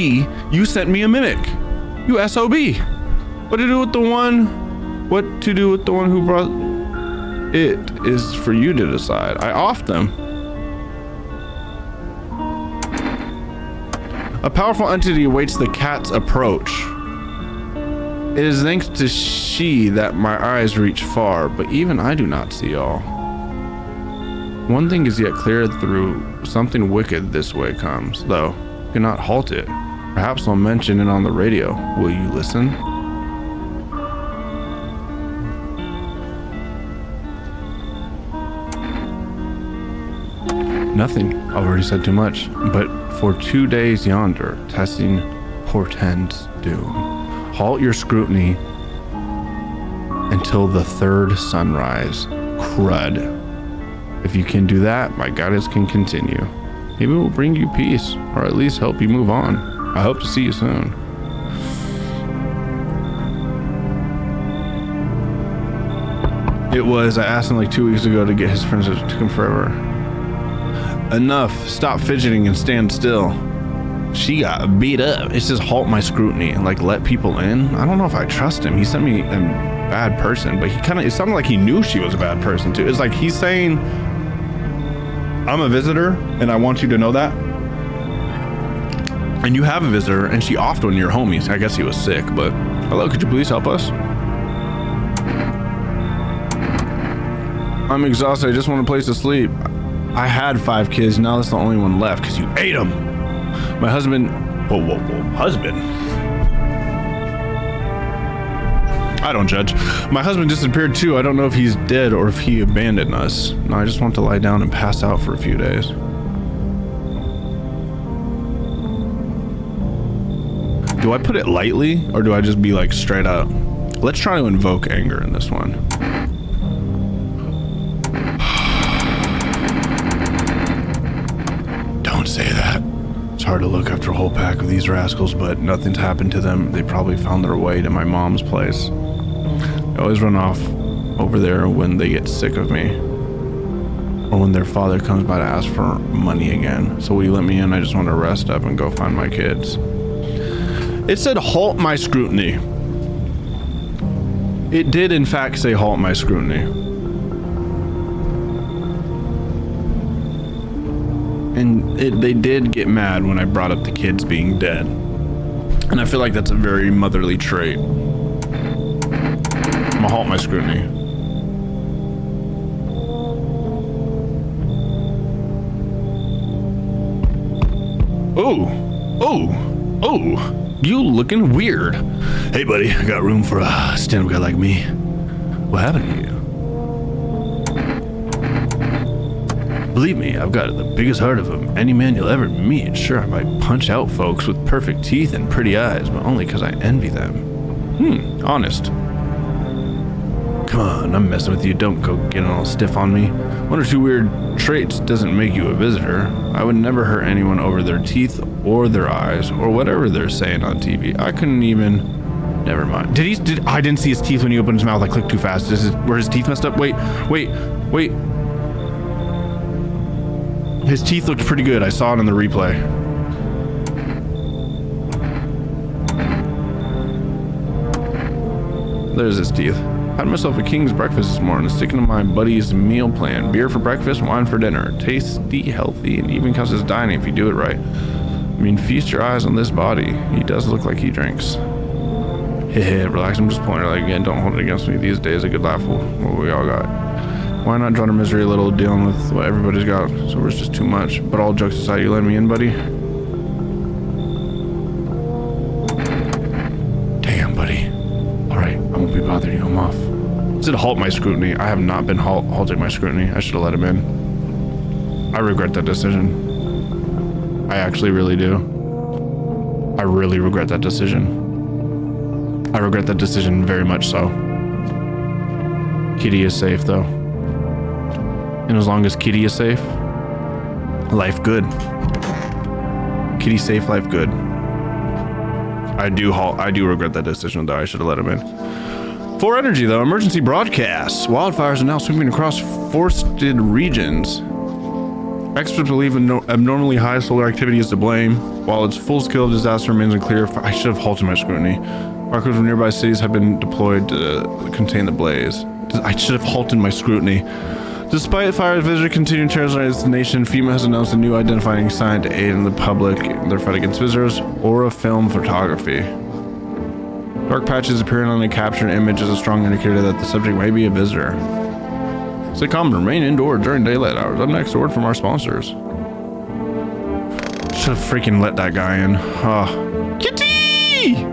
You sent me a mimic. You SOB. What to do with the one who brought it is for you to decide. I offed them. A powerful entity awaits the cat's approach. It is thanks to she that my eyes reach far, but even I do not see all. One thing is yet clear through something wicked this way comes, though you cannot halt it. Perhaps I'll mention it on the radio. Will you listen? Nothing. I've already said too much. But for 2 days yonder, testing portends doom. Halt your scrutiny until the third sunrise. Crud. If you can do that, my guidance can continue. Maybe it will bring you peace, or at least help you move on. I hope to see you soon. I asked him like 2 weeks ago to get his friends to come forever. Enough. Stop fidgeting and stand still. She got beat up. It says halt my scrutiny and like let people in. I don't know if I trust him. He sent me a bad person, but it sounded like he knew she was a bad person too. It's like he's saying, I'm a visitor and I want you to know that. And you have a visitor and she offed one of your homies. I guess he was sick, but hello, could you please help us? I'm exhausted. I just want a place to sleep. I had 5 kids. Now that's the only one left because you ate them. My husband... Whoa. Husband? I don't judge. My husband disappeared too. I don't know if he's dead or if he abandoned us. No, I just want to lie down and pass out for a few days. Do I put it lightly or do I just be like straight up? Let's try to invoke anger in this one. Don't say that. It's hard to look after a whole pack of these rascals, but nothing's happened to them. They probably found their way to my mom's place. They always run off over there when they get sick of me. Or when their father comes by to ask for money again. So will you let me in? I just want to rest up and go find my kids. It said halt my scrutiny. It did in fact say halt my scrutiny. And they did get mad when I brought up the kids being dead. And I feel like that's a very motherly trait. I'm gonna halt my scrutiny. Oh, you looking weird. Hey buddy, I got room for a stand-up guy like me. What happened to you? Believe me, I've got the biggest heart of any man you'll ever meet. Sure, I might punch out folks with perfect teeth and pretty eyes, but only because I envy them. Honest. Come on, I'm messing with you. Don't go getting all stiff on me. 1 or 2 weird traits doesn't make you a visitor. I would never hurt anyone over their teeth or their eyes or whatever they're saying on TV. I couldn't even... Never mind. I didn't see his teeth when he opened his mouth. I clicked too fast. Were his teeth messed up? Wait. His teeth looked pretty good. I saw it in the replay. There's his teeth. Had myself a king's breakfast this morning, sticking to my buddy's meal plan. Beer for breakfast, wine for dinner. Tasty, healthy, and even counts as dining if you do it right. I mean, feast your eyes on this body. He does look like he drinks. Heh, relax, I'm just pointing it like again, don't hold it against me. These days a good laugh what we all got. Why not drown our misery a little dealing with what everybody's got? So it's just too much. But all jokes aside, you let me in, buddy? Damn, buddy. Alright, I won't be bothering you, I'm off. It said halt my scrutiny. I have not been halting my scrutiny. I should have let him in. I regret that decision. I actually really do. I really regret that decision. I regret that decision very much so. Kitty is safe though. And as long as Kitty is safe, life good. Kitty safe, life good. I do regret that decision though. I should have let him in. For energy though, emergency broadcasts. Wildfires are now sweeping across forested regions. Experts believe abnormally high solar activity is to blame. While its full scale of disaster remains unclear, I should have halted my scrutiny. Markers from nearby cities have been deployed to contain the blaze. I should have halted my scrutiny. Despite fire visitors continuing to terrorize the nation, FEMA has announced a new identifying sign to aid in the public in their fight against visitors, Aura Film Photography. Dark patches appearing on a captured image is a strong indicator that the subject may be a visitor. Stay calm and remain indoors during daylight hours. Up next, a word from our sponsors. Should have freaking let that guy in. Oh. Kitty!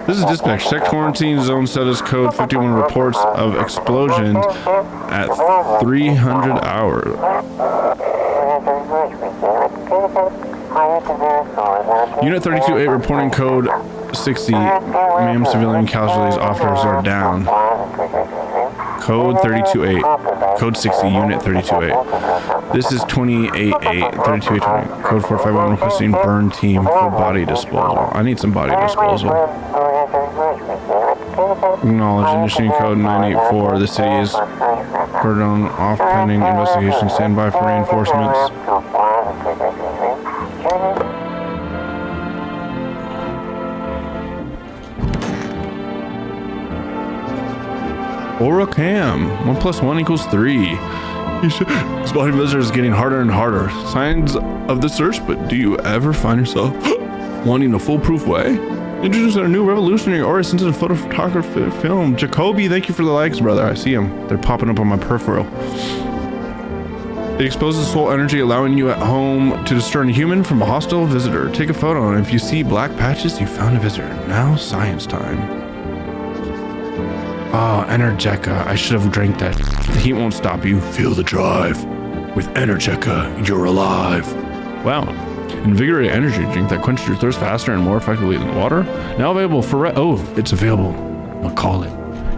This is dispatch. Check quarantine zone status code 51 reports of explosions at 300 hours. Unit 32-8 reporting code 60. Ma'am, civilian casualties officers are down. Code 32-8. Code 60. Unit 32-8. This is 28-8. 32-8. Code 451 requesting burn team for body disposal. I need some body disposal. Acknowledge initiating code 984. The city is cordon off pending investigation. Stand by for reinforcements. Aura Cam. 1 + 1 = 3. Spotting visitors is getting harder and harder. Signs of the search, but do you ever find yourself wanting a foolproof way? Introducing our new revolutionary Aura sensitive photo photography film. Jacoby, thank you for the likes, brother. I see them. They're popping up on my peripheral. It exposes soul energy, allowing you at home to discern a human from a hostile visitor. Take a photo, and if you see black patches, you found a visitor. Now, science time. Oh, Energeca. I should have drank that. The heat won't stop you. Feel the drive. With Energeca, you're alive. Wow. Invigorating energy drink that quenches your thirst faster and more effectively than water. Now available for it's available. I'll call it.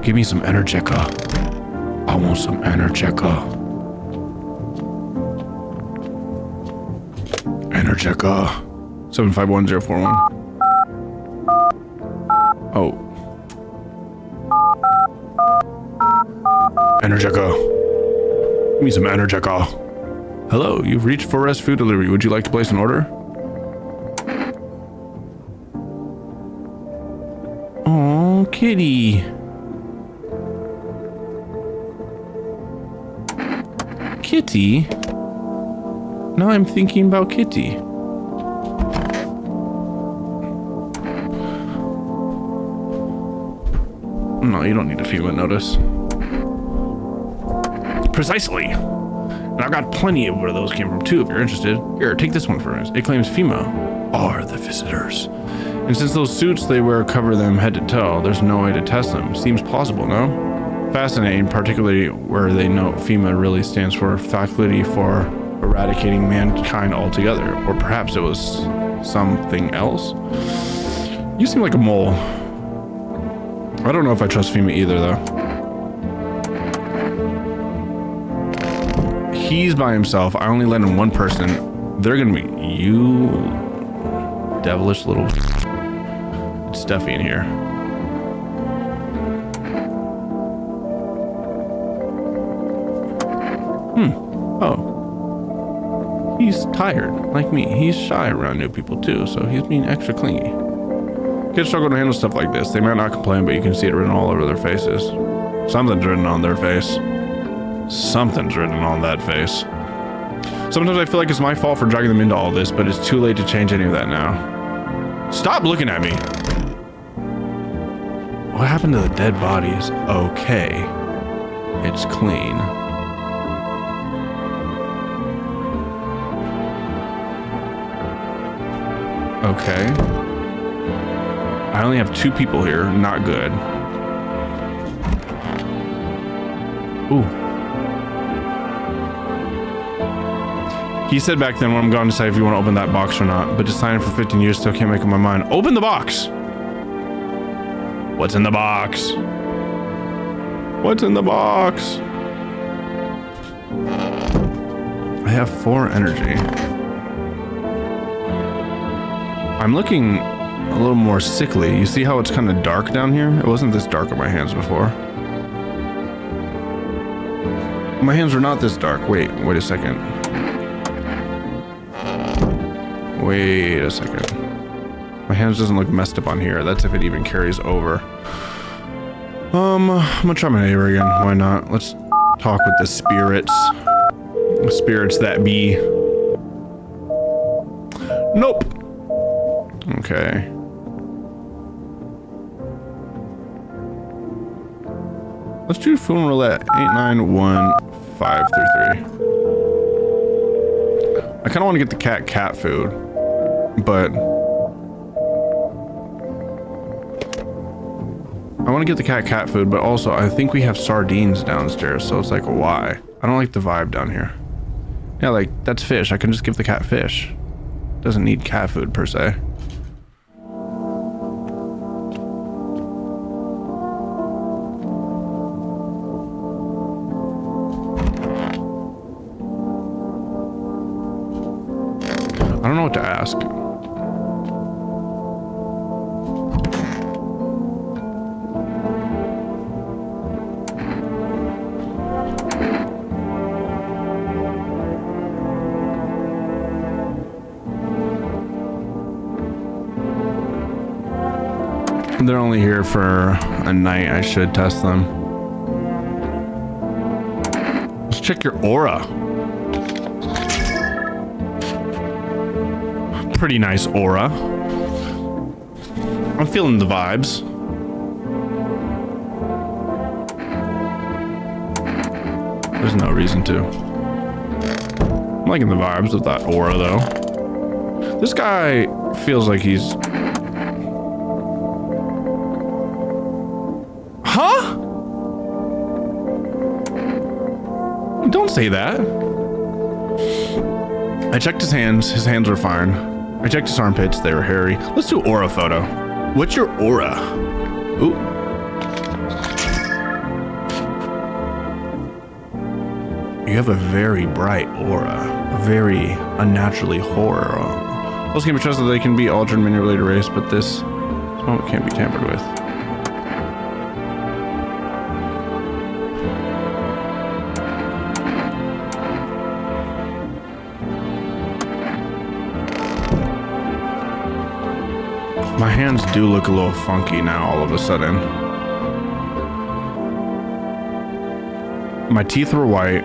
Give me some Energeca. I want some Energeca. Energeca. 751041. Oh. Energeca. Give me some Energeca. Hello, you've reached Forest Food Delivery. Would you like to place an order? Oh, kitty. Kitty? Now I'm thinking about Kitty. No, you don't need a FEMA notice. Precisely. And I've got plenty of where those came from too, if you're interested. Here, take this one for us. It claims FEMA are the visitors. And since those suits they wear cover them head to toe, there's no way to test them. Seems plausible, no? Fascinating, particularly where they note FEMA really stands for Faculty for Eradicating Mankind Altogether. Or perhaps it was something else? You seem like a mole. I don't know if I trust FEMA either, though. He's by himself. I only let in one person. They're gonna be you devilish little. It's stuffy in here. Oh. He's tired, like me. He's shy around new people too, so he's being extra clingy. Kids struggle to handle stuff like this. They might not complain, but you can see it written all over their faces. Something's written on their face. Something's written on that face. Sometimes I feel like it's my fault for dragging them into all this, but it's too late to change any of that now. Stop looking at me! What happened to the dead bodies? Okay. It's clean. Okay. I only have 2 people here. Not good. Ooh. He said back then when I'm gone to decide if you want to open that box or not, but deciding for 15 years still can't make up my mind. Open the box! What's in the box? What's in the box? I have 4 energy. I'm looking a little more sickly. You see how it's kind of dark down here? It wasn't this dark on my hands before. My hands were not this dark. Wait a second. Wait a second. My hands doesn't look messed up on here. That's if it even carries over. I'm gonna try my neighbor again. Why not? Let's talk with the spirits. The spirits that be. Nope. Okay. Let's do phone roulette. 891533. I kind of want to get the cat food, but I want to get the cat food, but also I think we have sardines downstairs, so it's like, why? I don't like the vibe down here. Yeah, like, that's fish. I can just give the cat fish. Doesn't need cat food per se. I don't know what to ask. They're only here for a night. I should test them. Let's check your aura. Pretty nice aura. I'm feeling the vibes. There's no reason to. I'm liking the vibes of that aura though. This guy feels like he's... Huh? Don't say that. I checked his hands. His hands were fine. I checked his armpits. They were hairy. Let's do aura photo. What's your aura? Ooh. You have a very bright aura. A very unnaturally horror. Those can be trusted that they can be altered and manipulated or erased, but this moment can't be tampered with. My hands do look a little funky now all of a sudden. My teeth were white.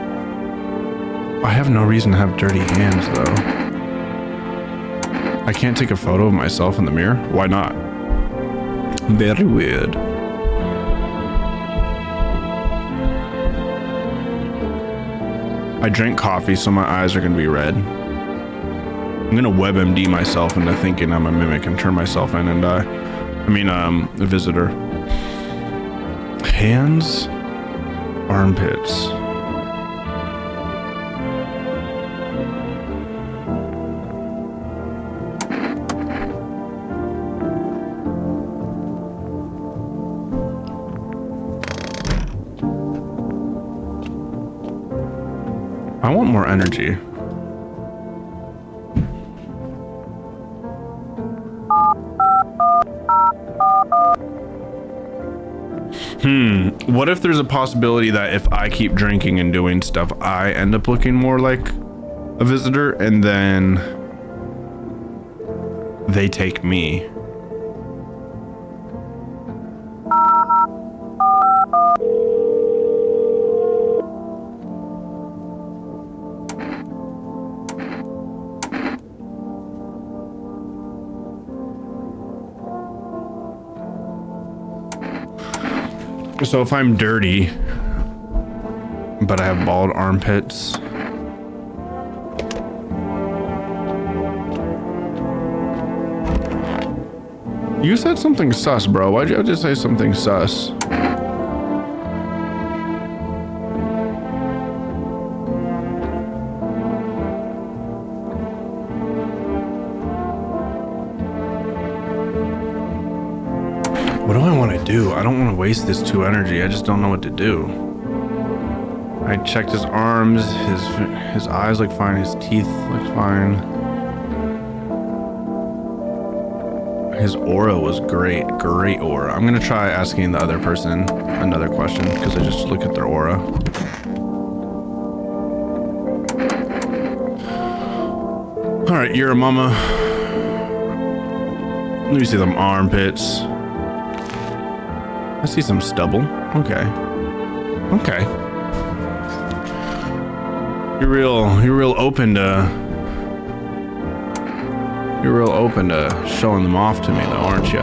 I have no reason to have dirty hands though. I can't take a photo of myself in the mirror? Why not? Very weird. I drank coffee, so my eyes are gonna be red. I'm gonna WebMD myself into thinking I'm a mimic and turn myself in and die. I mean, a visitor. Hands, armpits. I want more energy. What if there's a possibility that if I keep drinking and doing stuff, I end up looking more like a visitor and then they take me? So if I'm dirty, but I have bald armpits, you said something sus, bro. Why'd you have to say something sus? What do I want to do? I don't want to waste this 2 energy. I just don't know what to do. I checked his arms, his eyes look fine, his teeth look fine. His aura was great aura. I'm gonna try asking the other person another question because I just look at their aura. All right, you're a mama. Let me see them armpits. I see some stubble. Okay. You're real open to showing them off to me though, aren't you?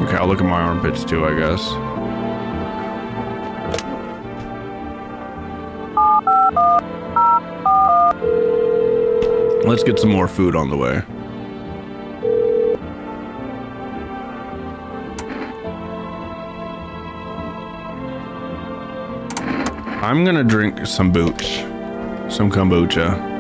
Okay, I'll look at my armpits too, I guess. Let's get some more food on the way. I'm gonna drink some booch, some kombucha.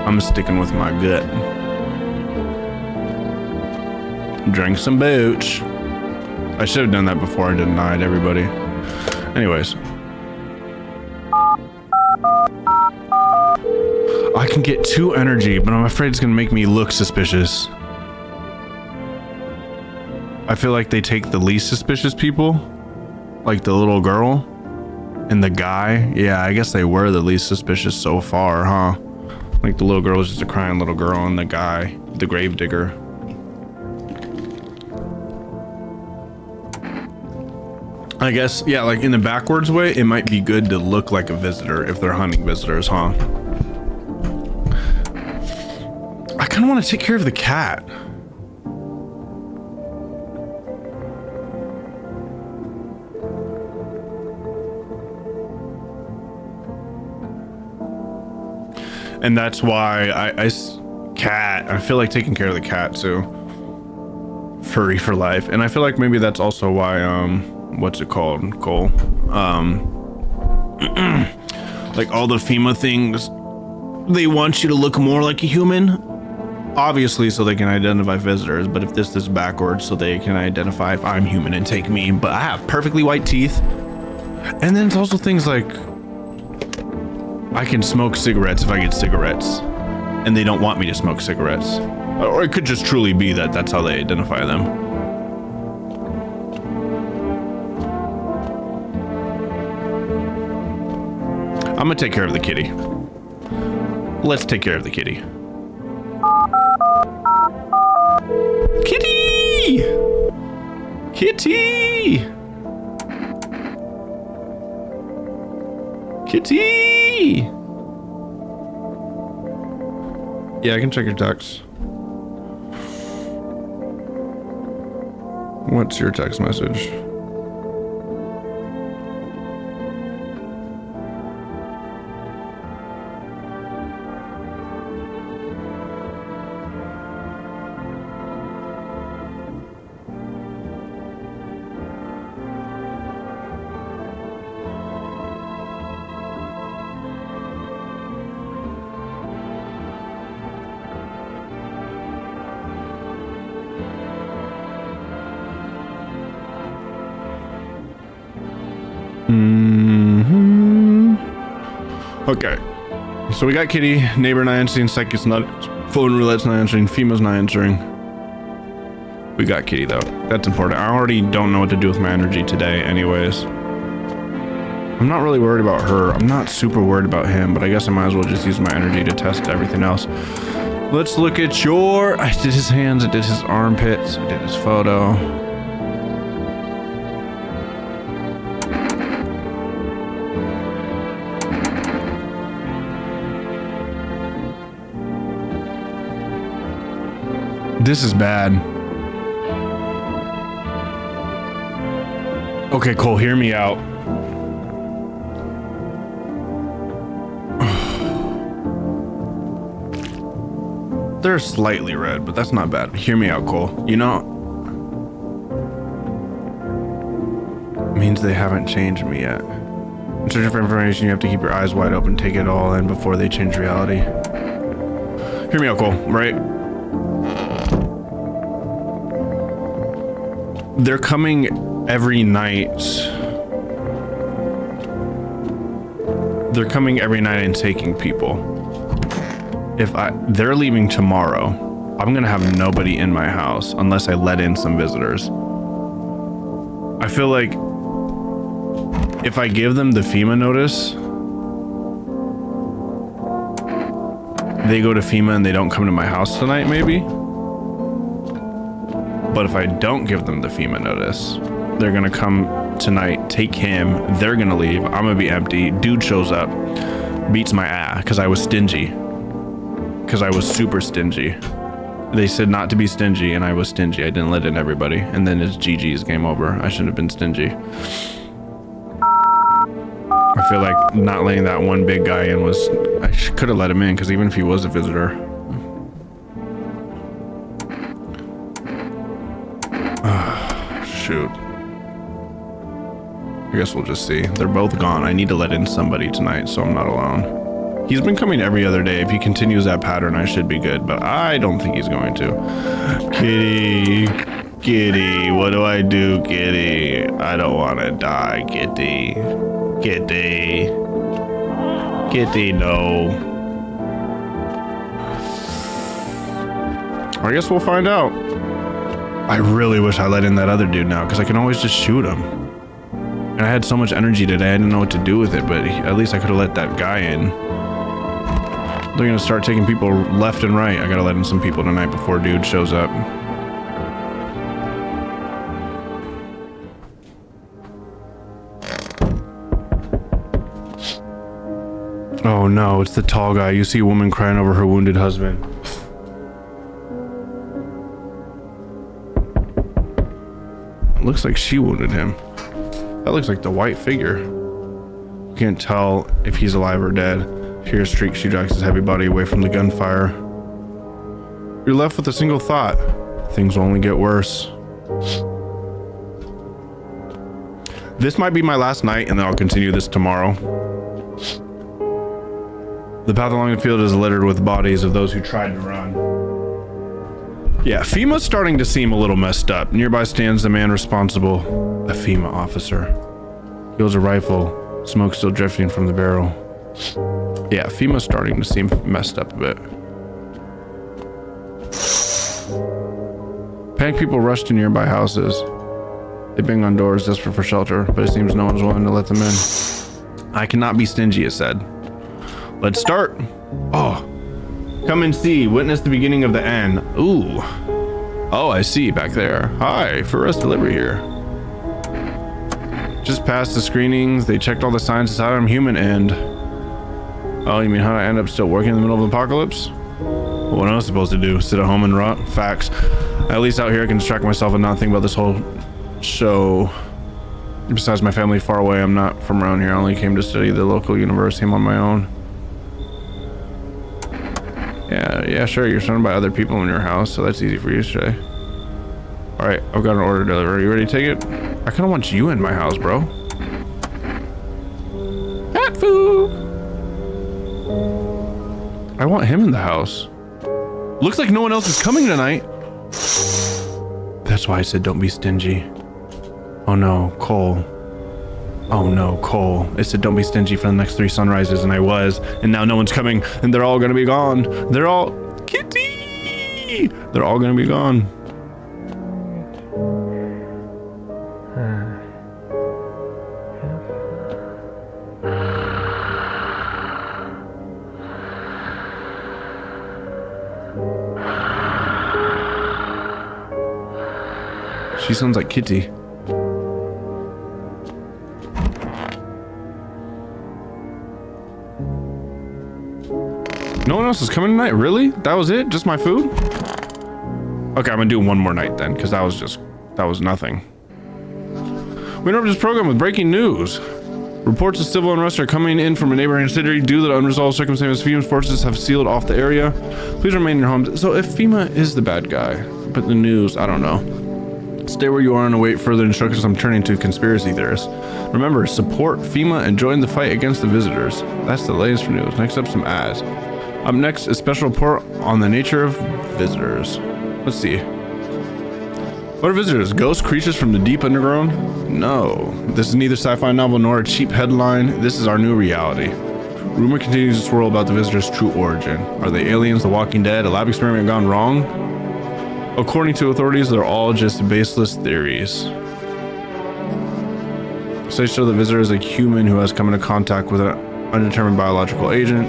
I'm sticking with my gut. Drink some booch. I should have done that before I denied everybody. Anyways. I can get 2 energy, but I'm afraid it's gonna make me look suspicious. I feel like they take the least suspicious people, like the little girl and the guy. Yeah, I guess they were the least suspicious so far, huh? Like the little girl was just a crying little girl and the guy, the gravedigger. I guess, yeah, like in the backwards way, it might be good to look like a visitor if they're hunting visitors, huh? I kind of want to take care of the cat. And that's why I feel like taking care of the cat too. Furry for life. And I feel like maybe that's also why, what's it called, Cole? Like all the FEMA things, they want you to look more like a human. Obviously, so they can identify visitors, but if this is backwards, so they can identify if I'm human and take me, but I have perfectly white teeth. And then it's also things like, I can smoke cigarettes if I get cigarettes, and they don't want me to smoke cigarettes. Or it could just truly be that that's how they identify them. I'm gonna take care of the kitty. Let's take care of the kitty. Kitty! Kitty! Kitty! Yeah, I can check your text. What's your text message? Mm-hmm. Okay. So we got Kitty, neighbor not answering, psychic's not, phone roulette's not answering, FEMA's not answering. We got Kitty though. That's important. I already don't know what to do with my energy today anyways. I'm not really worried about her. I'm not super worried about him, but I guess I might as well just use my energy to test everything else. Let's look at your... I did his hands, I did his armpits, I did his photo. This is bad. Okay, Cole, hear me out. They're slightly red, but that's not bad. Hear me out, Cole. You know, it means they haven't changed me yet. In searching for information, you have to keep your eyes wide open, take it all in before they change reality. Hear me out, Cole, right? They're coming every night. They're coming every night and taking people. If they're leaving tomorrow, I'm gonna have nobody in my house unless I let in some visitors. I feel like if I give them the FEMA notice, they go to FEMA and they don't come to my house tonight, maybe. But if I don't give them the FEMA notice, they're gonna come tonight, take him, they're gonna leave, I'm gonna be empty, dude shows up, beats my ass because I was stingy. Because I was super stingy. They said not to be stingy and I was stingy. I didn't let in everybody. And then it's GG's, game over. I shouldn't have been stingy. I feel like not letting that one big guy in was... I could have let him in because even if he was a visitor. Shoot. I guess we'll just see. They're both gone. I need to let in somebody tonight so I'm not alone. He's been coming every other day. If he continues that pattern, I should be good, but I don't think he's going to. Kitty, Kitty, what do I do, Kitty? I don't want to die, Kitty. Kitty. Kitty, no. I guess we'll find out. I really wish I let in that other dude now, because I can always just shoot him. And I had so much energy today, I didn't know what to do with it, but at least I could have let that guy in. They're gonna start taking people left and right. I gotta let in some people tonight before dude shows up. Oh no, it's the tall guy. You see a woman crying over her wounded husband. It looks like she wounded him. That looks like the white figure. You can't tell if he's alive or dead. Here, streak, she drags his heavy body away from the gunfire. You're left with a single thought. Things will only get worse. This might be my last night, and then I'll continue this tomorrow. The path along the field is littered with bodies of those who tried to run. Yeah, FEMA's starting to seem a little messed up. Nearby stands the man responsible, a FEMA officer. He holds a rifle, smoke still drifting from the barrel. Yeah, FEMA's starting to seem messed up a bit. Panicked people rush to nearby houses. They bang on doors, desperate for shelter, but it seems no one's willing to let them in. I cannot be stingy, it said. Let's start. Oh, come and see. Witness the beginning of the end. Ooh. Oh, I see back there. Hi, for us delivery here. Just past the screenings, they checked all the signs inside. I'm human and... Oh, you mean how I end up still working in the middle of the apocalypse? What am I supposed to do? Sit at home and rot? Facts. At least out here I can distract myself and not think about this whole show. Besides my family far away, I'm not from around here. I only came to study the local university. I'm on my own. Yeah, sure. You're surrounded by other people in your house, so that's easy for you today. All right, I've got an order delivered. Are you ready to take it? I kind of want you in my house, bro. Cat food. I want him in the house. Looks like no one else is coming tonight. That's why I said don't be stingy. Oh no, Cole. Oh no, Cole. It said don't be stingy for the next 3 sunrises, and I was. And now no one's coming, and they're all gonna be gone. They're all... Kitty! They're all gonna be gone. She sounds like Kitty. No one else is coming tonight? Really? That was it? Just my food? Okay, I'm gonna do one more night then, because that was nothing. We interrupt this program with breaking news. Reports of civil unrest are coming in from a neighboring city. Due to unresolved circumstances, FEMA's forces have sealed off the area. Please remain in your homes. So if FEMA is the bad guy, but the news, I don't know. Stay where you are and await further instructions. I'm turning to conspiracy theorists. Remember, support FEMA and join the fight against the visitors. That's the latest for news. Next up, some ads. Up next, a special report on the nature of visitors. Let's see. What are visitors? Ghost creatures from the deep underground? No. This is neither sci-fi novel nor a cheap headline. This is our new reality. Rumor continues to swirl about the visitors' true origin. Are they aliens, the Walking Dead, a lab experiment gone wrong? According to authorities, they're all just baseless theories. Studies show the visitor is a human who has come into contact with an undetermined biological agent.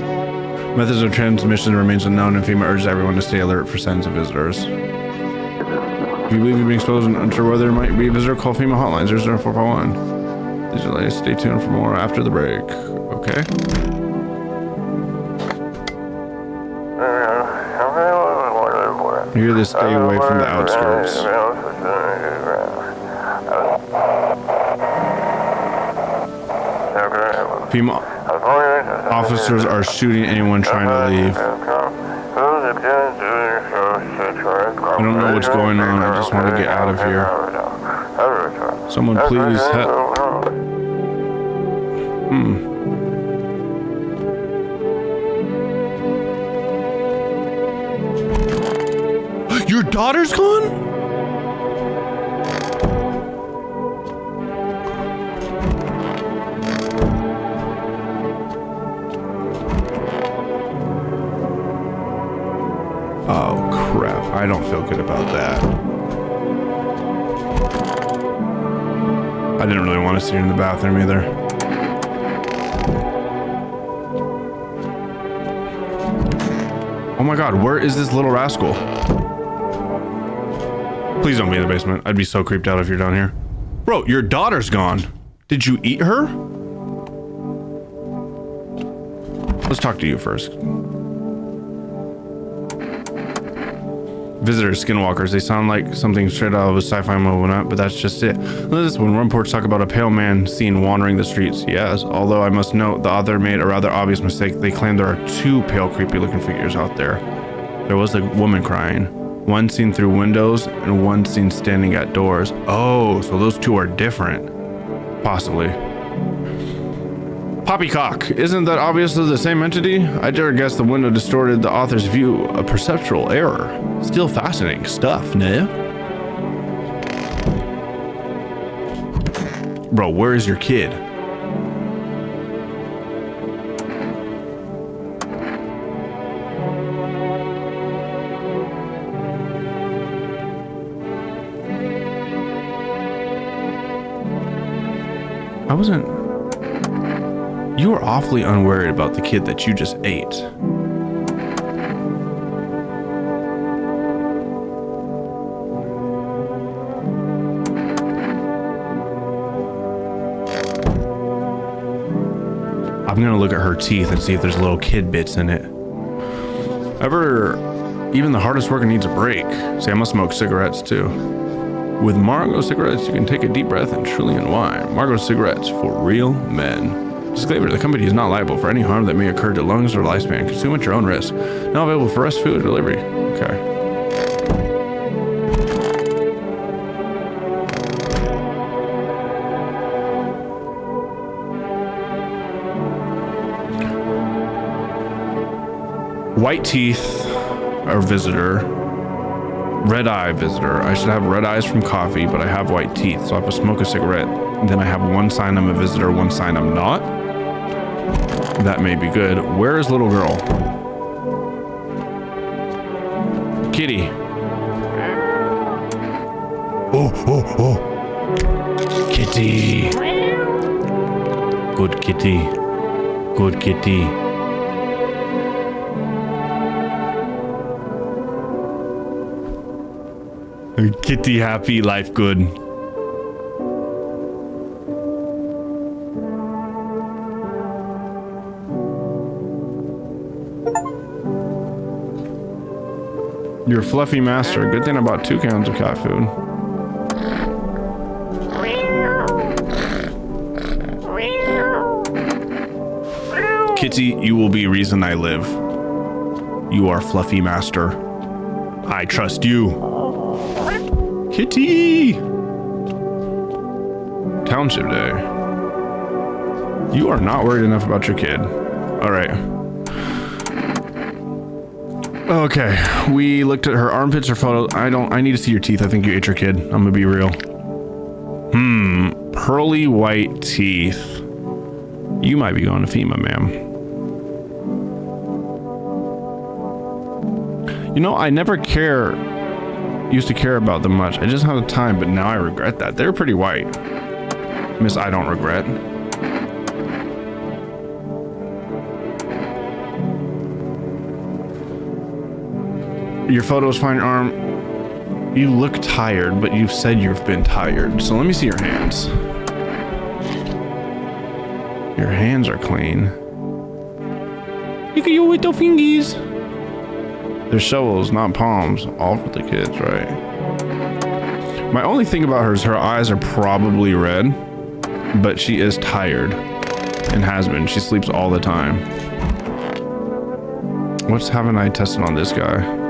Methods of transmission remains unknown, and FEMA urges everyone to stay alert for signs of visitors. If you believe you're being exposed and unsure whether there might be a visitor, call FEMA hotline 00451. These are the latest. Stay tuned for more after the break. Okay. You're to stay away from the outskirts. FEMA officers are shooting anyone trying to leave. I don't know what's going on. I just want to get out of here. Someone please help. Your daughter's gone? Oh crap, I don't feel good about that. I didn't really want to see her in the bathroom either. Oh my god, where is this little rascal? Please don't be in the basement. I'd be so creeped out if you're down here. Bro, your daughter's gone. Did you eat her? Let's talk to you first. Visitors, skinwalkers, they sound like something straight out of a sci-fi movie, but that's just it. This when reports talk about a pale man seen wandering the streets. Yes, although I must note the author made a rather obvious mistake. They claim there are 2 pale, creepy looking figures out there. There was a woman crying. One seen through windows and one seen standing at doors. Oh, so those 2 are different. Possibly. Poppycock, isn't that obviously the same entity? I dare guess the window distorted the author's view, a perceptual error. Still fascinating stuff, no? Bro, where is your kid? I wasn't... You were awfully unworried about the kid that you just ate. I'm gonna look at her teeth and see if there's little kid bits in it. Even the hardest worker needs a break. See, I must smoke cigarettes too. With Margot cigarettes, you can take a deep breath and truly unwind. Margot cigarettes for real men. Disclaimer, the company is not liable for any harm that may occur to lungs or lifespan. Consume at your own risk. Now available for rest food delivery. Okay. White teeth are visitor. Red eye visitor. I should have red eyes from coffee, but I have white teeth, so I have to smoke a cigarette. Then I have one sign I'm a visitor, one sign I'm not. That may be good. Where is little girl? Kitty. Oh. Kitty. Good kitty. Good kitty. Kitty happy, life good. Your fluffy master. Good thing I bought 2 cans of cat food. Kitty, you will be reason I live. You are fluffy master. I trust you. Kitty! Township Day. You are not worried enough about your kid. All right. Okay, we looked at her armpits, her photos. I need to see your teeth. I think you ate your kid. I'm gonna be real. Pearly white teeth. You might be going to FEMA, ma'am. You know, I never used to care about them much. I just had the time, but now I regret that. They're pretty white. Miss, I don't regret. Your photos find your arm. You look tired, but you've said you've been tired. So let me see your hands. Your hands are clean. Look at your little fingies. They're shovels, not palms. All for the kids, right? My only thing about her is her eyes are probably red, but she is tired and has been. She sleeps all the time. Haven't I tested on this guy?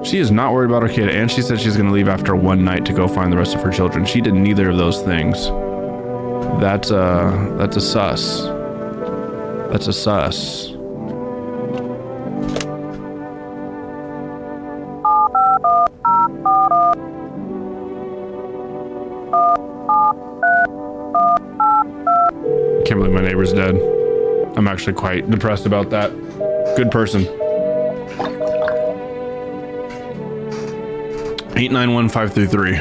She is not worried about her kid, and she said she's going to leave after one night to go find the rest of her children. She did neither of those things. That's a sus. That's a sus. Can't believe my neighbor's dead. I'm actually quite depressed about that. Good person. 891533.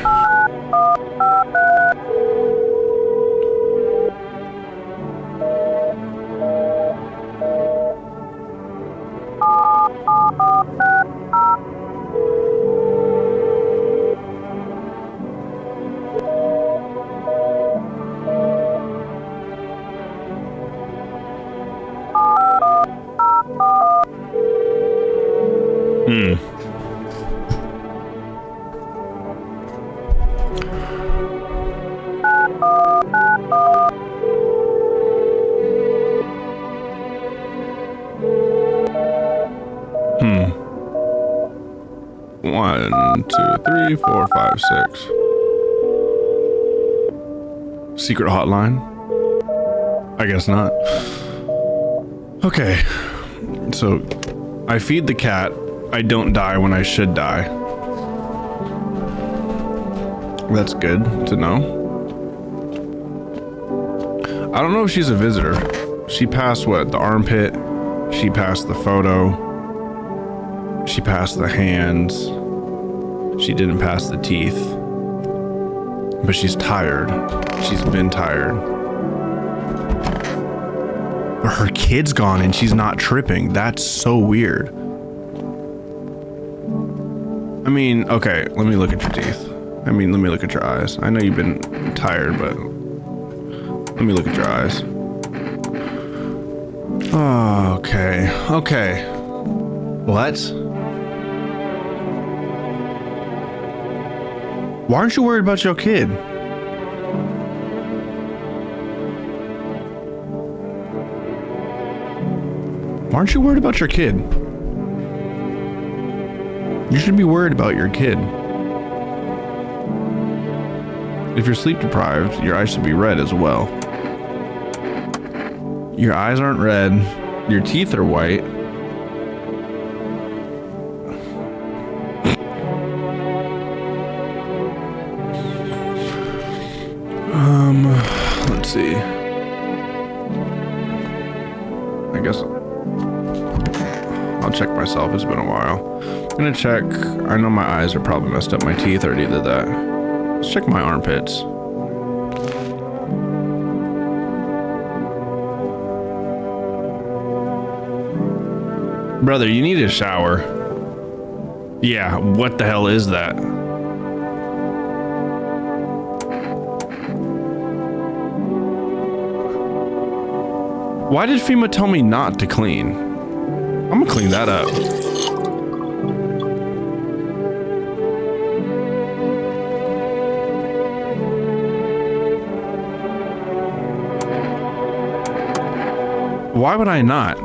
One, two, three, four, five, six. Secret hotline? I guess not. Okay. So, I feed the cat. I don't die when I should die. That's good to know. I don't know if she's a visitor. She passed what? The armpit. She passed the photo. She passed the hands. She didn't pass the teeth. But she's tired. She's been tired. But her kid's gone and she's not tripping. That's so weird. I mean, okay, let me look at your teeth. I mean, let me look at your eyes. I know you've been tired, but let me look at your eyes. Oh, okay. Okay. What? Why aren't you worried about your kid? Why aren't you worried about your kid? You should be worried about your kid. If you're sleep deprived, your eyes should be red as well. Your eyes aren't red. Your teeth are white. Let's see. I guess I'll check myself. It's been a while. I'm gonna check. I know my eyes are probably messed up. My teeth already did that. Let's check my armpits. Brother, you need a shower. Yeah, what the hell is that? Why did FEMA tell me not to clean? I'm gonna clean that up. Why would I not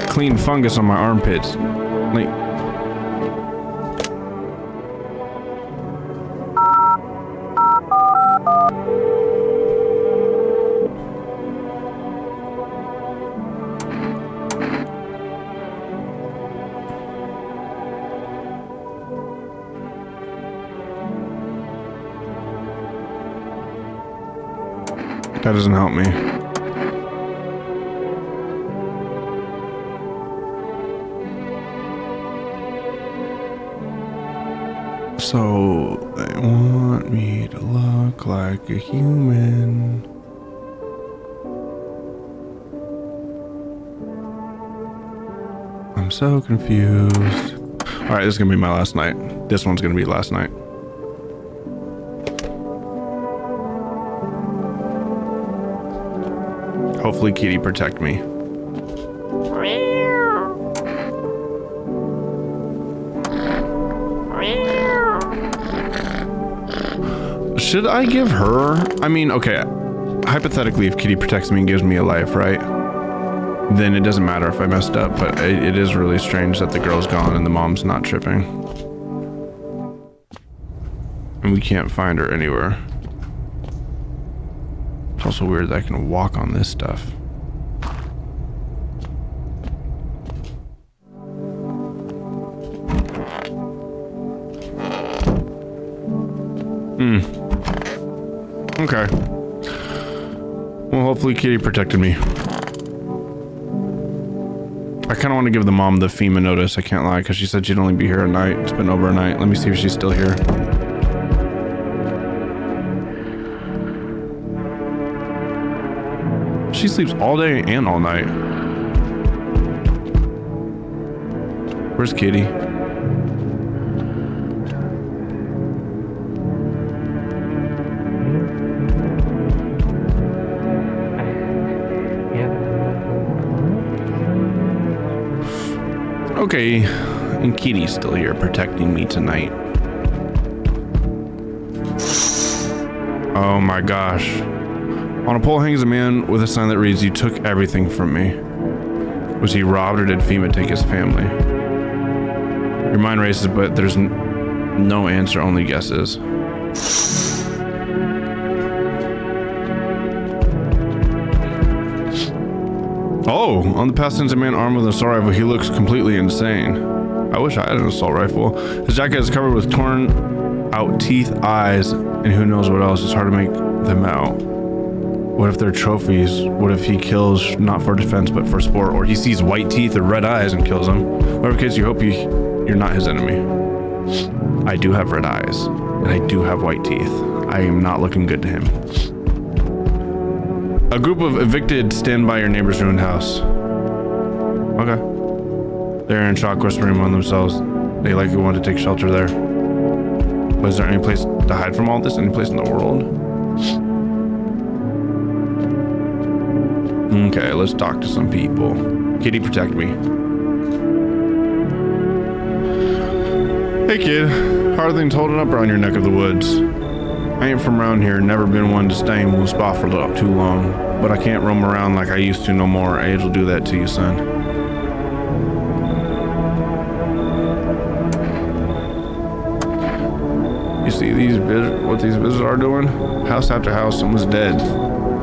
clean fungus on my armpits? Like, that doesn't help me. So they want me to look like a human. I'm so confused. All right, this is gonna be my last night. This one's gonna be last night. Hopefully Kitty protect me. Should I give her? I mean, okay, hypothetically, if Kitty protects me and gives me a life, right? Then it doesn't matter if I messed up, but it is really strange that the girl's gone and the mom's not tripping. And we can't find her anywhere. It's also weird that I can walk on this stuff. Okay. Well, hopefully Kitty protected me. I kind of want to give the mom the FEMA notice, I can't lie, because she said she'd only be here at night. It's been over a night. Let me see if she's still here. She sleeps all day and all night. Where's Kitty? Okay, and Kitty's still here protecting me tonight. Oh my gosh. On a pole hangs a man with a sign that reads, "You took everything from me." Was he robbed or did FEMA take his family? Your mind races, but there's no answer, only guesses. Oh, on the past ends a man armed with an assault rifle. He looks completely insane. I wish I had an assault rifle. His jacket is covered with torn out teeth, eyes, and who knows what else. It's hard to make them out. What if they're trophies? What if he kills not for defense but for sport? Or he sees white teeth or red eyes and kills him? Whatever case, you hope you're not his enemy. I do have red eyes, and I do have white teeth. I am not looking good to him. A group of evicted stand by your neighbor's ruined house. Okay. They're in shock, whispering among themselves. They likely want to take shelter there. But is there any place to hide from all this? Any place in the world? Okay, let's talk to some people. Kitty, protect me. Hey kid, how are things holding up around your neck of the woods? I ain't from around here, never been one to stay in one spot for too long, but I can't roam around like I used to no more. Age will do that to you, son. You see what these visitors are doing? House after house, someone's dead.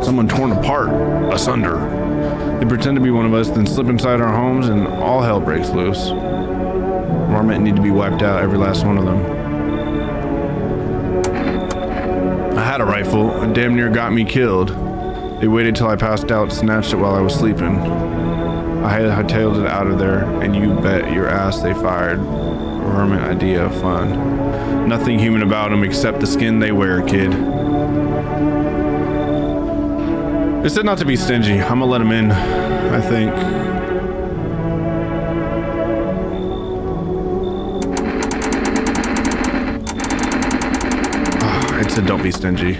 Someone torn apart, asunder. They pretend to be one of us, then slip inside our homes and all hell breaks loose. Varmint need to be wiped out, every last one of them. I had a rifle and damn near got me killed. They waited till I passed out, snatched it while I was sleeping. I hightailed it out of there, and you bet your ass they fired. Vermin idea of fun. Nothing human about them except the skin they wear, kid. They said not to be stingy. I'm gonna let them in, I think. It said don't be stingy.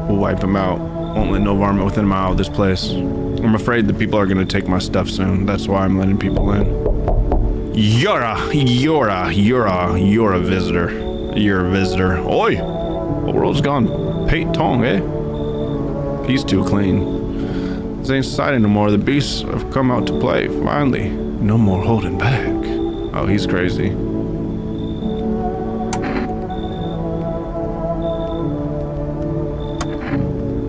We'll wipe them out. Won't let no varmint within a mile of this place. I'm afraid the people are gonna take my stuff soon. That's why I'm letting people in. You're a visitor. You're a visitor. Oi! The world's gone Pate Tong, eh? He's too clean. This ain't society no more. The beasts have come out to play, finally. No more holding back. Oh, he's crazy.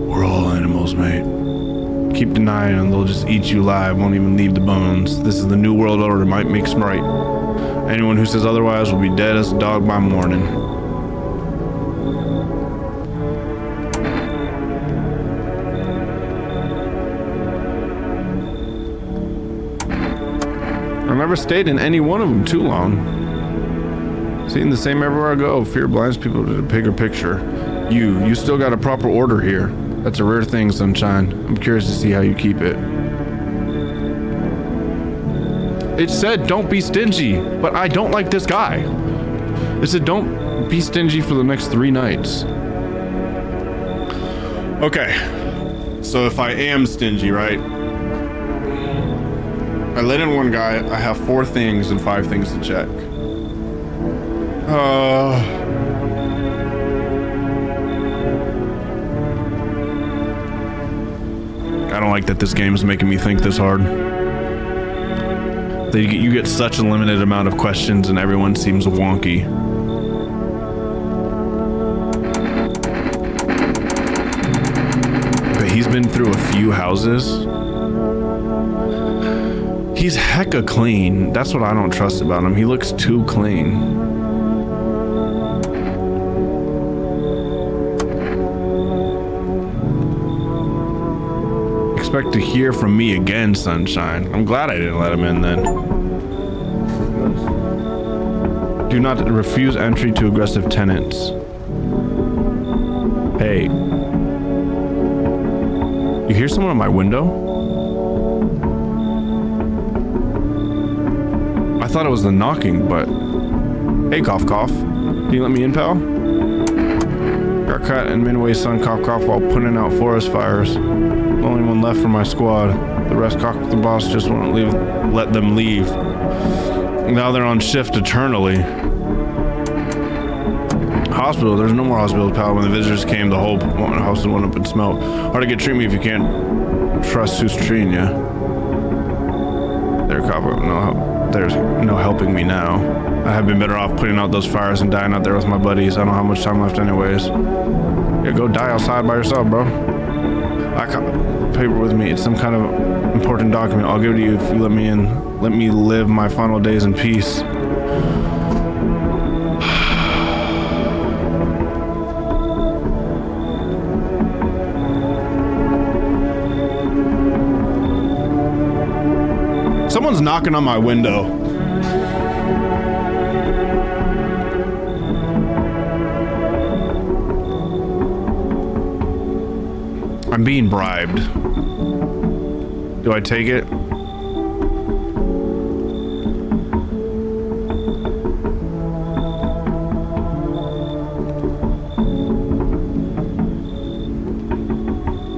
We're all animals, mate. Keep denying and they'll just eat you alive, won't even leave the bones. This is the new world order, might make some right. Anyone who says otherwise will be dead as a dog by morning. I never stayed in any one of them too long. Seeing the same everywhere I go, fear blinds people to the bigger picture. You still got a proper order here. That's a rare thing, Sunshine. I'm curious to see how you keep it. It said don't be stingy, but I don't like this guy. It said don't be stingy for the next 3 nights. Okay, so if I am stingy, right? I let in one guy, I have 4 things and 5 things to check. I don't like that this game is making me think this hard. You get such a limited amount of questions and everyone seems wonky. But he's been through a few houses. He's hecka clean. That's what I don't trust about him. He looks too clean. Expect to hear from me again, Sunshine. I'm glad I didn't let him in then. Do not refuse entry to aggressive tenants. Hey. You hear someone on my window? I thought it was the knocking, but... Hey, cough cough. Can you let me in, pal? Got caught in Minway's son cough cough while putting out forest fires. The only one left from my squad. The rest cock the boss just won't let them leave. Now they're on shift eternally. Hospital, there's no more hospital, pal. When the visitors came, the whole house went up in smoke. Hard to get treatment if you can't trust who's treating you. There's no helping me now. I have been better off putting out those fires and dying out there with my buddies. I don't have much time left anyways. Yeah, go die outside by yourself, bro. I got paper with me. It's some kind of important document. I'll give it to you if you let me in. Let me live my final days in peace. Someone's knocking on my window. I'm being bribed. Do I take it?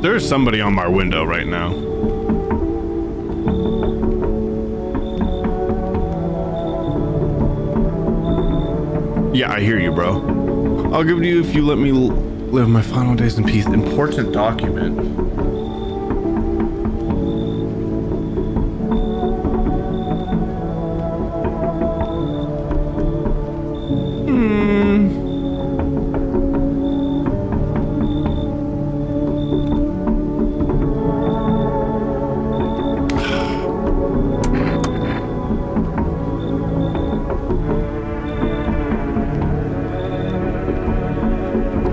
There's somebody on my window right now. Yeah, I hear you, bro. I'll give it to you if you let me live my final days in peace. Important document.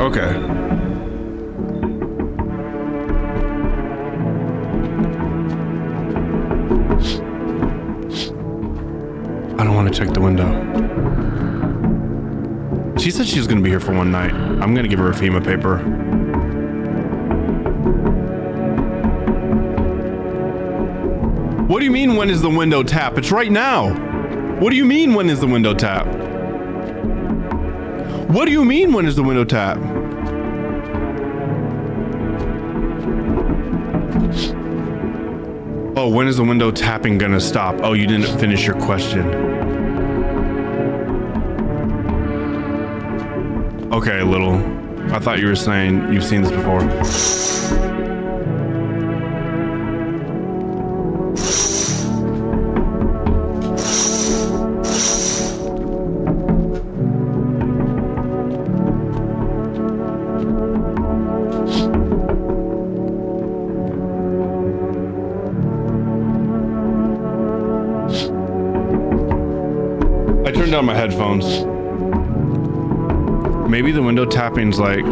Okay. I don't want to check the window. She said she was going to be here for one night. I'm going to give her a FEMA paper. What do you mean, when is the window tap? It's right now. What do you mean, when is the window tap? What do you mean, when is the window tap? Oh, when is the window tapping gonna stop? Oh, you didn't finish your question. Okay, little. I thought you were saying you've seen this before. I turned down my headphones. Maybe the window tapping's like...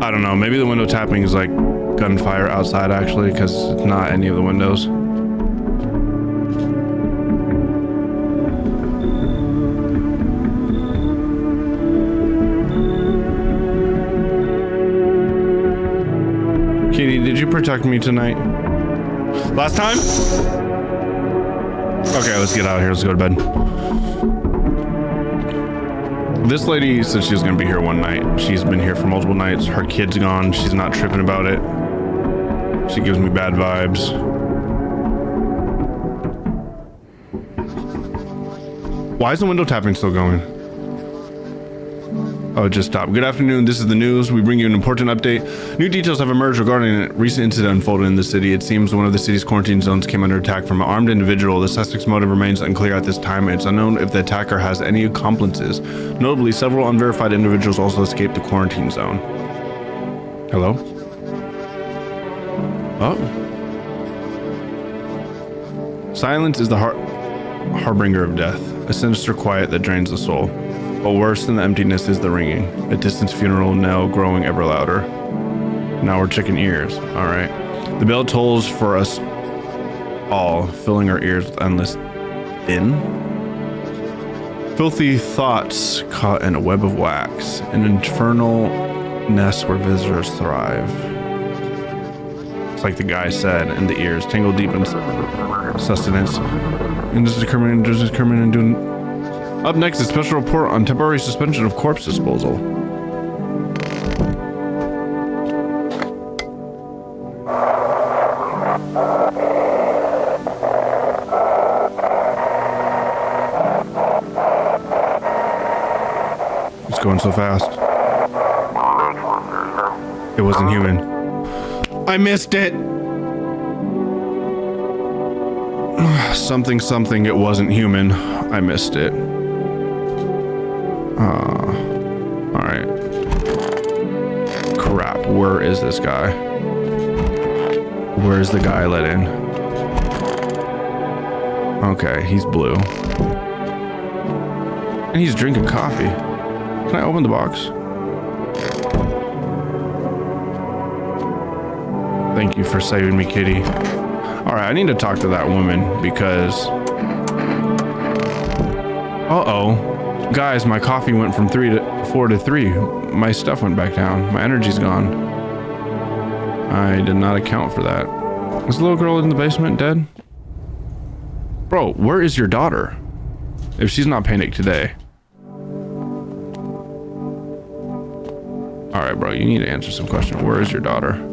I don't know, maybe the window tapping is like gunfire outside actually, because it's not any of the windows. Kitty, did you protect me tonight? Last time? Okay, let's get out of here. Let's go to bed. This lady said she was gonna be here one night. She's been here for multiple nights. Her kid's gone. She's not tripping about it. She gives me bad vibes. Why is the window tapping still going? Oh, it just stopped. Good afternoon. This is the news. We bring you an important update. New details have emerged regarding a recent incident unfolded in the city. It seems one of the city's quarantine zones came under attack from an armed individual. The suspect's motive remains unclear at this time. It's unknown if the attacker has any accomplices. Notably, several unverified individuals also escaped the quarantine zone. Hello? Oh. Silence is the harbinger of death, a sinister quiet that drains the soul. But worse than the emptiness is the ringing, a distant funeral knell growing ever louder. Now we're chicken ears. All right. The bell tolls for us all, filling our ears with endless din. Filthy thoughts caught in a web of wax, an infernal nest where visitors thrive. It's like the guy said, and the ears tingle deep in sustenance. Indeterminate doing. Up next, a special report on temporary suspension of corpse disposal. It's going so fast. It wasn't human. I missed it! Something, it wasn't human. I missed it. Alright. Crap, where is this guy? Where's the guy let in? Okay, he's blue. And he's drinking coffee. Can I open the box? Thank you for saving me, kitty. Alright, I need to talk to that woman because... Uh-oh. Guys, my coffee went from 4 to 3. My stuff went back down. My energy's gone. I did not account for that. Is the little girl in the basement dead? Bro, where is your daughter? If she's not panicked today. Alright, bro, you need to answer some question. Where is your daughter?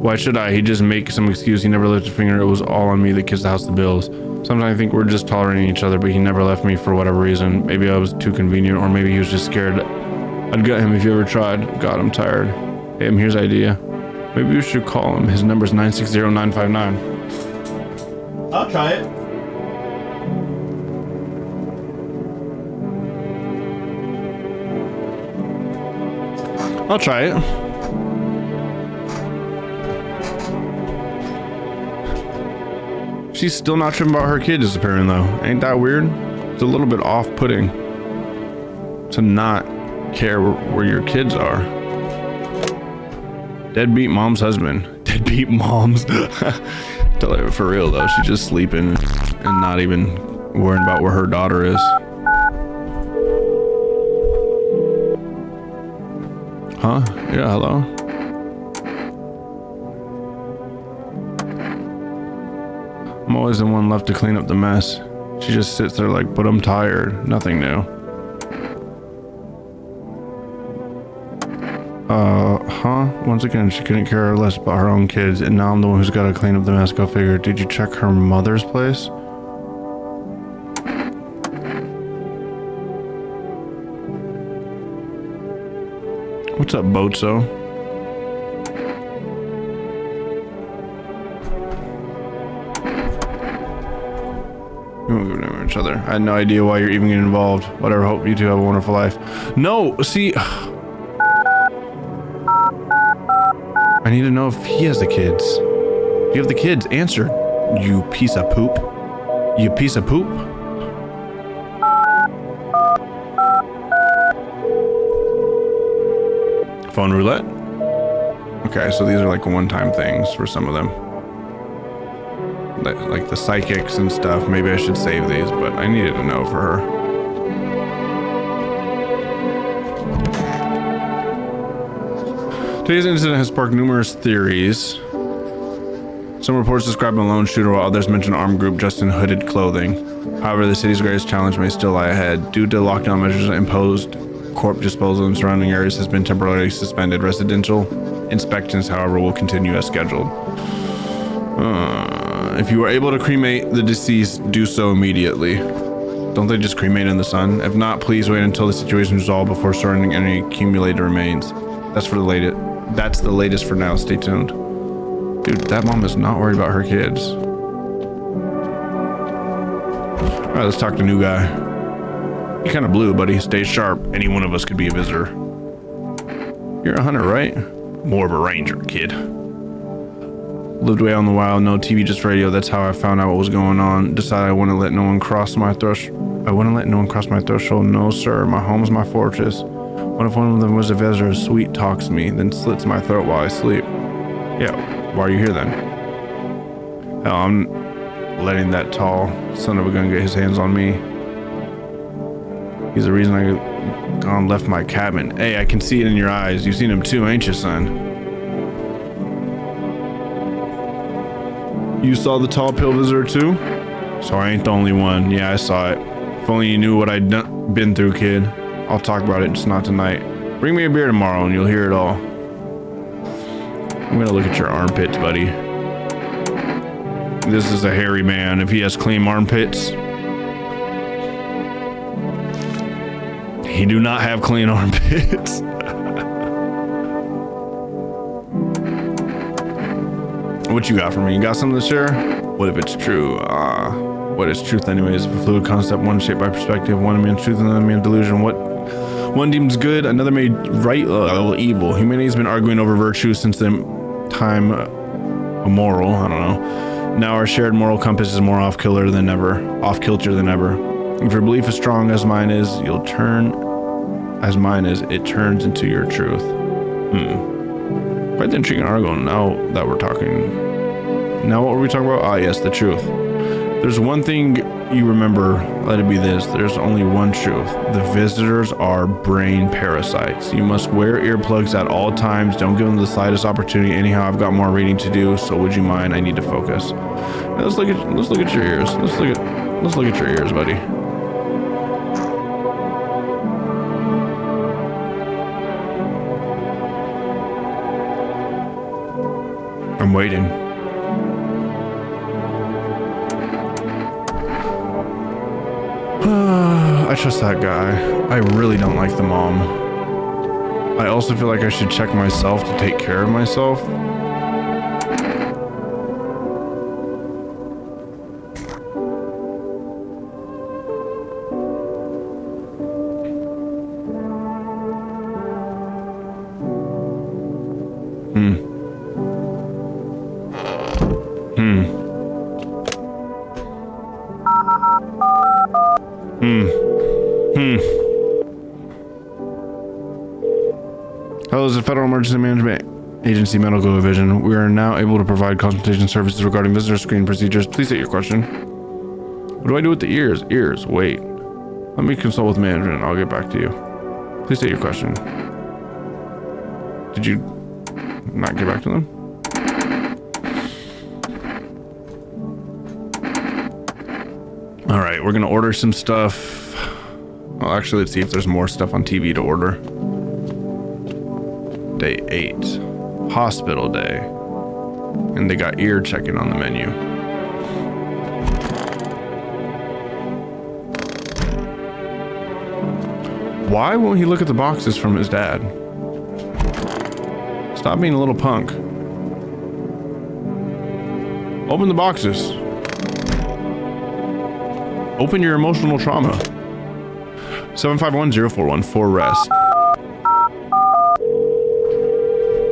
Why should I? He just make some excuse. He never lifted a finger. It was all on me that kissed the house the bills. Sometimes I think we're just tolerating each other, but he never left me for whatever reason. Maybe I was too convenient, or maybe he was just scared I'd gut him if you ever tried. God, I'm tired. Hey, here's an idea. Maybe you should call him. His number's 960-959. I'll try it. I'll try it. She's still not tripping about her kid disappearing though. Ain't that weird? It's a little bit off-putting to not care where your kids are. Deadbeat mom's husband. Deadbeat mom's. Tell her for real though, she's just sleeping and not even worrying about where her daughter is. Huh? Yeah, hello? I'm always the one left to clean up the mess. She just sits there like, but I'm tired. Nothing new. Huh? Once again, she couldn't care less about her own kids, and now I'm the one who's got to clean up the mess. Go figure. Did you check her mother's place? What's up, Bozo? We won't give them each other. I had no idea why you're even getting involved. Whatever, hope you two have a wonderful life. No, see... I need to know if he has the kids. Do you have the kids? Answer, you piece of poop. You piece of poop. Phone roulette? Okay, so these are like one-time things for some of them. Like the psychics and stuff. Maybe I should save these, but I needed to know for her. Today's incident has sparked numerous theories. Some reports describe a lone shooter while others mention an armed group dressed in hooded clothing. However, the city's greatest challenge may still lie ahead. Due to lockdown measures imposed, corpse disposal in surrounding areas has been temporarily suspended. Residential inspections, however, will continue as scheduled. If you are able to cremate the deceased, do so immediately. Don't they just cremate in the sun? If not, please wait until the situation is resolved before surrendering any accumulated remains. That's for the latest. That's the latest for now. Stay tuned. Dude, that mom is not worried about her kids. All right, let's talk to new guy. You kind of blew, buddy. Stay sharp. Any one of us could be a visitor. You're a hunter, right? More of a ranger, kid. Lived way out in the wild, no TV, just radio. That's how I found out what was going on. Decided I wouldn't let no one cross my threshold. I wouldn't let no one cross my threshold. No, sir. My home's my fortress. What if one of them was a visitor? Sweet talks me, then slits my throat while I sleep. Yeah, why are you here then? Hell, I'm letting that tall son of a gun get his hands on me. He's the reason I gone left my cabin. Hey, I can see it in your eyes. You've seen him too, ain't you, son? You saw the tall pill visitor too? So I ain't the only one. Yeah, I saw it. If only you knew what I'd been through, kid. I'll talk about it, just not tonight. Bring me a beer tomorrow and you'll hear it all. I'm gonna look at your armpits, buddy. This is a hairy man. If he has clean armpits, he do not have clean armpits. What you got for me? You got something to share? What if it's true? What is truth anyways? If a fluid concept, one shaped by perspective, one man's truth, another man's delusion. What one deems good, another made right, evil. Humanity has been arguing over virtue since the time immoral. I don't know. Now our shared moral compass is more off kilter than ever. If your belief is strong as mine is, you'll turn as mine is. It turns into your truth. Quite the intriguing article. Now that we're talking. Now what were we talking about? Ah, yes, the truth. There's one thing you remember, let it be this. There's only one truth. The visitors are brain parasites. You must wear earplugs at all times. Don't give them the slightest opportunity. Anyhow, I've got more reading to do, so would you mind? I need to focus. Now, let's look at your ears. Let's look at your ears, buddy. I'm waiting. I trust that guy. I really don't like the mom. I also feel like I should check myself to take care of myself. Hello, this is Federal Emergency Management Agency Medical Division. We are now able to provide consultation services regarding visitor screening procedures. Please state your question. What do I do with the ears? Ears, wait. Let me consult with management and I'll get back to you. Please state your question. Did you not get back to them? All right, we're gonna order some stuff. Well, actually, let's see if there's more stuff on TV to order. Day 8, hospital day. And they got ear checking on the menu. Why won't he look at the boxes from his dad? Stop being a little punk. Open the boxes. Open your emotional trauma. 751-041 for rest.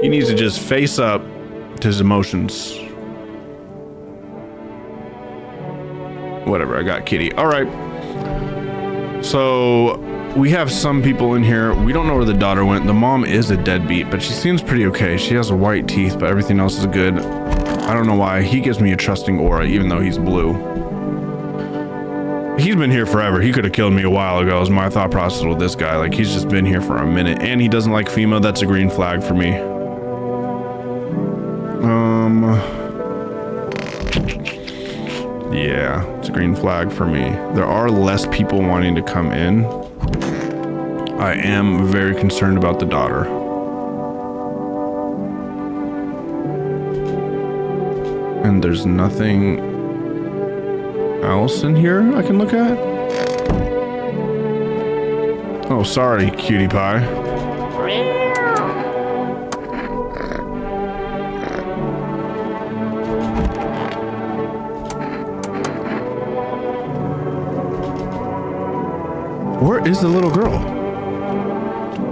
He needs to just face up to his emotions. Whatever, I got Kitty. All right. So we have some people in here. We don't know where the daughter went. The mom is a deadbeat, but she seems pretty okay. She has white teeth, but everything else is good. I don't know why. He gives me a trusting aura, even though he's blue. He's been here forever. He could have killed me a while ago, is my thought process with this guy. Like, he's just been here for a minute. And he doesn't like FEMA. That's a green flag for me. Yeah, it's a green flag for me. There are less people wanting to come in. I am very concerned about the daughter. And there's nothing else in here I can look at? Oh, sorry, cutie pie. Where is the little girl?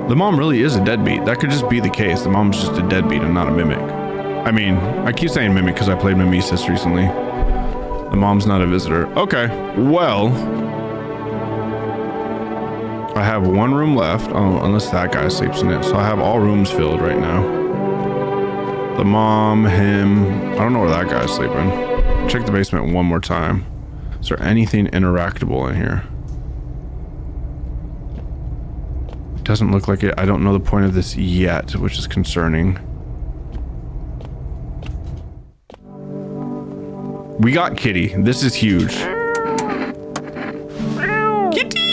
The mom really is a deadbeat. That could just be the case. The mom's just a deadbeat and not a mimic. I mean, I keep saying mimic because I played Mimesis recently. The mom's not a visitor. Okay, well, I have one room left. Oh, unless that guy sleeps in it. So I have all rooms filled right now. The mom, him. I don't know where that guy's sleeping. Check the basement one more time. Is there anything interactable in here? Doesn't look like it. I don't know the point of this yet, which is concerning. We got Kitty. This is huge. Kitty!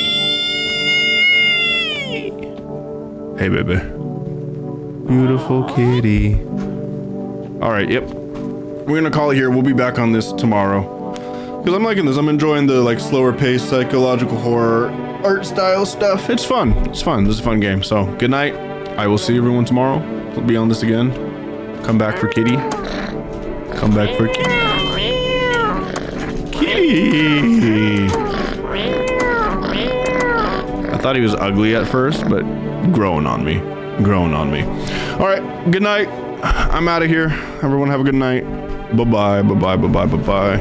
Hey, baby. Beautiful kitty. All right, yep. We're gonna call it here. We'll be back on this tomorrow. Because I'm liking this. I'm enjoying the like slower paced psychological horror art style stuff. It's fun. It's fun. This is a fun game. So good night. I will see everyone tomorrow. We'll be on this again. Come back for Kitty. Come back for Kitty. Kitty. I thought he was ugly at first, but growing on me. Growing on me. All right. Good night. I'm out of here. Everyone have a good night. Bye-bye. Bye-bye. Bye-bye. Bye-bye.